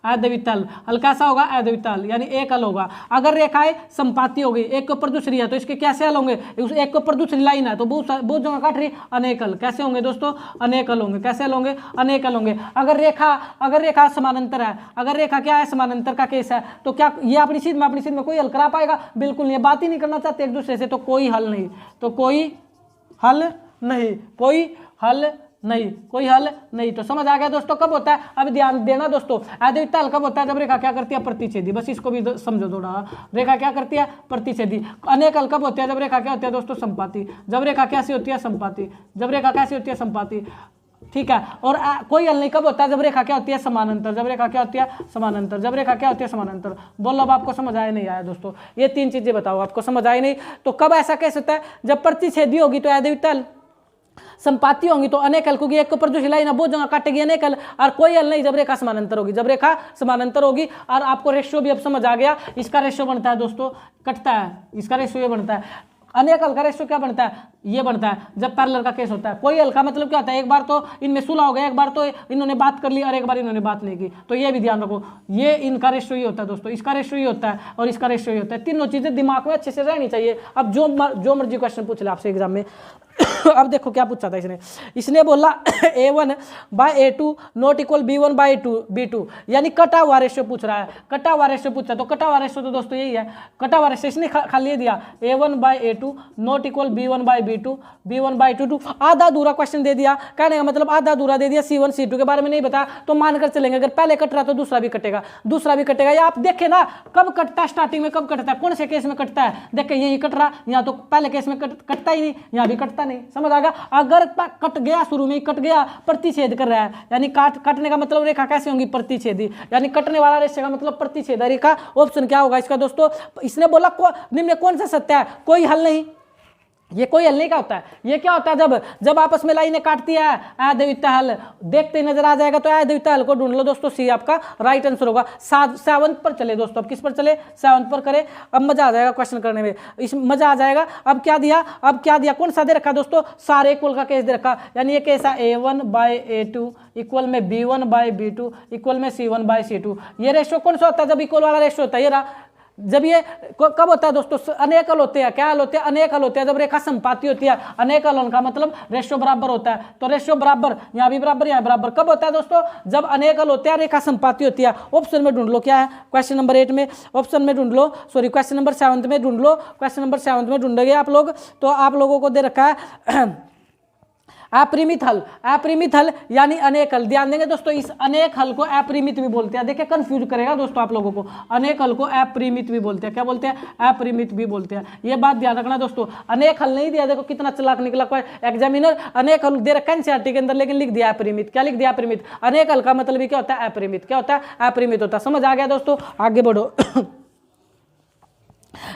अद्वितीय हल। हल कैसा होगा? अद्वितीय हल, यानी एक हल होगा। अगर रेखाएं संपाती हो गई, एक के ऊपर दूसरी है, तो इसके कैसे हल होंगे? उस एक के ऊपर दूसरी लाइन है तो बहुत जगह काट रही, अनेक हल। कैसे होंगे दोस्तों? अनेक हल होंगे। कैसे हल होंगे? अनेक हल होंगे। अगर रेखा समानांतर है, अगर रेखा क्या है? समानांतर का केस है, तो क्या ये अपनी सीध में कोई हल करा पाएगा? बिल्कुल नहीं, बात ही नहीं करना चाहते एक दूसरे से, तो कोई हल नहीं, तो कोई हल नहीं, कोई हल नहीं, कोई हल नहीं। तो समझ आ गया दोस्तों कब होता है, अब ध्यान देना दोस्तों, अद्वितीय हल कब होता है, जब रेखा क्या करती है, प्रतिच्छेदी। बस इसको भी समझो थोड़ा, रेखा क्या करती है, प्रतिच्छेदी। अनेक हल कब होते हैं, जब रेखा क्या होती है दोस्तों, संपाती। जब रेखा कैसी होती है, संपाती। जब रेखा कैसी होती है, संपाती, ठीक है। और कोई हल नहीं कब होता है, जब रेखा क्या होती है, समानांतर। जब रेखा क्या होती है, समानांतर। जब रेखा क्या होती है, समानांतर। बोलो अब आपको समझ आया नहीं आया दोस्तों, ये 3 चीजें बताओ, आपको समझ आई नहीं। तो कब ऐसा कैसे होता है, जब प्रतिच्छेदी होगी तो अद्वितीय हल, संपाती होंगी तो अनेक हल, क्योंकि एक ऊपर जो हिलाई ना बहुत जगह काटेगी अनेक हल। और कोई हल नहीं जब रेखा समानांतर होगी। जब रेखा समानांतर होगी, और आपको रेशियो भी अब समझ आ गया, इसका रेशियो बनता है दोस्तों, कटता है, इसका रेशियो ये बनता है। अनेक हल का रेशियो क्या बनता है, ये बनता है जब पैरेलल का केस होता है। कोई हल का मतलब क्या होता है, एक बार तो इनमें सुलह हो गया, एक बार तो इन्होंने बात कर ली और एक बार इन्होंने बात नहीं की। तो ये भी ध्यान रखो, ये इनका रेशियो ही होता है दोस्तों, इसका रेशियो ही होता है और इसका रेशियो ही होता है। तीनों चीजें दिमाग में अच्छे से रहनी चाहिए। अब जो मर्जी क्वेश्चन पूछ ले आपसे एग्जाम में। अब देखो क्या पूछा था इसने बोला A1/A2 नॉट इक्वल B1/B2, यानी कटा हुआ रेशियो पूछ रहा है। कटा हुआ रेशियो पूछा, तो कटा हुआ रेशियो तो दोस्तों यही है, कटा हुआ रेशियो इसने खाली दिया A1/A2 not equal B1/B2, B1/2। आधा अधूरा क्वेश्चन दे दिया, कहने का मतलब आधा अधूरा दे दिया, C1 C2 के बारे में नहीं बताया, तो मानकर चलेंगे अगर पहले कट रहा तो दूसरा भी कटेगा, दूसरा भी कटेगा। या आप देखे ना कब कटता है, स्टार्टिंग में कब कटता है, कौन से केस में कटता है, देखे यही कट रहा, यहाँ तो पहले केस में कटता ही नहीं, यहाँ भी कटता नहीं। समझ आ गया, अगर कट गया, शुरू में कट गया, प्रतिच्छेद कर रहा है, यानी काटने का मतलब रेखा कैसे होगी, प्रतिच्छेदी, यानी कटने वाला रेखा का मतलब प्रतिच्छेद रेखा। ऑप्शन क्या होगा इसका दोस्तों, इसने बोला निम्न कौन सा सत्य है, कोई हल नहीं। ये कोई हल नहीं क्या होता है, ये क्या होता है, जब आपस में लाइनें काटती है, अद्वितीय हल देखते ही नजर आ जाएगा। तो अद्वितीय हल को ढूंढ लो दोस्तों, सी आपका राइट आंसर होगा। 7 पर चले दोस्तों, अब किस पर चले, 7 पर करें। अब मजा आ जाएगा क्वेश्चन करने में, इस मजा आ जाएगा। अब क्या दिया, कौन सा दे रखा दोस्तों, सारे इक्वल का केस दे रखा, यानी ये केस है A1/A2 इक्वल में B1/B2 इक्वल में C1/C2। ये रेशियो कौन सा होता है, जब इक्वल वाला रेशियो होता है, ये रहा। जब ये कब होता है दोस्तों, अनेक हल होते हैं, क्या हल होते हैं, अनेक हल होते हैं, जब रेखा संपाती होती है। अनेक हल का मतलब रेशियो बराबर होता है, तो रेशियो बराबर, यहाँ भी बराबर, यहाँ बराबर। कब होता है दोस्तों, जब अनेक हल होते हैं, रेखा संपाती होती है। ऑप्शन में ढूंढ लो क्या है, क्वेश्चन नंबर 8 में, ऑप्शन में ढूंढ लो, सॉरी क्वेश्चन नंबर 7 में ढूंढ लो, क्वेश्चन नंबर 7 में ढूंढोगे आप लोग, तो आप लोगों को दे रखा है अपरिमित हल। अपरिमित हल यानी अनेक हल। ध्यान देंगे दोस्तों, इस अनेक हल को अपरिमित भी बोलते हैं। देखिए कंफ्यूज करेगा दोस्तों आप लोगों को, अनेक हल को अपरिमित भी बोलते हैं। क्या बोलते हैं, अपरिमित भी बोलते हैं। ये बात ध्यान रखना दोस्तों, अनेक हल नहीं दिया, देखो कितना चालाक निकला कोई एग्जामिनर, अनेक हल दे रखा है एनसीईआरटी के अंदर, लेकिन लिख दिया अपरिमित। क्या लिख दिया, अपरिमित। अनेक हल का मतलब क्या होता है, अपरिमित। क्या होता है, अपरिमित होता है। समझ आ गया दोस्तों, आगे बढ़ो।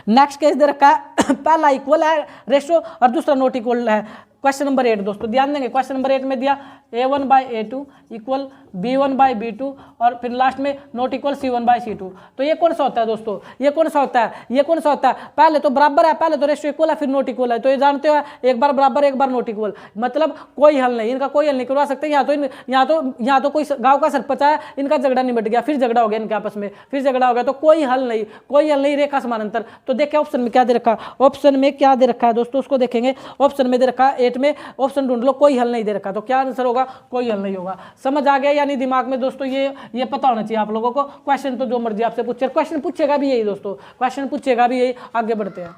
नेक्स्ट केस दे रखा है, पहला इक्वल है रेशियो और दूसरा नॉट इक्वल है। क्वेश्चन नंबर 8 दोस्तों ध्यान देंगे, क्वेश्चन नंबर 8 में दिया A1/A2 इक्वल B1/B2 और फिर लास्ट में नॉट इक्वल C1/C2। तो ये कौन सा होता है दोस्तों, ये कौन सा होता है, ये कौन सा होता है, पहले तो बराबर है, पहले तो रेशियो इक्वल है, फिर नॉट इक्वल है। तो ये जानते हो, एक बार बराबर एक बार नॉट इक्वल, मतलब कोई हल नहीं, इनका कोई हल नहीं करवा सकते। यहाँ तो कोई गाँव का सरपंच है, इनका झगड़ा निबट गया, फिर झगड़ा हो गया इनके आपस में, फिर झगड़ा हो गया, तो कोई हल नहीं, कोई हल नहीं, रेखा समानांतर। तो देखिए ऑप्शन में क्या दे रखा, ऑप्शन में क्या दे रखा है दोस्तों, उसको देखेंगे। ऑप्शन में दे रखा है 8 में, ऑप्शन ढूंढ लो, कोई हल नहीं दे रखा, तो क्या आंसर होगा, कोई हल नहीं होगा। समझ आ गया, यानी दिमाग में दोस्तों ये पता होना चाहिए आप लोगों को। क्वेश्चन तो जो मर्जी आपसे पूछे, क्वेश्चन पूछेगा भी यही दोस्तों, क्वेश्चन पूछेगा भी यही। आगे बढ़ते हैं,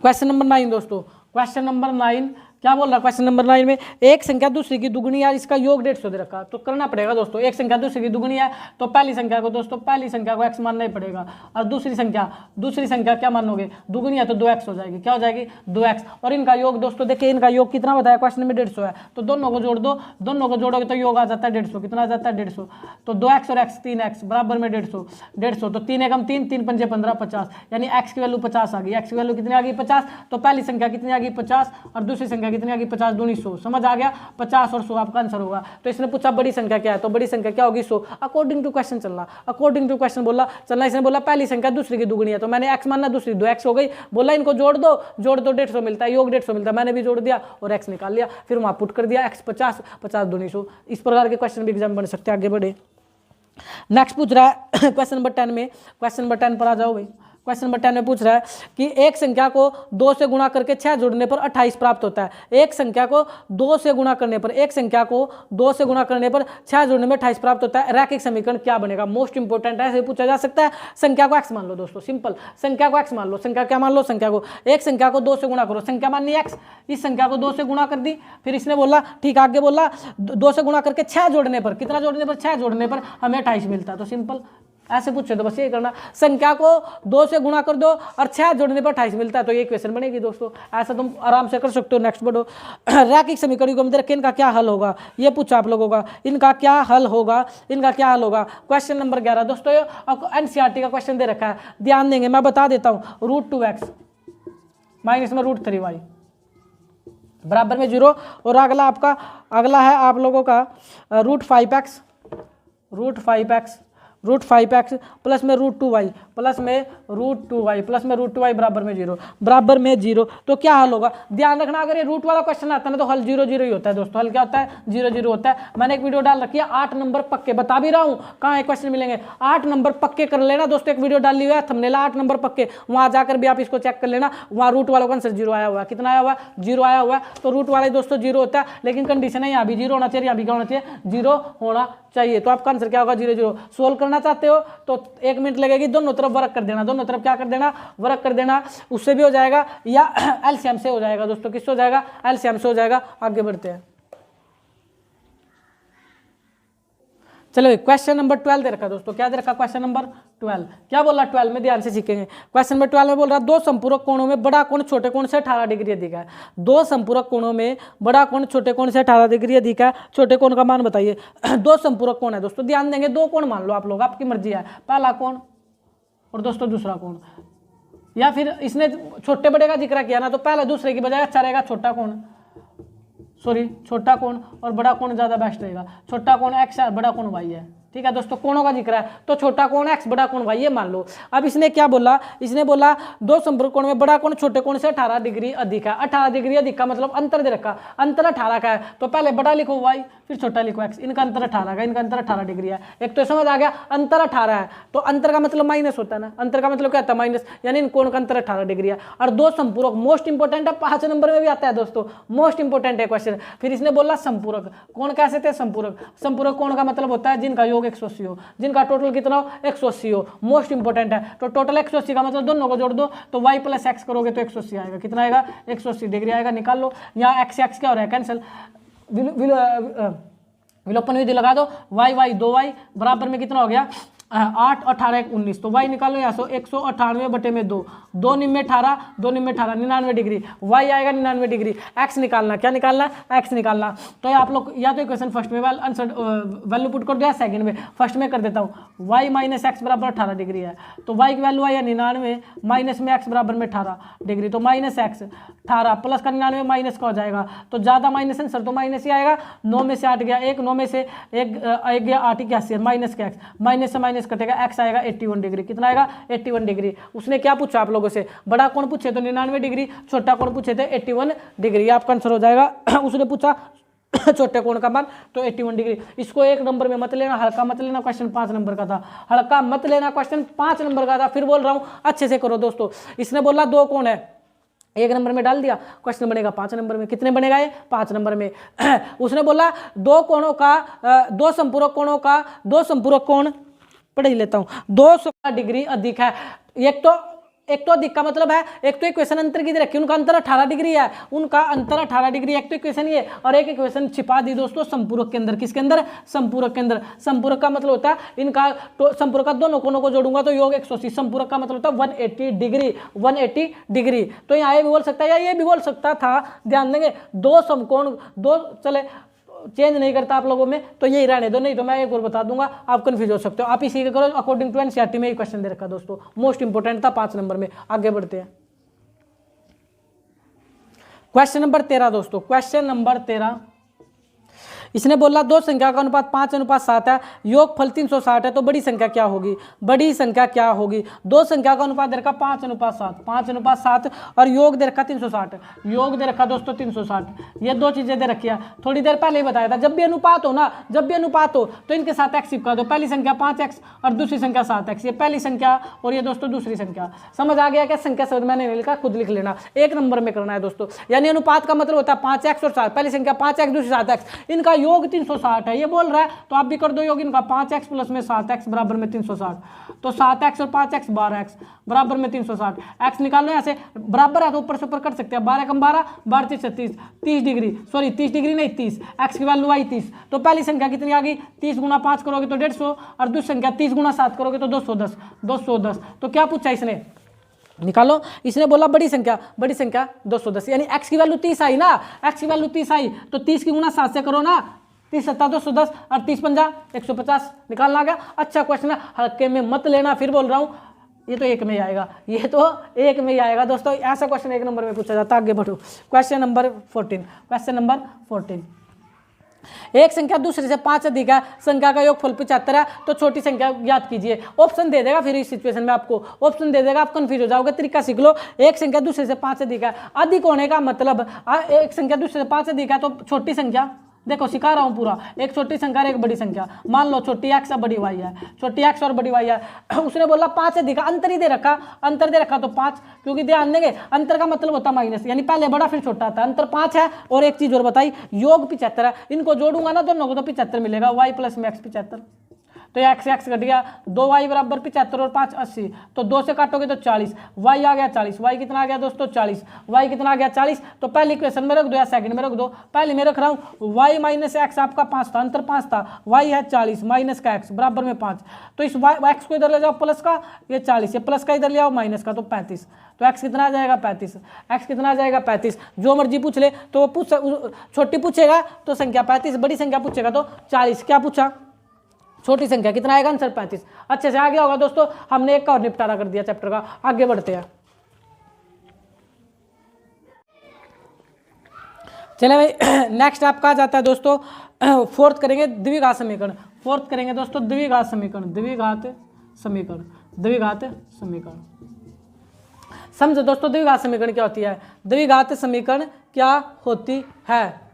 क्वेश्चन नंबर 9 दोस्तों। क्वेश्चन नंबर 9 क्या बोल रहा है, क्वेश्चन नंबर 9 में एक संख्या दूसरी की दुगुनी है, इसका योग 150 दे रखा, तो करना पड़ेगा दोस्तों। एक संख्या दूसरी की दुगुनी है तो पहली संख्या को दोस्तों, पहली संख्या को x मानना ही पड़ेगा, और दूसरी संख्या क्या मानोगे, दुगुनी है तो 2x हो जाएगी। क्या हो जाएगी, 2x। और इनका योग दोस्तों देखिए, इनका योग कितना बताया क्वेश्चन में, 150 है, तो दोनों को जोड़ दो, दोनों को जोड़ोगे तो योग आ जाता है 150। कितना आ जाता है, 150। तो 2x और x 3x बराबर में 150, तो 3 एकम 3, 3 पंजे 15, 50, यानी x की वैल्यू 50 आ गई। x की वैल्यू कितनी आ गई, 50। तो पहली संख्या कितनी आ गई, 50, और दूसरी संख्या कितनी आ गई, 50 दूनी 100। समझ आ गया, 50 और 100 आपका आंसर होगा। तो इसने पूछा बड़ी संख्या क्या है, तो बड़ी संख्या क्या होगी, 100। अकॉर्डिंग टू क्वेश्चन चलना, अकॉर्डिंग टू क्वेश्चन बोला चलना। इसने बोला पहली संख्या दूसरी की दुगुनी है, तो मैंने x मानना, दूसरी 2x हो गई। बोला इनको जोड़ दो 150 मिलता है, योग 150 मिलता है, मैंने भी जोड़ दिया और x निकाल लिया, फिर वहां पुट कर दिया, x 50, 50 दूनी 100। इस प्रकार के क्वेश्चन भी एग्जाम बन सकते हैं। आगे बढ़े, नेक्स्ट पूछ रहा है क्वेश्चन नंबर 10 में, क्वेश्चन नंबर 10 पर आ जाओ भाई। क्वेश्चन नंबर 10 में पूछ रहा है कि एक संख्या को 2 से गुणा करके 6 जोड़ने पर 28 प्राप्त होता है। एक संख्या को 2 से गुणा करने पर 6 जोड़ने में 28 प्राप्त होता है। रैखिक समीकरण क्या बनेगा? मोस्ट इंपोर्टेंट है, ऐसे पूछा जा सकता है। संख्या को x मान लो दोस्तों, सिंपल। संख्या को x मान लो। संख्या क्या मान लो? संख्या को, एक संख्या को 2 से गुणा करो, संख्या माननी x, इस संख्या को 2 से गुणा कर दी। फिर इसने बोला, ठीक आगे बोला 2 से गुणा करके 6 जोड़ने पर, कितना जोड़ने पर? 6 जोड़ने पर हमें 28 मिलता है। तो सिंपल ऐसे पूछे तो बस ये करना, संख्या को 2 से गुणा कर दो और 6 जोड़ने पर 28 मिलता है, तो ये इक्वेशन बनेगी दोस्तों। ऐसा तुम आराम से कर सकते हो। नेक्स्ट बढ़ो। रैखिक समीकरण को हम रखें, इनका क्या हल होगा? ये पूछा आप लोगों का, इनका क्या हल होगा? क्वेश्चन नंबर 11 दोस्तों, एनसीईआरटी का क्वेश्चन दे रखा है, ध्यान देंगे, मैं बता देता हूँ। √2x माइनस में √3y बराबर में 0। और अगला है आप लोगों का √5x प्लस में √2y बराबर में 0। तो क्या हल होगा? ध्यान रखना, अगर ये रूट वाला क्वेश्चन आता है ना तो हल 0 0 ही होता है दोस्तों। हल क्या होता है? 0 0 होता है। मैंने एक वीडियो डाल रखी है 8 नंबर पक्के, बता भी रहा हूँ कहाँ एक क्वेश्चन मिलेंगे। 8 नंबर पक्के कर लेना दोस्तों, एक वीडियो डाली हुआ है थंबनेल 8 नंबर पक्के, वहाँ जाकर भी आप इसको चेक कर लेना। वहाँ रूट वाला का आंसर 0 आया हुआ है। कितना आया हुआ है? 0 आया हुआ है। तो रूट वाला दोस्तों 0 होता है, लेकिन कंडीशन है यहाँ भी 0 होना चाहिए, यहाँ भी क्या होना चाहिए? 0 होना चाहिए। तो आपका आंसर क्या होगा? 0 0। सोल्व करना चाहते हो तो 1 मिनट लगेगी, दोनों तरफ वर्क कर देना, दोनों तरफ क्या कर देना? वर्क कर देना, उससे भी हो जाएगा या एलसीएम से हो जाएगा दोस्तों। किससे हो जाएगा? एलसीएम से हो जाएगा। आगे बढ़ते हैं, चलो। क्वेश्चन नंबर 12 दे रखा दोस्तों, क्या दे रखा? क्वेश्चन नंबर 12 क्या बोला? 12 में ध्यान से सीखेंगे। क्वेश्चन नंबर 12 में बोल रहा है, दो संपूरक कोणों में बड़ा कोण छोटे कोण से 18 डिग्री अधिक है। दो संपूरक कोणों में बड़ा कोण छोटे कोण से 18 डिग्री अधिक है। छोटे कोण का मान बताइए। दो संपूरक कोण है दोस्तों, ध्यान देंगे, दो कोण मान लो आप लोग, आपकी मर्जी है। पहला कोण और दोस्तों दूसरा कोण, या फिर इसने छोटे बड़े का जिक्र किया ना तो पहले दूसरे की बजाय अच्छा रहेगा छोटा कोण, छोटा कोण, और बड़ा कोण ज्यादा बेस्ट रहेगा। छोटा कोण x है, बड़ा कोण y है। ठीक है दोस्तों, कोणों का जिक्र है तो छोटा कोण x, बड़ा कोण y, ये मान लो। अब इसने क्या बोला? इसने बोला दो संपूरक कोण में बड़ा कोण छोटे कोण से 18 डिग्री अधिक है। 18 डिग्री अधिक का मतलब अंतर दे रखा, अंतर 18 का है, तो पहले बड़ा लिखो y, फिर छोटा लिखो x। इनका अंतर 18 का, इनका अंतर 18 डिग्री है। एक तो समझ आ गया, अंतर 18 है तो अंतर का मतलब माइनस होता है ना, अंतर का मतलब क्या होता है? माइनस, यानी इन कोण का अंतर 18 डिग्री है। और दो संपूरक मोस्ट इंपोर्टेंट है, 5 नंबर में भी आता है दोस्तों, मोस्ट इंपोर्टेंट है क्वेश्चन। फिर इसने बोला संपूरक कोण कैसे थे? संपूरक कोण का मतलब होता है जिनका योग 180 हो, जिनका टोटल कितना हो? 180 हो। मोस्ट इंपोर्टेंट है। तो टोटल 180 का मतलब दोनों को जोड़ दो तो y + x करोगे तो 180 आएगा। कितना आएगा? 180 डिग्री आएगा। निकाल लो, यहाँ x क्या हो रहा है? कैंसिल, विलोपन विधि लगा दो, y 2y बराबर में कितना हो गया? 8 18 1 19। तो y निकालो यहाँ से 198/2, 2 निम्न 18, 2 निम्न 18, 99 डिग्री। y आएगा 99 डिग्री। x निकालना, क्या निकालना? x निकालना। तो आप लोग या तो इक्वेशन फर्स्ट में आंसर वैल्यू पुट कर दो या सेकंड में। फर्स्ट में कर देता हूँ, y - x बराबर 18 डिग्री है, तो y की वैल्यू आई 99, माइनस में x बराबर में 18 डिग्री, तो -x 18 प्लस का 99 माइनस का हो जाएगा, तो ज़्यादा माइनस आंसर तो माइनस ही आएगा। 9 में से 8 गया 1, 9 में से 1 गया 8 81, माइनस का x, माइनस से माइनस कटेगा, x आएगा 81 डिग्री। कितना आएगा? 81 डिग्री। उसने क्या पूछा आप लोगों से? बड़ा कोण पूछे तो 99 डिग्री, छोटा कोण पूछे थे 81 डिग्री। आपका आंसर हो जाएगा। उसने पूछा छोटे कोण का मान तो 81 डिग्री। इसको 1 नंबर में मत लेना, हल्का मत लेना, क्वेश्चन 5 नंबर का था। हल्का मत लेना, क्वेश्चन 5 नंबर का था। फिर बोल रहा हूँ अच्छे से करो दोस्तों। इसने बोला दो कोण है, 1 नंबर में डाल दिया, क्वेश्चन बनेगा 5 नंबर में। कितने बनेगा ये? 5 नंबर में। उसने बोला दो कोणों का, दो संपूरक कोणों का, दो संपूरक कोण पढ़ ही लेता हूँ, 200 डिग्री अधिक है। एक तो अधिक का मतलब है, एक तो इक्वेशन अंतर की रखी, उनका अंतर 18 डिग्री है, उनका अंतर 18 डिग्री। एक तो इक्वेशन ये और एक इक्वेशन छिपा दी दोस्तों संपूरक के अंदर। किसके अंदर? संपूरक के अंदर। संपूरक का मतलब होता है इनका संपूरक का दोनों कोणों को जोड़ूंगा तो योग 180। संपूरक का मतलब होता है 180 डिग्री, 180 डिग्री। तो यहाँ ये भी बोल सकता है या ये भी बोल सकता था। ध्यान देंगे, दो समकोण, दो चले चेंज नहीं करता आप लोगों में तो यही रहने दो, नहीं तो मैं एक और बता दूंगा, आप कंफ्यूज हो सकते हो। आप इसी के करो अकॉर्डिंग टू एनसीईआरटी में ही क्वेश्चन दे रखा दोस्तों, मोस्ट इंपोर्टेंट था 5 नंबर में। आगे बढ़ते हैं, क्वेश्चन नंबर 13 दोस्तों। क्वेश्चन नंबर 13 इसने बोला दो संख्या का अनुपात 5:7 है, योगफल 360 है, तो बड़ी संख्या क्या होगी? बड़ी संख्या क्या होगी? दो संख्या का अनुपात दे रखा 5:7, 5:7 और योग दे रखा 360, योग दे रखा दोस्तों 360। ये दो चीजें दे रखी है, थोड़ी देर पहले ही बताया था। जब भी अनुपात हो ना, जब भी अनुपात हो तो इनके साथ एक्स चिपका दो। पहली संख्या 5x और दूसरी संख्या 7x, ये पहली संख्या और ये दोस्तों दूसरी संख्या। समझ आ गया क्या? संख्या शब्द मैंने नहीं लिखा, खुद लिख लेना, एक नंबर में करना है दोस्तों। यानी अनुपात का मतलब होता है 5x और 7, पहली संख्या 5x दूसरी 7x, इनका योग 360 है, ये बोल रहा है तो आप भी कर दो योग इनका। 5x प्लस में 7x बराबर में 360, तो 7x और 5x 12x बराबर में 360। x निकाल लो, ऐसे बराबर है तो ऊपर से ऊपर कर सकते हैं। 12 कम 12, 12 से 36, 30 डिग्री, सॉरी 30 डिग्री नहीं 30, x की वैल्यू आई 30। तो पहली संख्या कितनी आ गई? 30 गुना 5 करोगे तो 150, और दूसरी संख्या 30 गुना 7 करोगे तो 210, 210। तो क्या पूछा इसने? निकालो। इसने बोला बड़ी संख्या 210, यानी x की वैल्यू 30 आई ना, x की वैल्यू 30 आई तो 30 की गुना 7 से करो ना, 30 7 210 और 30 पंजा 150, निकालना आ गया। अच्छा क्वेश्चन है, हल्के में मत लेना, फिर बोल रहा हूँ, ये तो एक में ही आएगा, ये तो एक में ही आएगा दोस्तों। ऐसा क्वेश्चन एक नंबर में पूछा जाता है। आगे बढ़ो, क्वेश्चन नंबर 14। एक संख्या दूसरे से 5 अधिक है, संख्या का योगफल 75 है, तो छोटी संख्या ज्ञात कीजिए। ऑप्शन दे देगा, फिर इस सिचुएशन में आपको ऑप्शन दे देगा, आप कंफ्यूज हो जाओगे। तरीका सीख लो। एक संख्या दूसरे से 5 अधिक है, अधिक होने का मतलब एक संख्या दूसरे से 5 अधिक है तो छोटी संख्या, देखो सिखा रहा हूँ पूरा, एक छोटी संख्या और एक बड़ी संख्या। मान लो छोटी x और बड़ी y है, छोटी x और बड़ी y है। उसने बोला 5 अधिक, अंतर ही दे रखा, अंतर दे रखा तो 5, क्योंकि ध्यान देंगे अंतर का मतलब होता माइनस, यानी पहले बड़ा फिर छोटा था। अंतर 5 है। और एक चीज और बताई, योग 75 है, इनको जोड़ूंगा ना दोनों को तो 75 मिलेगा, y प्लस में x 75, तो ये x कट गया, 2y बराबर 75 और 5 80, तो 2 से काटोगे तो 40, y आ गया 40, y कितना आ गया दोस्तों 40, y कितना आ गया 40। तो पहली इक्वेशन में रख दो या सेकंड में रख दो, पहले में रख रहा हूँ y माइनस एक्स, आपका 5 था, अंतर 5 था, y है 40 माइनस का x बराबर में 5, तो इस x को इधर ले जाओ प्लस का, ये 40, ये प्लस का इधर ले आओ माइनस का, तो 35, तो x कितना आ जाएगा 35, x कितना आ जाएगा 35। जो मर्जी पूछ ले, तो वो पूछ, छोटी पूछेगा तो संख्या 35, बड़ी संख्या पूछेगा तो 40। क्या पूछा? छोटी संख्या, कितना आएगा आंसर 35। अच्छे से आ गया होगा दोस्तों, हमने एक का और निपटारा कर दिया चैप्टर का। आगे बढ़ते हैं, चले भाई। नेक्स्ट आपका आ जाता है दोस्तों, फोर्थ करेंगे द्विघात समीकरण। फोर्थ करेंगे दोस्तों द्विघात समीकरण, द्विघात समीकरण। समझो दोस्तों द्विघात समीकरण क्या होती है, द्विघात समीकरण क्या होती है।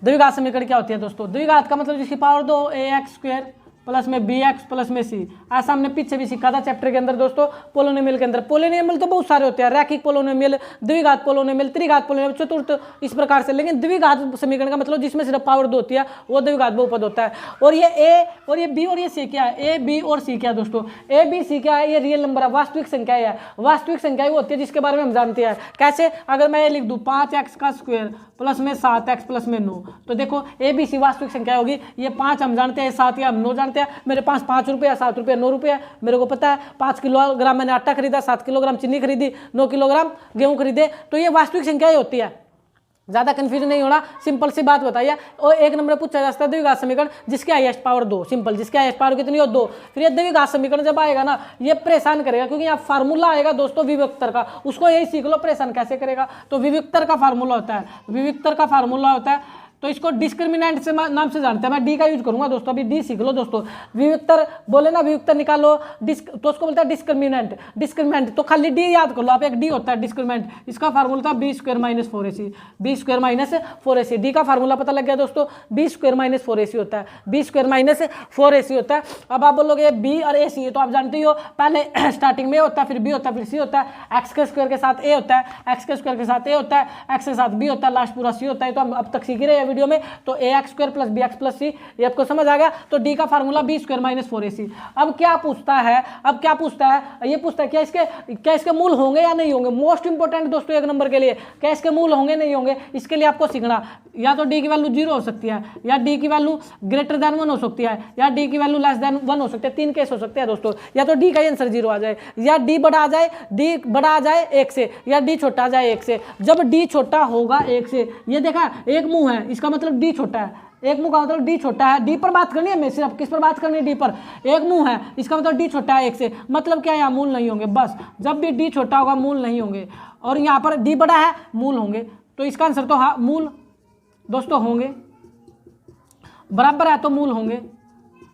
द्विघात समीकरण क्या होती है दोस्तों? द्विघात का मतलब जिसकी पावर 2, ax² प्लस में bx प्लस में c। ऐसा हमने पीछे भी सीखा था चैप्टर के अंदर दोस्तों, पोलोनोमियल के अंदर। पोलोनोमियल तो बहुत सारे होते हैं, रैखिक पोलोनोमियल, द्विघात पोलोनोमियल, त्रिघात पोलोनोमियल, चतुर्थ, इस प्रकार से। लेकिन द्विघात समीकरण का मतलब जिसमें सिर्फ पावर 2 होती है वो द्विघात बहुपद होता है। और ये a और ये b और ये c क्या है? a b और c क्या है दोस्तों? a b c क्या है? ये रियल नंबर है, वास्तविक संख्या है। वास्तविक संख्या वो होती है जिसके बारे में हम जानते हैं। कैसे? अगर मैं ये लिख दूँ 5x² प्लस में 7x प्लस में 9, तो देखो ए बी सी वास्तविक संख्या होगी। ये 5 हम जानते हैं, 7 या हम 9 जानते हैं। मेरे पास 5 रुपये, 7 रुपये, 9 रुपये, मेरे को पता है 5 किलोग्राम मैंने आटा खरीदा, 7 किलोग्राम चीनी खरीदी, 9 किलोग्राम गेहूं खरीदे, तो ये वास्तविक संख्या ही होती है। ज़्यादा कंफ्यूजन नहीं होना, सिंपल सी बात बताइए। और एक नंबर पूछा जा सकता है द्विघात समीकरण जिसके हाईएस्ट पावर 2, सिंपल, जिसके हाईएस्ट पावर कितनी हो 2। फिर ये द्विघात समीकरण जब आएगा ना, ये परेशान करेगा, क्योंकि यहाँ फार्मूला आएगा दोस्तों विविक्तर का, उसको यही सीख लो, परेशान कैसे करेगा। तो विविक्तर का फार्मूला होता है, विविक्तर का फार्मूला होता है, तो इसको डिस्क्रिमिनेंट से नाम से जानते हैं। मैं डी का यूज करूंगा दोस्तों, अभी डी सीख लो दोस्तों। विविक्तर बोले ना, विविक्तर निकालो, तो उसको बोलता है डिस्क्रिमिनेंट। डिस्क्रिमिनेंट तो खाली डी याद कर लो आप, एक डी होता है डिस्क्रिमिनेंट। इसका फार्मूला था b² - 4ac, b² - 4ac। D का फार्मूला पता लग गया दोस्तों, b² - 4ac होता है, b² - 4ac होता है। अब आप बोलोगे b और ac है, तो आप जानते ही हो, पहले स्टार्टिंग में होता है, फिर b होता है, फिर c होता है, x के स्क्वायर के साथ a होता है, x के स्क्वायर के साथ a होता है, x के साथ b होता है, लास्ट पूरा c होता है। तो हम अब तक सीख रहे हैं वीडियो में। तो ax² + bx + c, ये आपको समझ आ गया। तो d का फार्मूला b² - 4ac। अब क्या पूछता है, ये पूछता है क्या इसके मूल होंगे या नहीं होंगे। मोस्ट इंपोर्टेंट दोस्तों एक नंबर के लिए, क्या इसके मूल होंगे नहीं होंगे। इसके लिए आपको सीखना, या तो d की वैल्यू 0 हो सकती है, या d की वैल्यू > 1 हो सकती है, या d की वैल्यू <1 हो सकती है। 3 केस हो सकते हैं दोस्तों, या तो d का आंसर 0 आ जाए, या d बड़ा आ जाए 1 से, या d छोटा आ जाए 1 से। जब d छोटा होगा 1 से, ये देखा एक मुंह है, इसका मतलब d छोटा है, एक मुंह का मतलब d छोटा है। d पर बात करनी है, मैं सिर्फ किस पर बात करनी है, d पर। एक मुंह है, इसका मतलब d छोटा है 1 से, मतलब क्या, यहाँ मूल नहीं होंगे। बस जब भी d छोटा होगा मूल नहीं होंगे, और यहाँ पर d बड़ा है मूल होंगे। तो इसका आंसर तो हाँ मूल दोस्तों होंगे, बराबर है तो मूल होंगे,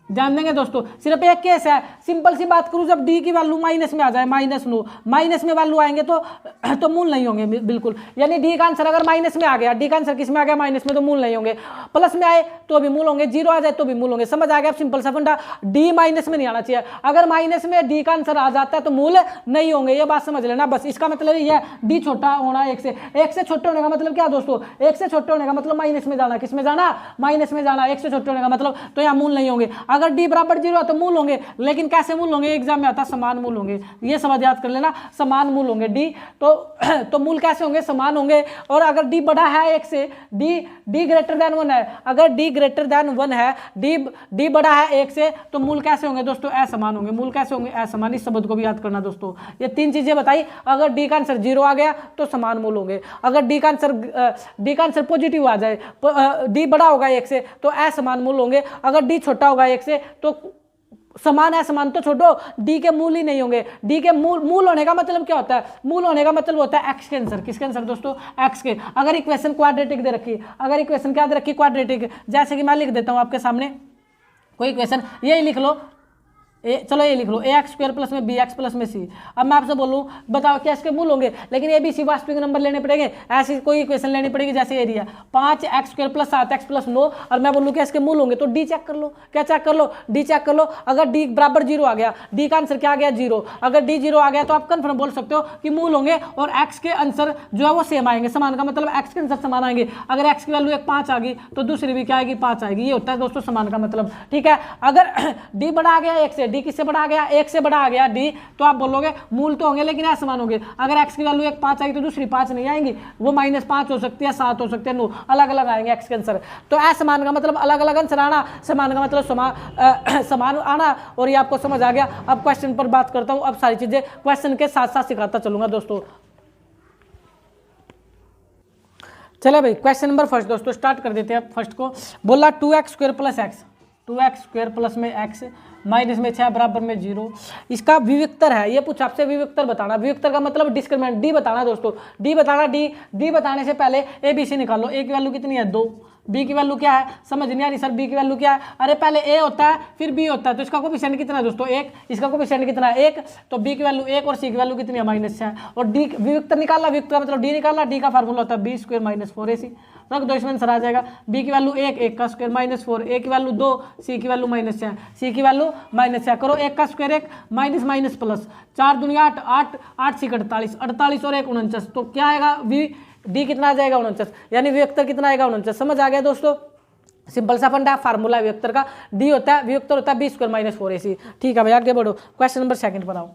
ध्यान देंगे दोस्तों। सिर्फ एक केस है, सिंपल सी बात करूं, जब डी की वैल्यू माइनस में आ जाए, -9 माइनस में वैल्यू आएंगे तो मूल नहीं होंगे बिल्कुल। यानी डी का आंसर अगर माइनस में आ गया, डी का आंसर किस में आ गया, माइनस में, तो मूल नहीं होंगे। प्लस में आए तो भी मूल होंगे, 0 आ जाए तो भी मूल होंगे। समझ आ गया? सिंपल सा फंडा, डी माइनस में नहीं आना चाहिए। अगर माइनस में डी का आंसर आ जाता है तो मूल नहीं होंगे, ये बात समझ लेना बस। इसका मतलब ये है डी छोटा होना एक से छोटे होने का मतलब क्या दोस्तों, एक से छोटे होने का मतलब माइनस में जाना, किस में जाना, माइनस में जाना, एक से छोटे होने का मतलब, तो यहाँ मूल नहीं होंगे। अगर डी बराबर 0 तो मूल होंगे, लेकिन कैसे मूल होंगे, एग्जाम में आता है समान मूल होंगे, ये समझ याद कर लेना, समान मूल होंगे डी तो मूल कैसे होंगे, समान होंगे। और अगर डी बड़ा है एक से, डी ग्रेटर देन 1 है, अगर डी ग्रेटर देन 1 है, डी बड़ा है एक से, तो मूल कैसे होंगे दोस्तों, असमान होंगे। मूल कैसे होंगे, असमान। इस शब्द को भी याद करना दोस्तों। ये 3 चीजें बताई। अगर डी का आंसर 0 आ गया तो समान मूल होंगे, अगर डी का आंसर पॉजिटिव आ जाए, डी बड़ा होगा एक से तो असमान मूल होंगे, अगर डी छोटा होगा एक से तो समान है, समान तो छोड़ो, डी के मूल ही नहीं होंगे। डी के मूल होने का मतलब क्या होता है, मूल होने का मतलब होता है एक्स के आंसर, किसके आंसर दोस्तों, एक्स के। अगर इक्वेशन क्वाड्रेटिक दे रखी, अगर इक्वेशन क्या दे रखी, क्वाड्रेटिक, जैसे कि मैं लिख देता हूं आपके सामने कोई इक्वेशन, यही लिख लो, चलो ये लिख लो, ax² प्लस में bx प्लस में c। अब मैं आपसे बोलूं बताओ क्या इसके मूल होंगे, लेकिन ए बी सी वास्तविक नंबर लेने पड़ेंगे, ऐसी कोई इक्वेशन लेनी पड़ेगी जैसे area 5x² plus 7x plus 9, और मैं बोलूं क्या इसके मूल होंगे, तो डी चेक कर लो। क्या चेक कर लो, डी चेक कर लो। अगर डी बराबर 0 आ गया, डी का आंसर क्या आ गया, 0, अगर डी 0 आ गया तो आप कन्फर्म बोल सकते हो कि मूल होंगे, और एक्स के आंसर जो है वो सेम आएंगे, समान का मतलब एक्स के आंसर समान आएंगे। अगर एक्स की वैल्यू 5 आ गई तो दूसरी भी क्या आएगी, 5 आएगी। ये होता है दोस्तों समान का मतलब, ठीक है। अगर डी बड़ा आ गया एक से, डी किससे बड़ा आ गया, एक से बड़ा आ गया डी, तो आप बोलोगे मूल तो होंगे लेकिन असमान होंगे। अगर एक्स की वैल्यू 5 आएगी तो दूसरी 5 नहीं आएंगी, वो -5 हो सकती है, 7 हो सकती है, 9, अलग अलग आएंगे एक्स के आंसर। तो असमान का मतलब अलग अलग आंसर आना, समान का मतलब समान आना। और ये आपको समझ आ गया। अब क्वेश्चन पर बात करता हूं, अब सारी चीजें क्वेश्चन के साथ साथ सिखाता चलूंगा दोस्तों। चले भाई, क्वेश्चन नंबर फर्स्ट दोस्तों स्टार्ट कर देते हैं। फर्स्ट को बोला 2x² plus x, 2x² plus में x माइनस में 6 बराबर में 0, इसका विविक्तर है। ये पूछा आपसे विविक्तर बताना, विविक्तर का मतलब डिस्क्रिमिनेंट, डी बताना दोस्तों, डी बताना। डी बताने से पहले ए बी सी निकालो। ए की वैल्यू कितनी है, 2, बी की वैल्यू क्या है, समझ नहीं आ रही सर, बी की वैल्यू क्या है, अरे पहले ए होता है फिर बी होता है, तो इसका कोएफिशिएंट कितना है दोस्तों, 1, इसका कोएफिशिएंट कितना है, 1, तो बी की वैल्यू 1 और सी की वैल्यू कितनी है, -6। और डी विविक्तर निकालना, विविक्तर मतलब डी निकालना, डी का फार्मूला होता है b² - 4ac, रख दो, इसमें आंसर आ जाएगा। बी की वैल्यू 1, 1 का स्क्वायर -4, ए की वैल्यू 2, सी की वैल्यू -6, सी की वैल्यू -6, करो 1 का स्क्वायर 1 माइनस माइनस प्लस, 4 दूनी 8, 8 8 सी 48, 48 और 1 49, तो क्या आएगा, डी कितना आ जाएगा, 49, यानी विवेक्तर कितना आएगा, 49। समझ आ गया दोस्तों, सिंपल सा फंडा, फार्मूला विवेक्तर का, डी होता है, विवेक्तर होता है b² - 4ac। ठीक है भाई, आगे बढ़ो, क्वेश्चन नंबर सेकंड पर आओ।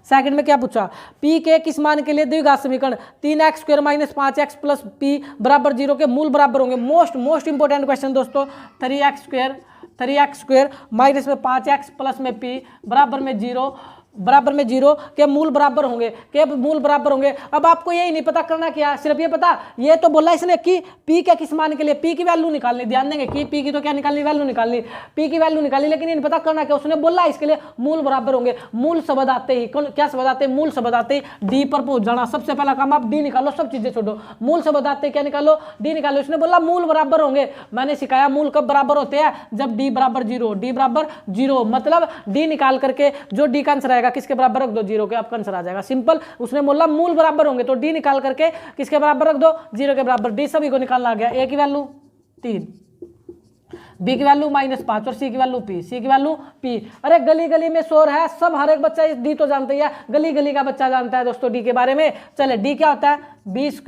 सेकंड में क्या पूछा, p के किस मान के लिए द्विघात समीकरण 3x² - 5x प्लस p बराबर 0 के मूल बराबर होंगे। मोस्ट इंपोर्टेंट क्वेश्चन दोस्तों, 3x² माइनस में 5x प्लस में p बराबर में 0 के मूल बराबर होंगे, के मूल बराबर होंगे। अब आपको यही नहीं पता करना क्या, सिर्फ ये पता, ये तो बोला इसने कि p के किस मान के लिए, p की वैल्यू निकालनी, ध्यान देंगे कि p की तो क्या निकालनी, वैल्यू निकालनी, p की वैल्यू निकालनी, लेकिन ये नहीं पता करना क्या, उसने बोला इसके लिए मूल बराबर होंगे। मूल शब्द आते ही, क्या शब्द आते हैं, मूल शब्द आते ही डी पर पहुंच जाना। सबसे पहला काम आप डी निकालो, सब चीजें छोड़ो, मूल शब्द आते क्या निकालो, डी निकालो। इसने बोला मूल बराबर होंगे, मैंने सिखाया मूल कब बराबर होते हैं, जब डी बराबर 0, डी बराबर 0 मतलब डी निकाल करके जो डी का आंसर आएगा किसके बराबर रख दो, 0 के, आपका आंसर आ जाएगा। सिंपल, उसने बोला मूल बराबर होंगे तो डी निकाल करके किसके बराबर रख दो, 0 के बराबर। डी सभी को निकालना आ गया, ए की वैल्यू 3, बी की वैल्यू -5 और सी की वैल्यू p। अरे गली गली में शोर है, सब हर एक बच्चा इस डी तो जानते ही है, गली गली का बच्चा जानता है दोस्तों डी के बारे में। चले, डी क्या होता है, b² -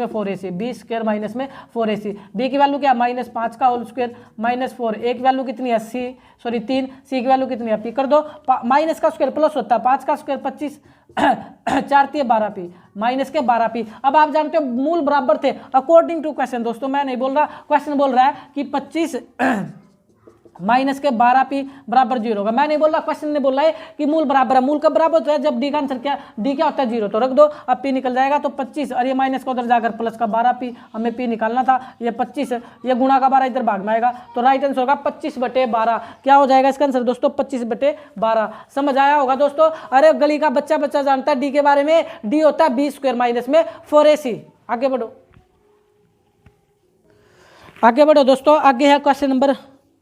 4ac, b² - 4ac। B की वैल्यू क्या, -5 का होल स्क्वायर -4, ए की वैल्यू कितनी है 3, सी की वैल्यू कितनी है p, कर दो, माइनस का स्क्वायर प्लस होता है, 5 का स्क्वायर 25, 4 × 12p, -12p। अब आप जानते हो मूल बराबर थे अकॉर्डिंग टू क्वेश्चन दोस्तों, मैं नहीं बोल रहा, क्वेश्चन बोल रहा है कि 25 -12p बराबर 0 होगा। मैं नहीं बोल रहा, क्वेश्चन ने बोला है कि मूल बराबर है। मूल कब बराबर होता है, जब डी का आंसर क्या, डी क्या होता है 0, तो रख दो, अब p निकल जाएगा, तो 25 और ये माइनस का उधर जाकर प्लस का 12p, हमें p निकालना था, ये 25, ये गुणा का 12 इधर भाग में आएगा, तो राइट आंसर होगा 25/12। क्या हो जाएगा इसका आंसर दोस्तों, 25/12। समझ आया होगा दोस्तों। अरे गली का बच्चा जानता है डी के बारे में, डी होता है b² - 4ac। आगे बढ़ो। आगे बढ़ो दोस्तों, आगे है क्वेश्चन नंबर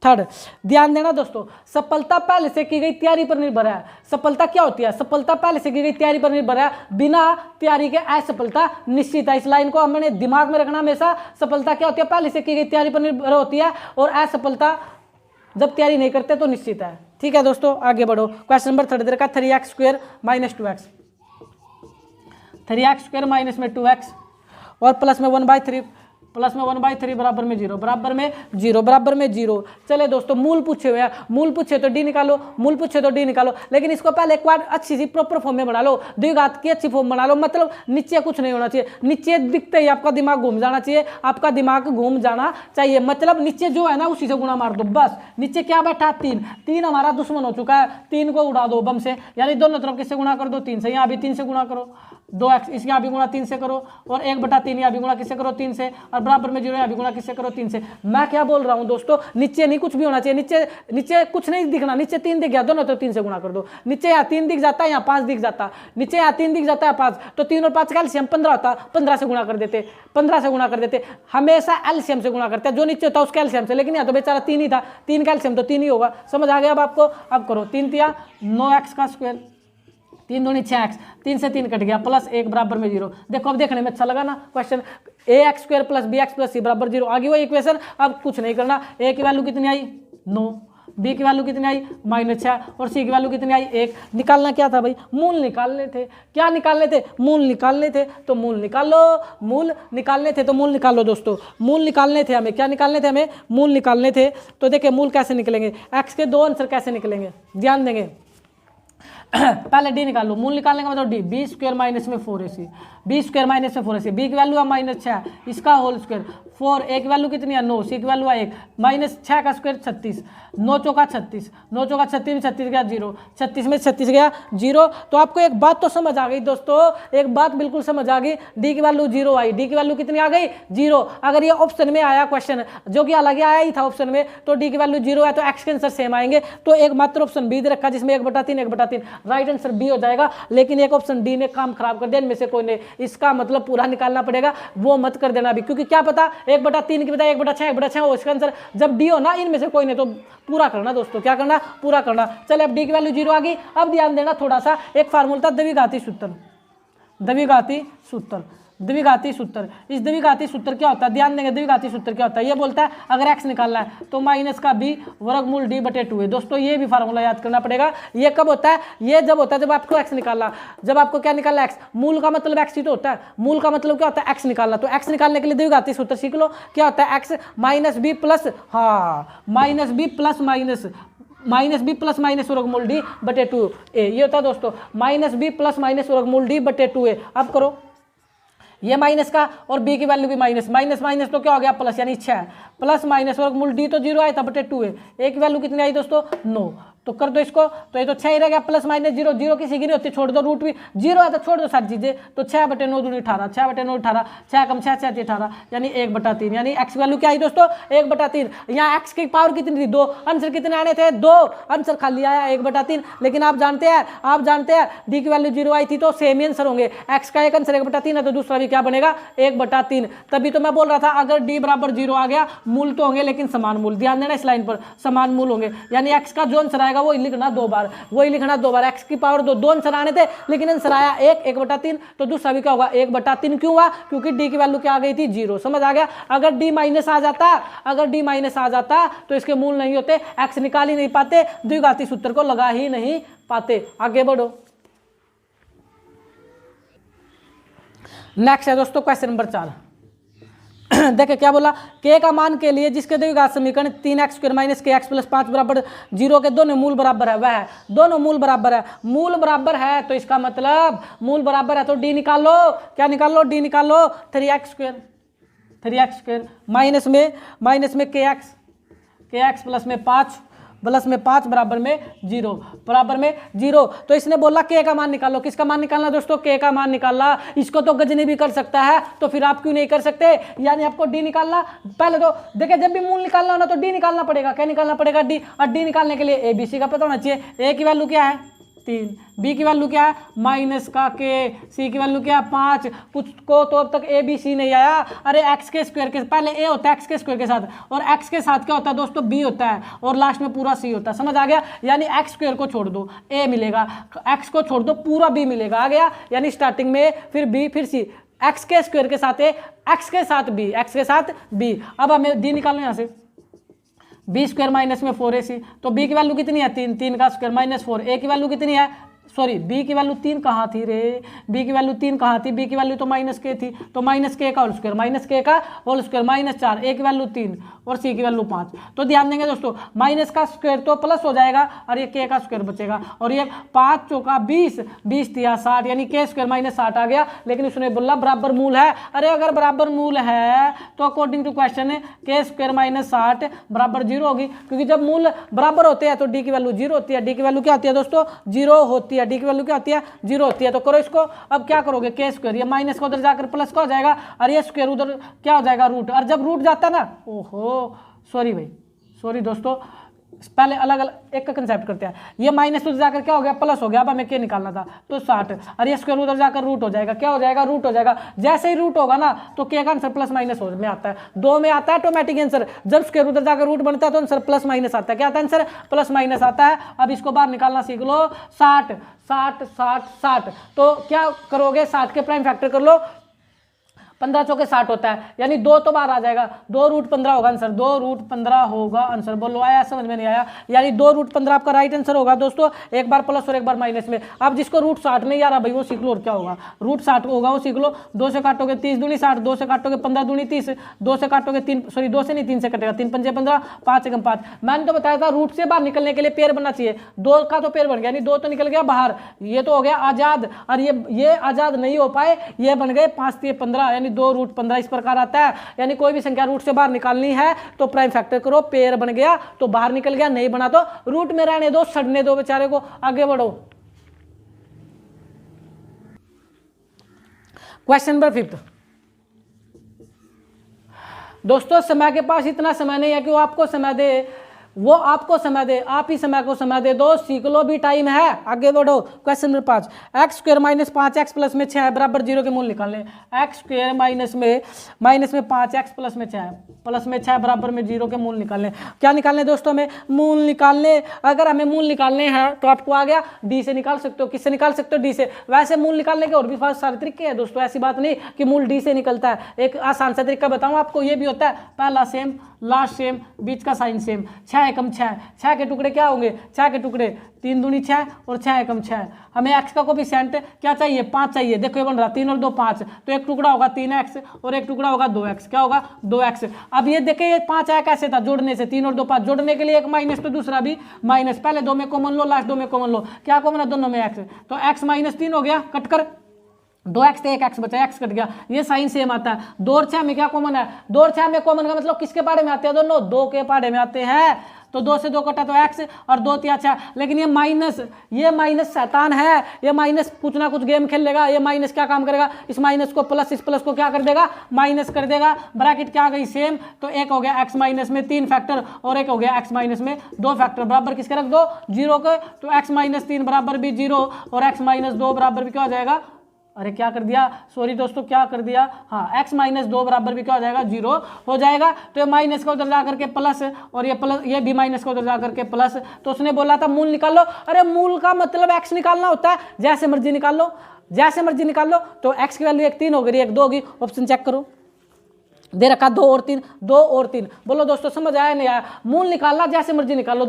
3। ध्यान देना दोस्तों, सफलता पहले से की गई तैयारी पर निर्भर है। सफलता क्या होती है? सफलता पहले से की गई तैयारी पर निर्भर है, बिना तैयारी के असफलता निश्चित है। इस लाइन को हमने दिमाग में रखना हमेशा। सफलता क्या होती है? पहले से की गई तैयारी पर निर्भर होती है, और असफलता जब तैयारी नहीं करते तो निश्चित है। ठीक है दोस्तों, आगे बढ़ो। क्वेश्चन नंबर 3 दे रखा 3x² - 2x, 3x² माइनस में 2x और प्लस में 1/3, प्लस में 1/3 बराबर में 0, बराबर में 0, बराबर में 0। चले दोस्तों, मूल पूछे हुए हैं, मूल पूछे तो डी निकालो, मूल पूछे तो डी निकालो, लेकिन इसको पहले एक बार अच्छी सी प्रॉपर फॉर्म में बना लो, द्विघात की अच्छी फॉर्म बना लो। मतलब नीचे कुछ नहीं होना चाहिए, नीचे दिखते ही आपका दिमाग घूम जाना चाहिए, आपका दिमाग घूम जाना चाहिए। मतलब नीचे जो है ना उसी से गुणा मार दो बस। नीचे क्या बैठा? 3, 3 हमारा दुश्मन हो चुका है, 3 को उड़ा दो बम से, यानी दोनों तरफ किससे गुणा कर दो? 3 से। यहाँ भी 3 से गुणा करो, 2x इस यहाँ भी गुणा 3 से करो, और 1/3 यहाँ भी गुणा किससे करो? 3 से, और बराबर में 0 यहाँ भी गुणा किससे करो? 3 से। मैं क्या बोल रहा हूँ दोस्तों, नीचे नहीं कुछ भी होना चाहिए, नीचे नीचे कुछ नहीं दिखना, नीचे 3 दिख गया, दोनों तो 3 से गुणा कर दो। नीचे यहाँ 3 दिख जाता है, यहाँ 5 दिख जाता, नीचे यहाँ 3 दिख जाता है 5, तो 3 और 5 का एलसीएम 15 होता, 15 से गुणा कर देते, 15 से गुणा कर देते। हमेशा एलसीएम से गुणा करते हैं, जो नीचे होता है उसके एलसीएम से, लेकिन यहाँ तो बेचारा 3 ही था, 3 का एलसीएम तो 3 ही होगा। समझ आ गया अब आपको? अब करो 3 तिया 9x², 3 दूनी 6x, 3 से 3 कट गया, प्लस 1 बराबर में 0। देखो अब देखने में अच्छा लगा ना क्वेश्चन, ax² + bx + c बराबर 0। आगे वही इक्वेशन, अब कुछ नहीं करना। a की वैल्यू कितनी आई? 9, b की वैल्यू कितनी आई? -6, और c की वैल्यू कितनी आई? 1। निकालना क्या था भाई? मूल निकालने थे। क्या निकालने थे? मूल निकालने थे, तो मूल निकालो, मूल निकालने थे तो मूल निकालो दोस्तों। मूल निकालने थे हमें, क्या निकालने थे हमें? मूल निकालने थे। तो देखिए मूल कैसे निकलेंगे, x के 2 आंसर कैसे निकलेंगे, ध्यान देंगे। पहले डी निकालो, मूल निकालने का मतलब डी, b² माइनस में 4ac, b² माइनस में 4ac, b की वैल्यू है -6, इसका होल स्क्वायर, 4, a की वैल्यू कितनी है? 9, c की वैल्यू है 1, -6 का स्क्वायर 36, 9 चौका 36, 9 चौका 36 में 36 गया 0, 36 में 36 गया 0। तो आपको एक बात तो समझ आ गई दोस्तों, एक बात बिल्कुल समझ आ गई, डी की वैल्यू 0 आई, डी की वैल्यू कितनी आ गई? 0। अगर ये ऑप्शन में आया क्वेश्चन, जो कि अलग आया ही था ऑप्शन में, तो डी की वैल्यू 0 है तो एक्स के आंसर सेम आएंगे। तो एक मात्र ऑप्शन बी दे रखा जिसमें 1/3 1/3, राइट आंसर बी हो जाएगा। लेकिन एक ऑप्शन डी ने काम खराब कर दिया, इनमें से कोई नहीं, इसका मतलब पूरा निकालना पड़ेगा, वो मत कर देना अभी, क्योंकि क्या पता 1/3 की बजाय 1/6 1/6 हो इसका आंसर। जब डी हो ना इनमें से कोई नहीं तो पूरा करना दोस्तों, क्या करना? पूरा करना। चले अब डी की वैल्यू 0 आ गई। अब ध्यान देना थोड़ा सा, एक फार्मूला था द्विघाती सूत्र, द्विघाती सूत्र, द्विघाती सूत्र। इस द्विघाती सूत्र क्या होता है? ध्यान देंगे, द्विघाती सूत्र क्या होता है? ये बोलता है अगर x निकालना है तो माइनस का b वर्गमूल d/2 है। दोस्तों ये भी फार्मूला याद करना पड़ेगा। ये कब होता है? ये जब होता है जब आपको x निकालना, जब आपको क्या निकालना? x। मूल का मतलब x ही तो होता है, मूल का मतलब क्या होता है? x निकालना। तो x निकालने के लिए द्विघाती सूत्र सीख लो, क्या होता है? x -b प्लस, हाँ -b प्लस माइनस वर्गमूल d/2a, ये होता है दोस्तों -b प्लस माइनस वर्गमूल d/2a। अब करो ये माइनस का, और b की वैल्यू भी माइनस, माइनस तो क्या हो गया? प्लस, यानी 6, प्लस माइनस वर्गमूल d तो 0 आया था /2 है। a की वैल्यू कितनी आई दोस्तों? 9। तो कर दो इसको, तो ये तो 6 ही रह गया, प्लस माइनस 0, 0 किसी की नहीं होती, छोड़ दो, रूट भी 0 है तो छोड़ दो सारी चीजें। तो 6/9 दूनी 18, 6/9 18, 6 कम 6 6 18, यानी 1/3, यानी x वैल्यू क्या आई दोस्तों? 1/3। यहाँ x की पावर कितनी थी? 2। आंसर कितने आने थे? 2। आंसर खाली आया 1/3। लेकिन आप जानते हैं d की वैल्यू 0 आई थी तो सेम ही आंसर होंगे। x का एक आंसर 1/3 है तो दूसरा भी क्या बनेगा? 1/3। तभी तो मैं बोल रहा था अगर d बराबर 0 आ गया, मूल तो होंगे लेकिन समान मूल। ध्यान देना इस लाइन पर, समान मूल होंगे, यानी x का जो आंसर आएगा वो लिखना 2 बार, वही लिखना 2 बार। x की पावर 2, 2 आंसर आने थे लेकिन आंसर आया 1/3, तो दूसरा भी क्या होगा? 1/3। क्यों हुआ? क्योंकि d की वैल्यू क्या आ गई थी? 0। समझ आ गया? अगर d माइनस आ जाता तो इसके मूल नहीं होते, x निकाल ही नहीं पाते, द्विघाती सूत्र को लगा ही नहीं पाते। आगे बढ़ो, नेक्स्ट है दोस्तों क्वेश्चन नंबर 4। देखिए क्या बोला, k का मान के लिए जिसके द्विघात समीकरण 3x² - kx + 5 = 0 के दोनों मूल बराबर है, वह दोनों मूल बराबर है। मूल बराबर है तो इसका मतलब मूल बराबर है तो d निकालो। क्या निकालो? d निकालो। 3x² माइनस में kx प्लस में 5 बराबर में 0, तो इसने बोला k का मान निकालो। किसका मान निकालना दोस्तों? k का मान निकालना। इसको तो गजनी भी कर सकता है, तो फिर आप क्यों नहीं कर सकते? यानी आपको d निकालना। पहले तो देखिए जब भी मूल निकालना होना तो d निकालना पड़ेगा। क्या निकालना पड़ेगा? d। और d निकालने के लिए a b c का पता होना चाहिए। a की वैल्यू क्या है? 3, बी की वैल्यू क्या है माइनस का के, सी की वैल्यू क्या है 5। कुछ को तो अब तक ए बी सी नहीं आया, अरे एक्स के स्क्वायर के पहले ए होता है एक्स के स्क्वायर के साथ, और एक्स के साथ क्या होता है दोस्तों बी होता है, और लास्ट में पूरा सी होता है। समझ आ गया, यानी एक्स स्क्वायर को छोड़ दो ए मिलेगा, एक्स को छोड़ दो पूरा बी मिलेगा। आ गया, यानी स्टार्टिंग में फिर बी फिर सी, एक्स के स्क्वायर के साथ ए, एक्स के साथ बी, एक्स के साथ बी। अब हमें डी निकालना यहाँ से, बी स्क्वायर माइनस में 4ac, तो बी की वैल्यू कितनी है 3, 3 का स्क्वायर माइनस 4, ए की वैल्यू कितनी है, सॉरी बी की वैल्यू 3 कहाँ थी रे, बी की वैल्यू 3 कहाँ थी, बी की वैल्यू तो माइनस के थी, तो माइनस के का होल स्क्वायर, माइनस के का होल स्क्वायर माइनस 4, ए की वैल्यू 3 और सी की वैल्यू 5। तो ध्यान देंगे दोस्तों, माइनस का स्क्वायर तो प्लस हो जाएगा और ये के का स्क्वायर बचेगा, और ये 5 चौका 20, 20 दिया 60, यानी के स्क्वायर माइनस 60 आ गया। लेकिन उसने बोला बराबर मूल है, अरे अगर बराबर मूल है तो अकॉर्डिंग टू क्वेश्चन के स्क्वायर माइनस 60 बराबर 0 होगी, क्योंकि जब मूल बराबर होते हैं तो डी की वैल्यू 0 होती है, डी की वैल्यू क्या होती है दोस्तों 0 होती है, डी की वैल्यू क्या होती है 0 होती है। तो करो इसको, अब क्या करोगे के स्क्वायर, ये माइनस का उधर जाकर प्लस का हो जाएगा, और ये स्क्वायर उधर क्या हो जाएगा रूट, और जब रूट जाता है ना, ओहो सॉरी भाई, सॉरी दोस्तों, पहले अलग अलग एक का कंसेप्ट करते हैं। ये माइनस उधर जाकर क्या हो गया प्लस हो गया, अब हमें क्या निकालना था तो 60, और ये स्क्वायर उधर जाकर रूट हो जाएगा, क्या हो जाएगा रूट हो जाएगा। जैसे ही रूट होगा ना तो के का आंसर प्लस माइनस हो में आता है, 2 में आता है ऑटोमेटिक आंसर, जब स्क्वायर उधर जाकर रूट बनता है तो आंसर प्लस माइनस आता है, क्या आता है आंसर प्लस माइनस आता है। अब इसको बाहर निकालना सीख लो, 60 60 60 60, तो क्या करोगे 60 के प्राइम फैक्टर कर लो, 15 चौके 60 होता है, यानी 2 तो बाहर आ जाएगा, 2 रूट 15 होगा आंसर, 2 रूट 15 होगा आंसर। बोलो आया समझ में नहीं आया, यानी 2 रूट 15 आपका राइट आंसर होगा दोस्तों, एक बार प्लस और एक बार माइनस में। अब जिसको रूट 60 नहीं आ रहा भाई वो सीख लो, और क्या होगा रूट 60 होगा वो सीख लो, 2 से काटोगे 30 दूनी 60, 2 से काटोगे 15 दूनी 30, 2 से काटोगे 3 सॉरी 2 से नहीं 3 से कटेगा, 3 पंजे 15, 5 एकम 5। मैंने तो बताया था रूट से बाहर निकलने के लिए पेयर बनना चाहिए, 2 का तो पेयर बन गया, यानी 2 तो निकल गया बाहर, ये तो हो गया आजाद, और ये आजाद नहीं हो पाए, ये बन गए 5 3 15, यानी 2 रूट 15 इस प्रकार आता है। यानी कोई भी संख्या रूट से बाहर निकालनी है तो प्राइम फैक्टर करो, पेयर बन गया तो बाहर निकल गया, नहीं बना तो रूट में रहने दो, सड़ने दो बेचारे को, आगे बढ़ो। क्वेश्चन नंबर 5 दोस्तों, समय के पास इतना समय नहीं है कि वो आपको समय दे, वो आपको समय दे, आप ही समय को समय दे दो, सीख लो भी टाइम है, आगे बढ़ो। Question number 5, x square minus 5x plus में 6 बराबर 0 के मूल निकालने। एक्स स्क्वायर माइनस में 5x प्लस में 6 बराबर में 0 के मूल निकालने। क्या निकालने दोस्तों में मूल निकालने, अगर हमें मूल निकालने हैं तो आपको आ गया डी से निकाल सकते हो, किससे निकाल सकते हो डी से। वैसे मूल निकालने के और भी बहुत सारे तरीके हैं दोस्तों, ऐसी बात नहीं कि मूल डी से निकलता है। एक आसान सा तरीका बताऊं आपको, ये भी होता है पहला सेम लास्ट सेम बीच का साइन सेम, 6 एकम 6, 6 के टुकड़े क्या होंगे 6 के टुकड़े 3 दूनी 6 और 6 एकम 6। हमें x का कोफिशिएंट क्या चाहिए 5 चाहिए, देखो ये बन रहा 3 और 2 5, तो एक टुकड़ा होगा 3x और एक टुकड़ा होगा 2x, क्या होगा 2x। अब ये देखिए ये 5 आया कैसे था, जोड़ने से, 3 और 2 5, जोड़ने के लिए एक माइनस तो दूसरा भी माइनस, पहले 2 में कॉमन लो लास्ट 2 में कॉमन लो, क्या कॉमन है दोनों में x, तो x माइनस 3 हो गया, कटकर 2x थे 1x बचा, x कट गया, ये साइन सेम आता है। 2 और 6 में क्या कॉमन है, 2 और 6 में कॉमन का मतलब किसके पाड़े में आते हैं दोनों, 2 के पाड़े में आते हैं, तो 2 से 2 कटा तो x और 2 तिया 6। लेकिन ये माइनस शैतान है, ये माइनस कुछ ना कुछ गेम खेल लेगा, ये माइनस क्या काम करेगा, इस माइनस को प्लस, इस प्लस को क्या कर देगा माइनस कर देगा, ब्रैकेट क्या आ गई सेम, तो एक हो गया x माइनस में 3 फैक्टर और एक हो गया x माइनस में 2 फैक्टर, बराबर किसके रख दो 0 के, तो x माइनस 3 बराबर भी 0 और x माइनस 2 बराबर भी क्या हो जाएगा, अरे क्या कर दिया सॉरी दोस्तों क्या कर दिया, हाँ x माइनस 2 बराबर भी क्या हो जाएगा 0 हो जाएगा। तो ये माइनस का उधर जा करके प्लस और ये प्लस, ये भी माइनस का उधर जा करके प्लस, तो उसने बोला था मूल निकाल लो, अरे मूल का मतलब x निकालना होता है, जैसे मर्जी निकाल लो, जैसे मर्जी निकाल लो। तो x की वैल्यू 1 3 हो गई, 1 2 होगी, ऑप्शन चेक करो, दे रखा 2 और 3, 2 और 3। बोलो दोस्तों समझ आया नहीं आया, मूल निकालना जैसे मर्जी निकाल लो।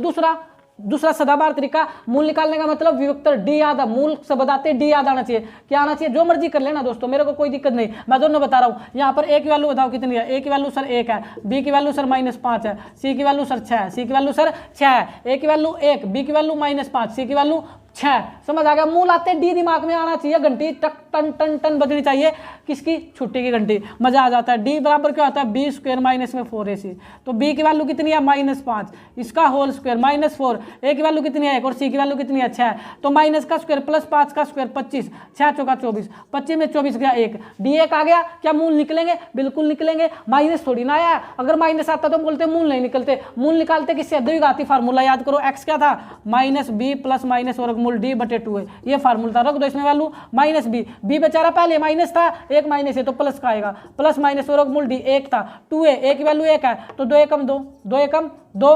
दूसरा सदाबहार तरीका, मूल निकालने का मतलब विभक्तर डी याद, मूल से बताते डी याद आना चाहिए, क्या आना चाहिए, जो मर्जी कर लेना दोस्तों, मेरे को कोई दिक्कत नहीं, मैं दोनों बता रहा हूँ। यहाँ पर ए की वैल्यू बताओ कितनी है, ए की वैल्यू सर 1 है, बी की वैल्यू सर -5 है, सी की वैल्यू सर 6 है, सी की वैल्यू सर 6 है, ए की वैल्यू 1, बी की वैल्यू -5, सी की वैल्यू 6। समझ आ गया, मूल आते डी दिमाग में आना चाहिए, घंटी टक टन टन टन बजनी चाहिए, किसकी छुट्टी की घंटी, मजा आ जाता है। डी बराबर क्या होता है बी स्क्वायर माइनस में 4ac, तो बी की वैल्यू कितनी है -5, इसका होल स्क्वायर -4, ए की वैल्यू कितनी है 1 और सी की वैल्यू कितनी है 6, तो माइनस का स्क्वायर प्लस 5 का स्क्वायर 25, 6 चौका 24, 25 में 24 गया 1, डी 1 आ गया। क्या मूल निकलेंगे, बिल्कुल निकलेंगे, माइनस थोड़ी ना आया, अगर माइनस आता तो बोलते मूल नहीं निकलते, मूल निकालते किससे, द्विघाती फार्मूला याद करो, एक्स क्या था -b प्लस माइनस और वर्गमूल डी बटे 2 है, ये फार्मूला था। रख दो इसमें वैल्यू माइनस बी बेचारा पहले माइनस था, एक माइनस है तो प्लस का आएगा, प्लस माइनस वर्गमूल डी 1 था, 2 है, ए की वैल्यू 1 है तो 2 एकम 2, 2 एकम 2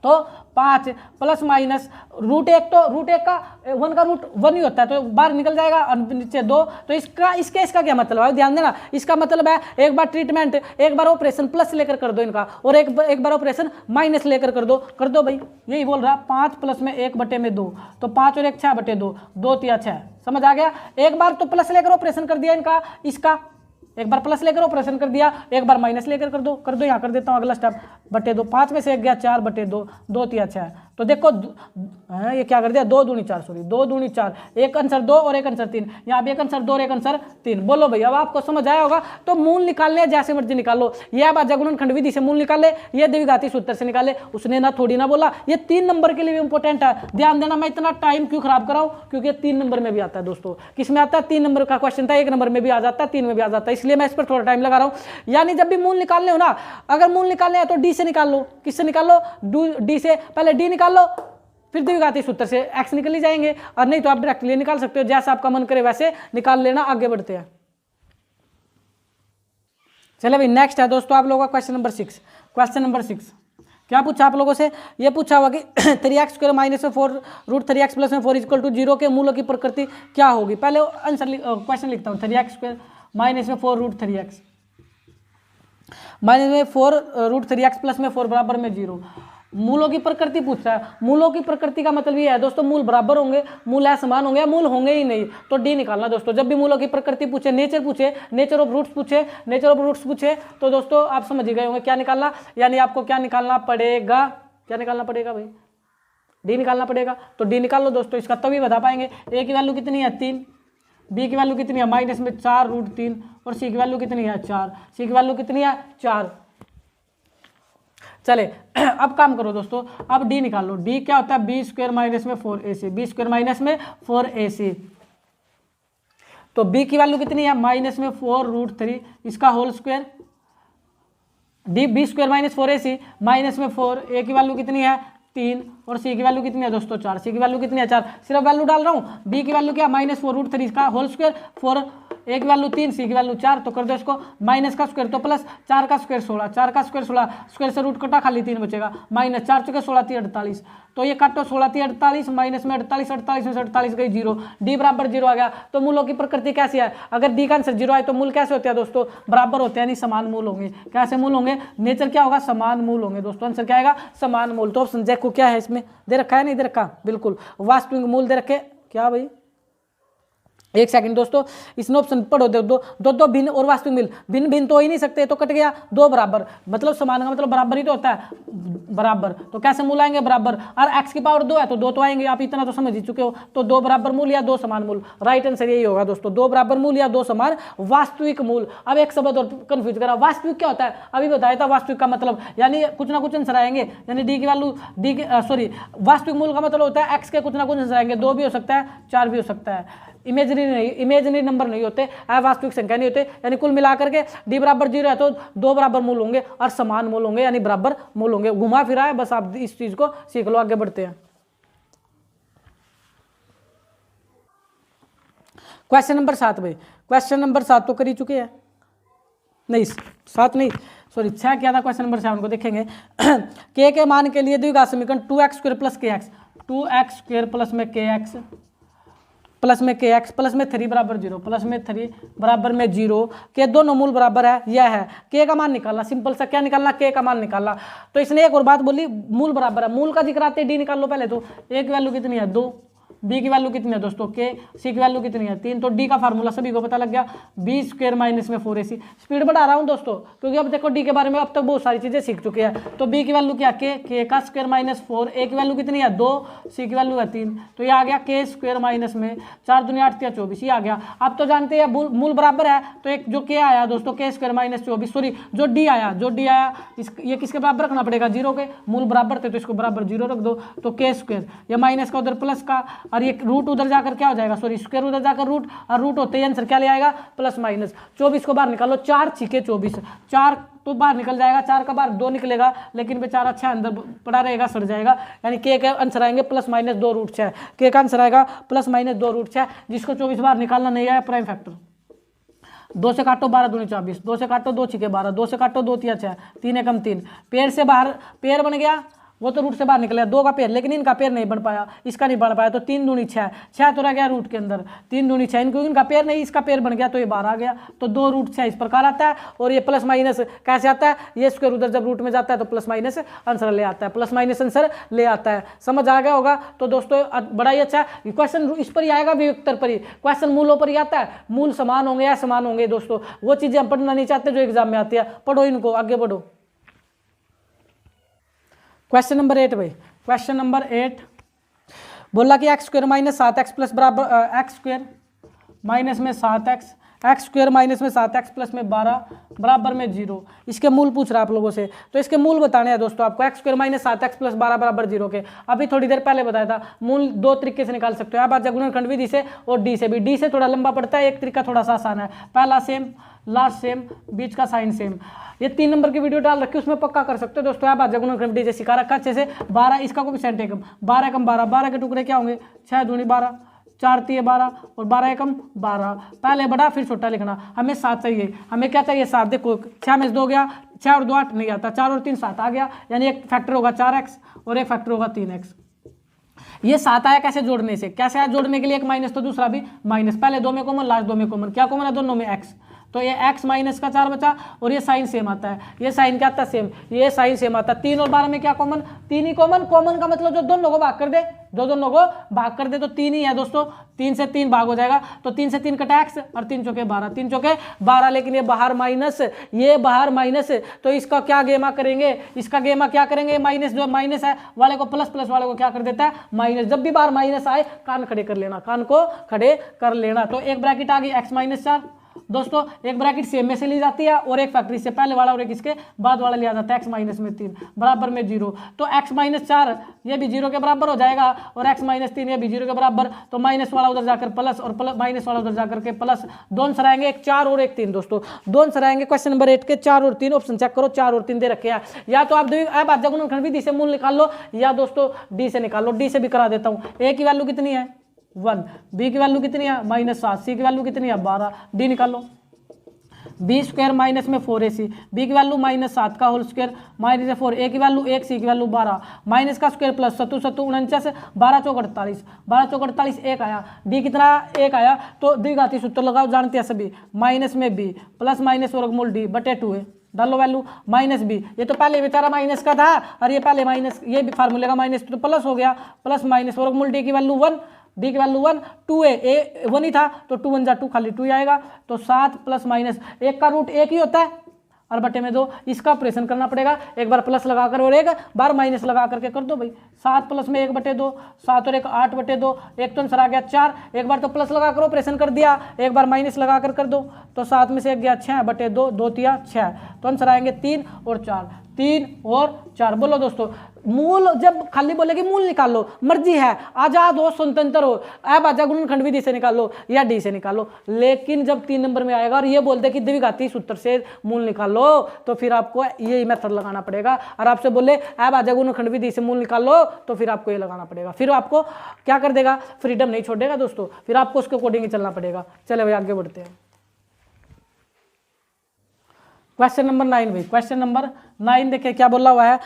तो 5 प्लस माइनस रूट 1 तो रूट 1 का 1 का रूट 1 ही होता है तो बाहर निकल जाएगा और नीचे 2। तो इसका क्या मतलब है, ध्यान देना, इसका मतलब है एक बार ट्रीटमेंट, एक बार ऑपरेशन प्लस लेकर कर दो इनका, और एक बार ऑपरेशन माइनस लेकर कर दो भाई, यही बोल रहा। 5 प्लस में 1 बटे में 2 तो 5 और 1 6 बटे 2, 2 3 6, समझ आ गया। एक बार तो प्लस लेकर ऑपरेशन कर दिया इनका, इसका एक बार प्लस लेकर ऑपरेशन कर दिया, एक बार माइनस लेकर कर दो यहाँ कर देता हूँ अगला स्टेप, बटे 2, 5 में से 1 गया 4 बटे 2, 2 3 6। तो देखो ये क्या कर दिया, 2 दूनी 4, सॉरी 2 दूनी 4, एक आंसर 2 और एक आंसर 3, यहाँ भी एक आंसर 2 और एक आंसर 3। बोलो भैया, अब आपको समझ आया होगा। तो मूल निकालने जैसे मर्जी निकाल लो, ये आप गुणनखंड विधि से मूल निकाले, ये द्विघाती सूत्र से निकाले, उसने ना थोड़ी ना बोला। ये 3 नंबर के लिए भी इंपॉर्टेंट है, ध्यान देना। मैं इतना टाइम क्यों खराब कराऊं, क्योंकि 3 नंबर में भी आता है दोस्तों। किस में आता है, 3 नंबर का क्वेश्चन था, 1 नंबर में भी आ जाता है, 3 में भी आ जाता है, इसलिए मैं इस पर थोड़ा टाइम लगा रहा हूं। यानी जब भी मूल निकालने हो ना, अगर मूल निकालने हैं तो डी से निकाल लो। किससे निकाल लो, डी से, पहले डी निकाल लो, फिर द्विघाती सूत्र से एक्स निकल ही जाएंगे, और नहीं तो आप डायरेक्टली निकाल सकते हो, जैसा आपका मन करे वैसे निकाल लेना। आगे बढ़ते हैं, चले भाई नेक्स्ट है दोस्तों आप लोगों का क्वेश्चन नंबर 6। क्वेश्चन नंबर 6 क्या पूछा आप लोगों से, ये पूछा हुआ कि 3x² माइनस में 4 रूट 3x प्लस में 4 इक्वल टू 0 के मूलों की प्रकृति क्या होगी। पहले आंसर क्वेश्चन लिखता हूँ, 3x² माइनस में 4 रूट 3x माइनस में 4 रूट 3x प्लस में 4 बराबर में 0। मूलों की प्रकृति पूछता है। मूलों की प्रकृति का मतलब ये है दोस्तों, मूल बराबर होंगे, मूल समान होंगे, मूल होंगे ही नहीं, तो डी निकालना दोस्तों। जब भी मूलों की प्रकृति पूछे, नेचर पूछे, नेचर ऑफ रूट्स पूछे तो दोस्तों आप समझ ही गए होंगे क्या निकालना। यानी आपको क्या निकालना पड़ेगा, क्या निकालना पड़ेगा भाई, डी निकालना पड़ेगा। तो डी निकाल लो दोस्तों, इसका तभी बता पाएंगे। ए की वैल्यू कितनी है 3, बी की वैल्यू कितनी है माइनस में 4 रूट 3, और सी की वैल्यू कितनी है 4, सी की वैल्यू कितनी है 4। चले अब काम करो दोस्तों, अब डी निकाल लो। डी क्या होता है, b² माइनस में 4ac, b² माइनस में 4ac। तो b की वैल्यू कितनी है माइनस में 4 रूट 3, इसका whole square, D b² minus 4ac minus में 4, a की वैल्यू कितनी है 3, और सी की वैल्यू कितनी है दोस्तों 4, सी की वैल्यू कितनी है 4। सिर्फ वैल्यू डाल रहा हूँ, बी की वैल्यू क्या माइनस 4 रूट 3, इसका होल स्क्वायर 4, ए की वैल्यू 3, सी की वैल्यू 4। तो कर दो इसको, माइनस का स्क्वायर तो प्लस, 4 का स्क्वायर 16, 4 का स्क्वायर 16, स्क्वायर से रूट कटा खाली 3 बचेगा, माइनस 4 चुके 16 3 48। तो ये काटो 16 3 48, माइनस में 48, 48 में से 48 गई 0, डी बराबर 0 आ गया। तो मूलों की प्रकृति कैसी है, अगर डी का आंसर 0 आए तो मूल कैसे होते हैं दोस्तों, बराबर होते हैं, यानी समान मूल होंगे। कैसे मूल होंगे, नेचर क्या होगा, समान मूल होंगे दोस्तों। आंसर क्या आएगा, समान मूल। तो ऑप्शन जेक को क्या है इसमें दे रखा है, नहीं दे रखा, बिल्कुल वास्तविक मूल दे रखे। क्या भाई, एक सेकंड दोस्तों, इसने ऑप्शन पढ़ो, दो भिन्न और वास्तविक मिल, भिन्न तो हो ही नहीं सकते, तो कट गया। 2 बराबर मतलब समान का मतलब बराबर ही तो होता है, बराबर। तो कैसे मूल आएंगे, बराबर। और x की पावर 2 है तो 2 तो आएंगे, आप इतना तो समझ ही चुके हो। तो 2 बराबर मूल या 2 समान मूल, राइट आंसर यही होगा दोस्तों, 2 बराबर मूल या 2 समान वास्तविक मूल। अब एक शब्द और कंफ्यूज करा, वास्तविक क्या होता है, अभी बताया था वास्तविक का मतलब, यानी कुछ ना कुछ आंसर आएंगे। यानी डी की वैल्यू, वास्तविक मूल का मतलब होता है x के कुछ ना कुछ आंसर आएंगे, 2 भी हो सकता है, 4 भी हो सकता है। इमेजिनरी नंबर नहीं होते, अवास्तविक संख्या नहीं होते। यानी कुल मिलाकर के डी बराबर 0 है तो 2 बराबर मूल होंगे और समान मूल होंगे, यानी बराबर मूल होंगे। घुमा फिरा है, बस आप इस चीज को सीख लो। आगे बढ़ते हैं, क्वेश्चन नंबर 7 भाई। क्वेश्चन नंबर 7 तो कर ही चुके हैं, नहीं 7 नहीं सॉरी 6 क्या था। क्वेश्चन नंबर 7 को देखेंगे। के मान के लिए द्विघात समीकरण 2x² plus kx, 2x² plus में kx प्लस में kx प्लस में 3 बराबर 0, प्लस में 3 बराबर में 0 के दोनों मूल बराबर है, यह है। k का मान निकालना, सिंपल सा क्या निकालना, k का मान निकालना। तो इसने एक और बात बोली, मूल बराबर है, मूल का जिक्र आते डी निकाल लो पहले। तो a की वैल्यू कितनी है 2, बी की वैल्यू कितनी है दोस्तों k, सी की वैल्यू कितनी है 3। तो डी का फार्मूला सभी को पता लग गया, b² माइनस में 4ac। स्पीड बढ़ा रहा हूं दोस्तों क्योंकि अब देखो डी के बारे में अब तक बहुत सारी चीजें सीख चुके हैं। तो b की वैल्यू क्या k का स्क्वायर माइनस 4, a की वैल्यू कितनी है 2, सी की वैल्यू है 3। तो ये आ गया k² माइनस में 4 दूनी 8 या 24, ये आ गया। अब तो जानते हैं मूल बराबर है, तो एक जो k आया दोस्तों k² माइनस 24, सॉरी जो d आया ये किसके बराबर रखना पड़ेगा, 0 के। मूल बराबर थे तो इसको बराबर 0 रख दो। तो k², ये माइनस का उधर प्लस का, और ये रूट उधर जाकर क्या हो जाएगा, सॉरी स्क्वायर उधर जाकर रूट, और रूट होते ही आंसर क्या ले आएगा, प्लस माइनस। 24 को बाहर निकालो, 4 छीके 24, 4 तो बाहर निकल जाएगा, 4 का बाहर 2 निकलेगा, लेकिन बेचारा 6 अंदर पड़ा रहेगा, सड़ जाएगा। यानी के का आंसर आएंगे +-2√6। के का आंसर आएगा +-2√6, जिसको 24 बार निकालना नहीं आया प्राइम फैक्टर। 2 से काटो 12 दूनी 24, 2 से काटो 2 छिके 12, 2 से काटो 2 तिया 6, 3 एकम 3। पेड़ से बाहर पेड़ बन गया, वो तो रूट से बाहर निकलेगा, 2 का पेड़, लेकिन इनका पेड़ नहीं बन पाया, इसका नहीं बन पाया, तो 3 दूनी 6, 6 तो रह गया रूट के अंदर, 3 दूनी 6, इनका पेड़ नहीं, इसका पेड़ बन गया, तो ये बाहर आ गया। तो 2√6 इस प्रकार आता है। और ये प्लस माइनस कैसे आता है, ये स्क्वायर उधर जब रूट में जाता है तो प्लस माइनस आंसर ले आता है, प्लस माइनस आंसर ले आता है। समझ आ गया होगा। तो दोस्तों बड़ा ही अच्छा क्वेश्चन इस पर ही आएगा, वियुक्तर पर ही, क्वेश्चन मूलों पर ही आता है। मूल समान होंगे या समान होंगे दोस्तों, वो चीजें हम पढ़ना नहीं चाहते जो एग्जाम में आती है। पढ़ो इनको, आगे बढ़ो। क्वेश्चन नंबर 8 भाई, क्वेश्चन नंबर 8 बोला कि x² - 7x प्लस बराबर x² माइनस में 7x, x² माइनस में 7x प्लस में 12 बराबर में 0। इसके मूल पूछ रहा है आप लोगों से, तो इसके मूल बताने हैं दोस्तों आपको। x² - 7x प्लस 12 बराबर 0 के अभी थोड़ी देर पहले बताया था। मूल 2 तरीके से निकाल सकते हो, आप आज गुणनखंड विधि से और डी से भी। डी से थोड़ा लंबा पड़ता है, एक तरीका थोड़ा सा आसान है। पहला सेम, लास्ट सेम, बीच का साइन सेम। ये 3 नंबर की वीडियो डाल रखी है, उसमें पक्का कर सकते हो दोस्तों। आप आज गुणनखंड विधि से सिखा रखा अच्छे से। 12 इसका कोएफिशिएंट एकम, 12 एकम 12, 12 के टुकड़े क्या होंगे, 6 दूनी 12, 4 तिये 12 और 12 एकम 12। पहले बड़ा फिर छोटा लिखना। हमें 7 चाहिए, हमें क्या चाहिए 7। देखो 6 में से 2 गया, 6 और 2 8 नहीं आता, 4 और 3 7 आ गया। यानी एक फैक्टर होगा 4x और एक फैक्टर होगा 3x। ये 7 आया कैसे जोड़ने से, कैसे आया जोड़ने के लिए, एक माइनस तो दूसरा भी माइनस। पहले 2 में कॉमन, लास्ट 2 में कॉमन, क्या कॉमन है दोनों में x, तो ये x माइनस का 4 बचा। और ये साइन सेम आता है, ये साइन क्या आता है सेम, ये साइन सेम आता है। 3 और 12 में क्या कॉमन, 3 ही कॉमन। कॉमन का मतलब जो दोनों को भाग कर दे, जो दोनों को भाग कर दे तो 3 ही है दोस्तों। 3 से 3 भाग हो जाएगा, तो 3 से 3 कटा x और 3 चौके 12, 3 चौके 12। लेकिन ये बाहर माइनस, ये बाहर माइनस, तो इसका क्या गेमा करेंगे, इसका गेमा क्या करेंगे, माइनस जो माइनस है वाले को प्लस, प्लस वाले को क्या कर देता है माइनस। जब भी बाहर माइनस आए कान खड़े कर लेना, कान को खड़े कर लेना। तो एक ब्रैकेट आ गई x - 4 दोस्तों, एक ब्रैकेट सेम में से ली जाती है और एक फैक्टर इससे पहले वाला और एक इसके बाद वाला लिया जाता है। x माइनस में 3 बराबर में 0, तो x - 4 ये भी 0 के बराबर हो जाएगा और x - 3 ये भी 0 के बराबर। तो माइनस वाला उधर जाकर प्लस और माइनस वाला उधर जाकर के प्लस। दो आंसर आएंगे, एक 4 और एक 3 दोस्तों। दो आंसर आएंगे क्वेश्चन नंबर 8 के 4 और 3। ऑप्शन चेक करो, 4 और 3 दे रखे हैं। या तो आप गुणनखंड विधि से मूल निकाल लो, या दोस्तों डी से निकाल लो। डी से भी करा देता हूँ। a की वैल्यू कितनी है 1, b की वैल्यू कितनी है -7, c की वैल्यू कितनी है 12, डी निकालो। b² माइनस में 4ac, b की वैल्यू -7 का होल स्क्वायर माइनस 4, a की वैल्यू 1, c की वैल्यू 12, माइनस का स्क्वायर प्लस 7 7 49, 12 चौक 48, 12 चौक 48 1 आया। d कितना 1 आया, तो द्विघाती सूत्र लगाओ, जानते हैं सभी। माइनस में b प्लस माइनस वर्गमूल d बटे 2 है, डालो वैल्यू -b। ये तो पहले बेचारा माइनस का था और ये पहले माइनस, ये भी फार्मूले का माइनस तो प्लस हो गया, प्लस माइनस वर्गमूल d की वैल्यू 1, डी की वैल्यू 1, 2 है, ए 1 ही था तो 2 1 जा 2, खाली 2 ही आएगा। तो 7 प्लस माइनस, एक का रूट 1 ही होता है और बटे में 2, इसका ऑपरेशन करना पड़ेगा। एक बार प्लस लगाकर और एक बार माइनस लगा करके कर दो भाई। 7 प्लस में 1 बटे 2, 7 और 1 8 बटे 2, एक तो आंसर आ गया 4। एक बार तो प्लस लगाकर ऑपरेशन कर दिया, एक बार माइनस लगाकर कर दो, तो 7 में से 1 गया 6 बटे 2, 2 तिया 6, तो आंसर आएंगे 3 और 4, 3 और 4। बोलो दोस्तों, मूल जब खाली बोलेगी मूल निकाल लो, मर्जी है, आजाद हो, स्वतंत्र हो। अब आजा गुणनखंड विधि से निकाल लो या डी से निकाल लो। लेकिन जब 3 नंबर में आएगा और ये बोलते कि द्विघाती सूत्र से मूल निकाल लो, तो फिर आपको यही मेथड लगाना पड़ेगा। और आपसे बोले अब आजा गुणनखंड विधि से मूल निकाल लो, तो फिर आपको ये लगाना पड़ेगा। फिर आपको क्या कर देगा, फ्रीडम नहीं छोड़ेगा दोस्तों, फिर आपको उसके अकॉर्डिंग ही चलना पड़ेगा। चले भाई आगे बढ़ते हैं। क्वेश्चन नंबर 9 भाई, क्वेश्चन नंबर 9 देखिए क्या बोला हुआ है।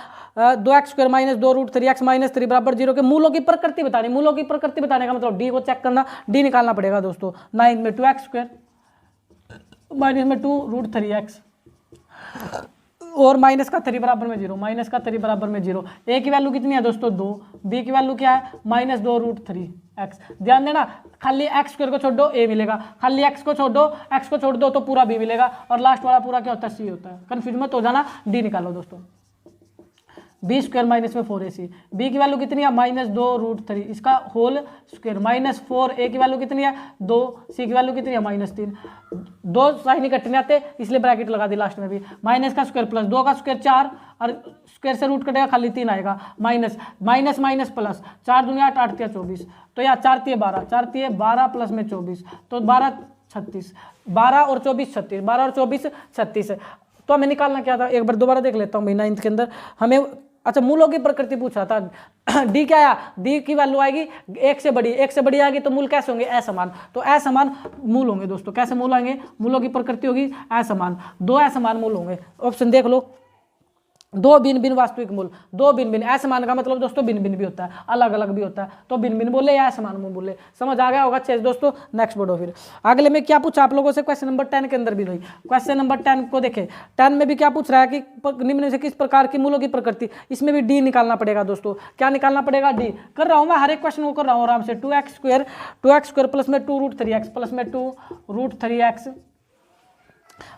2x² - 2√3x - 3 बराबर 0 के मूलों की प्रकृति बतानी। मूलों की प्रकृति बताने का मतलब डी को चेक करना, डी निकालना पड़ेगा दोस्तों। 9 में 2x² माइनस में 2√3x और माइनस का 3 बराबर में 0, माइनस का 3 बराबर में 0। ए की वैल्यू कितनी है दोस्तों 2, बी की वैल्यू क्या है -2√3x। ध्यान देना, खाली x² को छोड़ दो a मिलेगा, खाली x को छोड़ दो तो पूरा b मिलेगा, और लास्ट वाला पूरा क्या होता है c होता है। कंफ्यूज मत हो जाना, d निकालो दोस्तों। b² माइनस में 4ac, b की वैल्यू कितनी है -2√3, इसका होल स्क्वायर -4, a की वैल्यू कितनी है 2, c की वैल्यू कितनी है -3। 2 साइन कटने आते इसलिए ब्रैकेट लगा दी लास्ट में भी। माइनस का स्क्वायर प्लस 2 का स्क्वायर 4 और स्क्वायर से रूट कटेगा, खाली 3 आएगा, माइनस माइनस माइनस प्लस 4 दूनी 8, 8 तिया 24, तो यहाँ 4 तिये 12, 4 तिये 12 प्लस में 24, तो 12 36, 12 और 24 36, 12 और 24 36। तो हमें निकालना क्या था, एक बार दोबारा देख लेता हूँ भाई। 9th के अंदर हमें, अच्छा मूलों की प्रकृति पूछा था। डी क्या आया, डी की वैल्यू आएगी एक से बड़ी आएगी तो मूल कैसे होंगे, असमान। तो असमान मूल होंगे दोस्तों, कैसे मूल आएंगे, मूलों की प्रकृति होगी असमान, 2 असमान मूल होंगे। ऑप्शन देख लो, 2 भिन्न भिन्न वास्तविक मूल, 2 भिन्न भिन्न, असमान का मतलब दोस्तों भिन्न भिन्न भी होता है, अलग अलग भी होता है, तो भिन्न भिन्न बोले या असमान मूल बोले। समझ आ गया होगा अच्छे से दोस्तों। नेक्स्ट बढ़ो फिर अगले में क्या पूछा आप लोगों से, क्वेश्चन नंबर 10 के अंदर भी वही। क्वेश्चन नंबर 10 को देखें, 10 में भी क्या पूछ रहा है कि निम्न से किस प्रकार की मूलों की प्रकृति, इसमें भी डी निकालना पड़ेगा दोस्तों। क्या निकालना पड़ेगा, डी। कर रहा हूँ मैं, हर एक क्वेश्चन को कर रहा हूँ आराम से। 2x² प्लस में 2√3x प्लस में 2√3x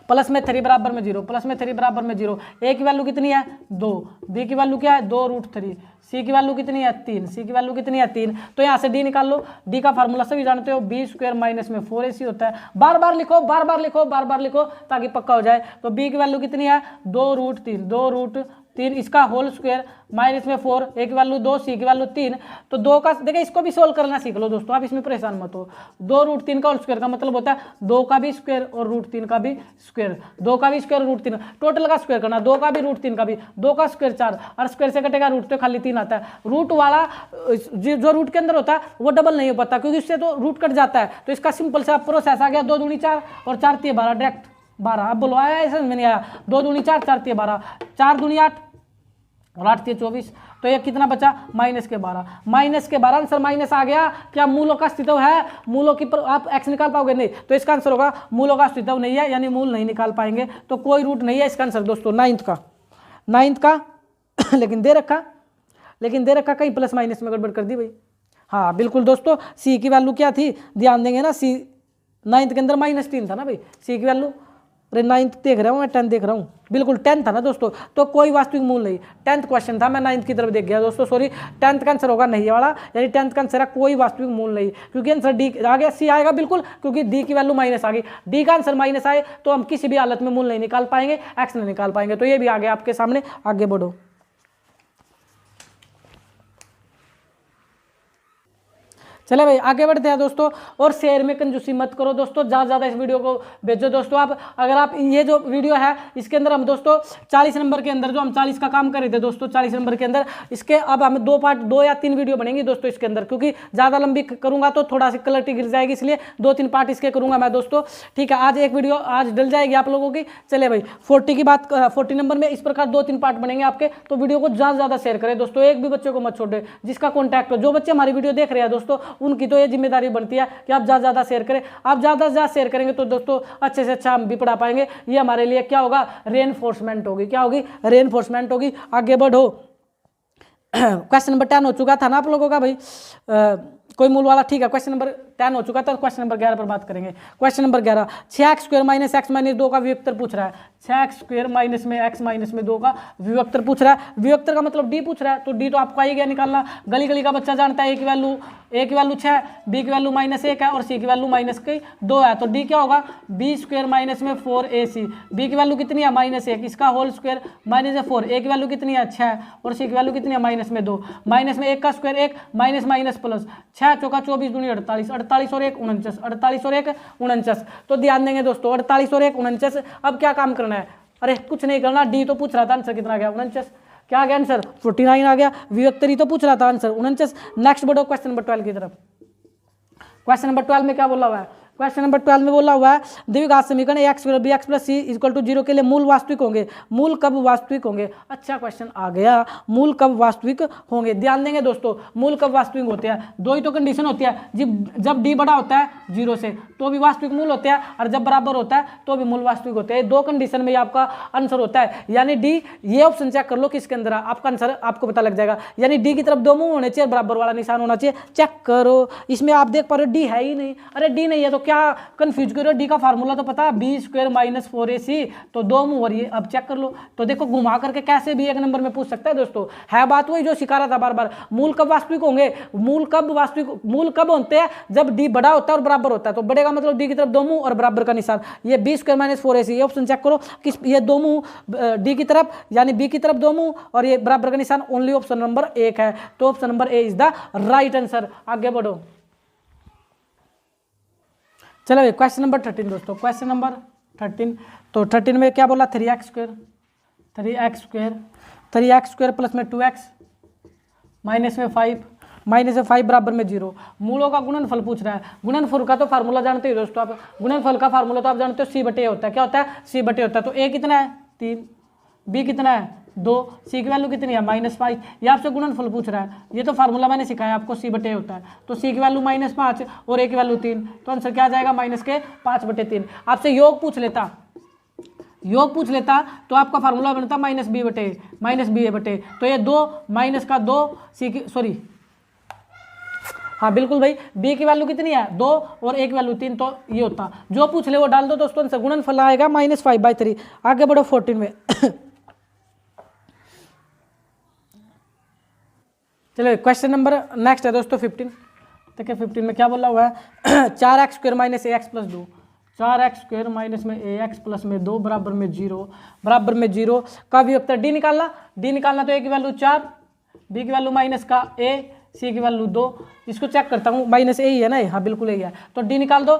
प्लस में 3 बराबर में 0, प्लस में 3 बराबर में 0। ए की वैल्यू कितनी है, 2। बी की वैल्यू क्या है, 2√3। सी की वैल्यू कितनी है, 3। सी की वैल्यू कितनी है, 3। तो यहाँ से डी निकाल लो। डी का फार्मूला सभी जानते हो, b² माइनस में 4ac होता है। बार बार लिखो ताकि पक्का हो जाए। तो बी की वैल्यू कितनी है, 2√3 इसका होल स्क्वायर माइनस में 4, ए की वैल्यू 2, सी की वैल्यू 3। तो 2 का देखिए, इसको भी सोल्व करना सीख लो दोस्तों, आप इसमें परेशान मत हो। 2√3 का होल स्क्वायर का मतलब होता है 2 का भी स्क्वायर और √3 का भी स्क्वायर, 2 का भी स्क्वायर √3, टोटल का स्क्वायर करना, 2 का भी √3 का भी, 2 का स्क्वायर 4, और स्क्वायर से कटेगा रूट तो खाली 3 आता है। रूट वाला जो रूट के अंदर होता है वो डबल नहीं हो पाता, क्योंकि इससे तो रूट कट जाता है। तो इसका सिंपल सा प्रोसेस आ गया, 2 दूनी 4 और 4 3 12, डायरेक्ट 12। अब बोलो आया, ऐसा में नहीं आया। 2 दूनी 4, 4 3 12, 4 दूनी 8 और 8 3 24। तो ये कितना बचा, -12। -12 आंसर माइनस आ गया। क्या मूलों का अस्तित्व है, मूलों की आप x निकाल पाओगे, नहीं। तो इसका आंसर होगा मूलों का अस्तित्व नहीं है, यानी मूल नहीं निकाल पाएंगे। तो कोई रूट नहीं है इसका आंसर दोस्तों 9th का। लेकिन दे रखा कहीं प्लस माइनस में गड़बड़ कर दी भाई। हाँ बिल्कुल दोस्तों, सी की वैल्यू क्या थी, ध्यान देंगे ना, सी 9th के अंदर -3 था ना भाई, सी की वैल्यू। अरे 9th देख रहा हूँ मैं, 10 देख रहा हूँ, बिल्कुल 10 था ना दोस्तों। तो कोई वास्तविक मूल नहीं, 10th क्वेश्चन था, मैं 9th की तरफ देख गया दोस्तों, सॉरी। 10th का आंसर होगा नहीं वाला, यानी 10th का आंसर है कोई वास्तविक मूल नहीं, क्योंकि आंसर डी आ गया, सी आएगा बिल्कुल, क्योंकि डी की वैल्यू माइनस आ गई। डी का आंसर माइनस आए तो हम किसी भी हालत में मूल नहीं निकाल पाएंगे, एक्स नहीं निकाल पाएंगे। तो ये भी आ गया आपके सामने, आगे बढ़ो। चले भाई आगे बढ़ते हैं दोस्तों। और शेयर में कंजूसी मत करो दोस्तों, ज़्यादा ज़्यादा इस वीडियो को भेजो दोस्तों। आप अगर आप ये जो वीडियो है इसके अंदर हम दोस्तों 40 नंबर के अंदर जो हम 40 का काम कर रहे थे दोस्तों, 40 नंबर के अंदर इसके अब हमें 2 या 3 वीडियो बनेंगी दोस्तों इसके अंदर, क्योंकि ज़्यादा लंबी करूँगा तो थोड़ा सी क्लैरिटी गिर जाएगी, इसलिए 2-3 पार्ट इसके करूँगा मैं दोस्तों। ठीक है, आज एक वीडियो आज डल जाएगी आप लोगों की। चले भाई 40 की बात, 40 नंबर में इस प्रकार 2-3 पार्ट बनेंगे आपके। तो वीडियो को ज़्यादा से ज़्यादा शेयर करें दोस्तों, एक भी बच्चे को मत छोड़े जिसका कॉन्टैक्ट हो। जो बच्चे हमारी वीडियो देख रहे हैं दोस्तों, उनकी तो ये जिम्मेदारी बनती है कि आप ज़्यादा से ज़्यादा शेयर करें। आप ज़्यादा से ज़्यादा शेयर करेंगे तो दोस्तों अच्छे से अच्छा हम भी पढ़ा पाएंगे। ये हमारे लिए क्या होगा, रेनफोर्समेंट होगी। क्या होगी, रेनफोर्समेंट होगी। आगे बढ़ो। क्वेश्चन नंबर 10 हो चुका था ना आप लोगों का भाई, कोई मूल वाला। ठीक है, क्वेश्चन नंबर 10 हो चुका था, क्वेश्चन नंबर 11 पर बात करेंगे। Question number 11, 6x² minus x minus 2 का वियोक्तर पूछ रहा है। 6x² माइनस में x माइनस में 2 का वियोक्तर पूछ रहा है। वियोक्तर का मतलब d पूछ रहा है, तो d तो आपको ही गया निकालना। गली का बच्चा जानता है a की वैल्यू 6, b की वैल्यू -1 है और c की वैल्यू -2 है। तो d क्या होगा, b² माइनस में 4ac। b की वैल्यू कितनी है, -1, इसका होल स्क्वायर -4। a की वैल्यू कितनी है, 6, और c की वैल्यू कितनी है, -2। माइनस में 1 का स्क्वायर 1, माइनस माइनस प्लस, 6 चौका 24 दूनी 48, 48 और 1 49, 48 और 1 49। तो ध्यान देंगे दोस्तों, 48 और 1 49। अब क्या काम करना है, अरे कुछ नहीं करना। डी तो पूछ रहा था, आंसर कितना गया, 49। क्या आ गया आंसर, 49 आ गया। वियोक्तरी तो पूछ रहा था, आंसर 49। नेक्स्ट बढ़ो क्वेश्चन नंबर 12 की तरफ। क्वेश्चन नंबर 12 में क्या बोला हुआ है, क्वेश्चन नंबर 12 में बोला हुआ है द्विघात समीकरण x + bx + c = 0 के लिए मूल वास्तविक होंगे। मूल कब वास्तविक होंगे, अच्छा क्वेश्चन आ गया, मूल कब वास्तविक होंगे। ध्यान देंगे दोस्तों, मूल कब वास्तविक होते हैं, 2 ही तो कंडीशन होती है। जब d बड़ा होता है 0 से तो भी वास्तविक मूल होते हैं, और जब बराबर होता है तो भी मूल वास्तविक होते हैं। 2 कंडीशन में आपका आंसर होता है, यानी डी। ये ऑप्शन चेक कर लो किसके अंदर है, आपका आंसर आपको पता लग जाएगा। यानी डी की तरफ 2 मुंह होने चाहिए, बराबर वाला निशान होना चाहिए। चेक करो, इसमें आप देख पा रहे हो डी है ही नहीं। अरे डी नहीं है तो क्या कंफ्यूज करो, डी का फार्मूला तो पता, b² माइनस 4ac। तो 2 मुंह हो रही है, अब चेक कर लो। तो देखो घुमा करके कैसे भी 1 नंबर में पूछ सकता है दोस्तों। है बात वही जो सिखा रहा था बार बार, मूल कब वास्तविक होंगे। मूल कब होते हैं, जब डी बड़ा होता है और बराबर होता है। तो बड़े का मतलब डी की तरफ 2 मुंह और बराबर का निशान, ये b² माइनस 4ac। ये ऑप्शन चेक करो, किस ये 2 मुंह डी की तरफ, यानी बी की तरफ 2 मुंह और ये बराबर का निशान, ओनली ऑप्शन नंबर 1 है। तो option number A is the right answer. आगे बढ़ो। चलो क्वेश्चन नंबर 13 दोस्तों, क्वेश्चन नंबर 13, तो 13 में क्या बोला 3x square, 3x square plus में 2x माइनस में 5 बराबर में 0। मूलों का गुणनफल पूछ रहा है। गुणनफल का तो फार्मूला जानते हो दोस्तों आप, गुणनफल का फार्मूला तो आप जानते हो c/a होता है। क्या होता है c/a होता है। तो a कितना है 3, b कितना है 2, c की वैल्यू कितनी है -5। ये आपसे गुणनफल पूछ रहा है, ये तो फार्मूला मैंने सिखाया आपको c/a होता है। तो c की वैल्यू -5 और a की वैल्यू 3, तो आंसर क्या आ जाएगा -5/3। आपसे योग पूछ लेता तो आपका फार्मूला बनता -b/a। तो ये 2 माइनस का 2 c की सॉरी हाँ बिल्कुल भाई, b की वैल्यू कितनी है 2 और a की वैल्यू 3, तो ये होता। जो पूछ ले वो डाल दो दोस्तों, आंसर गुणनफल आएगा -5/3। आगे बढ़ो 14 में। चलो क्वेश्चन नंबर नेक्स्ट है दोस्तों 15। देखिए 15 में क्या बोला हुआ है 4x square minus ax plus 2, 4x square minus में ax प्लस में 2 बराबर में 0 का वियोक्ता d निकालना। तो a की वैल्यू 4, b की वैल्यू माइनस का a, c की वैल्यू 2। इसको चेक करता हूँ, -a ही है ना, हाँ बिल्कुल यही है। तो d निकाल दो,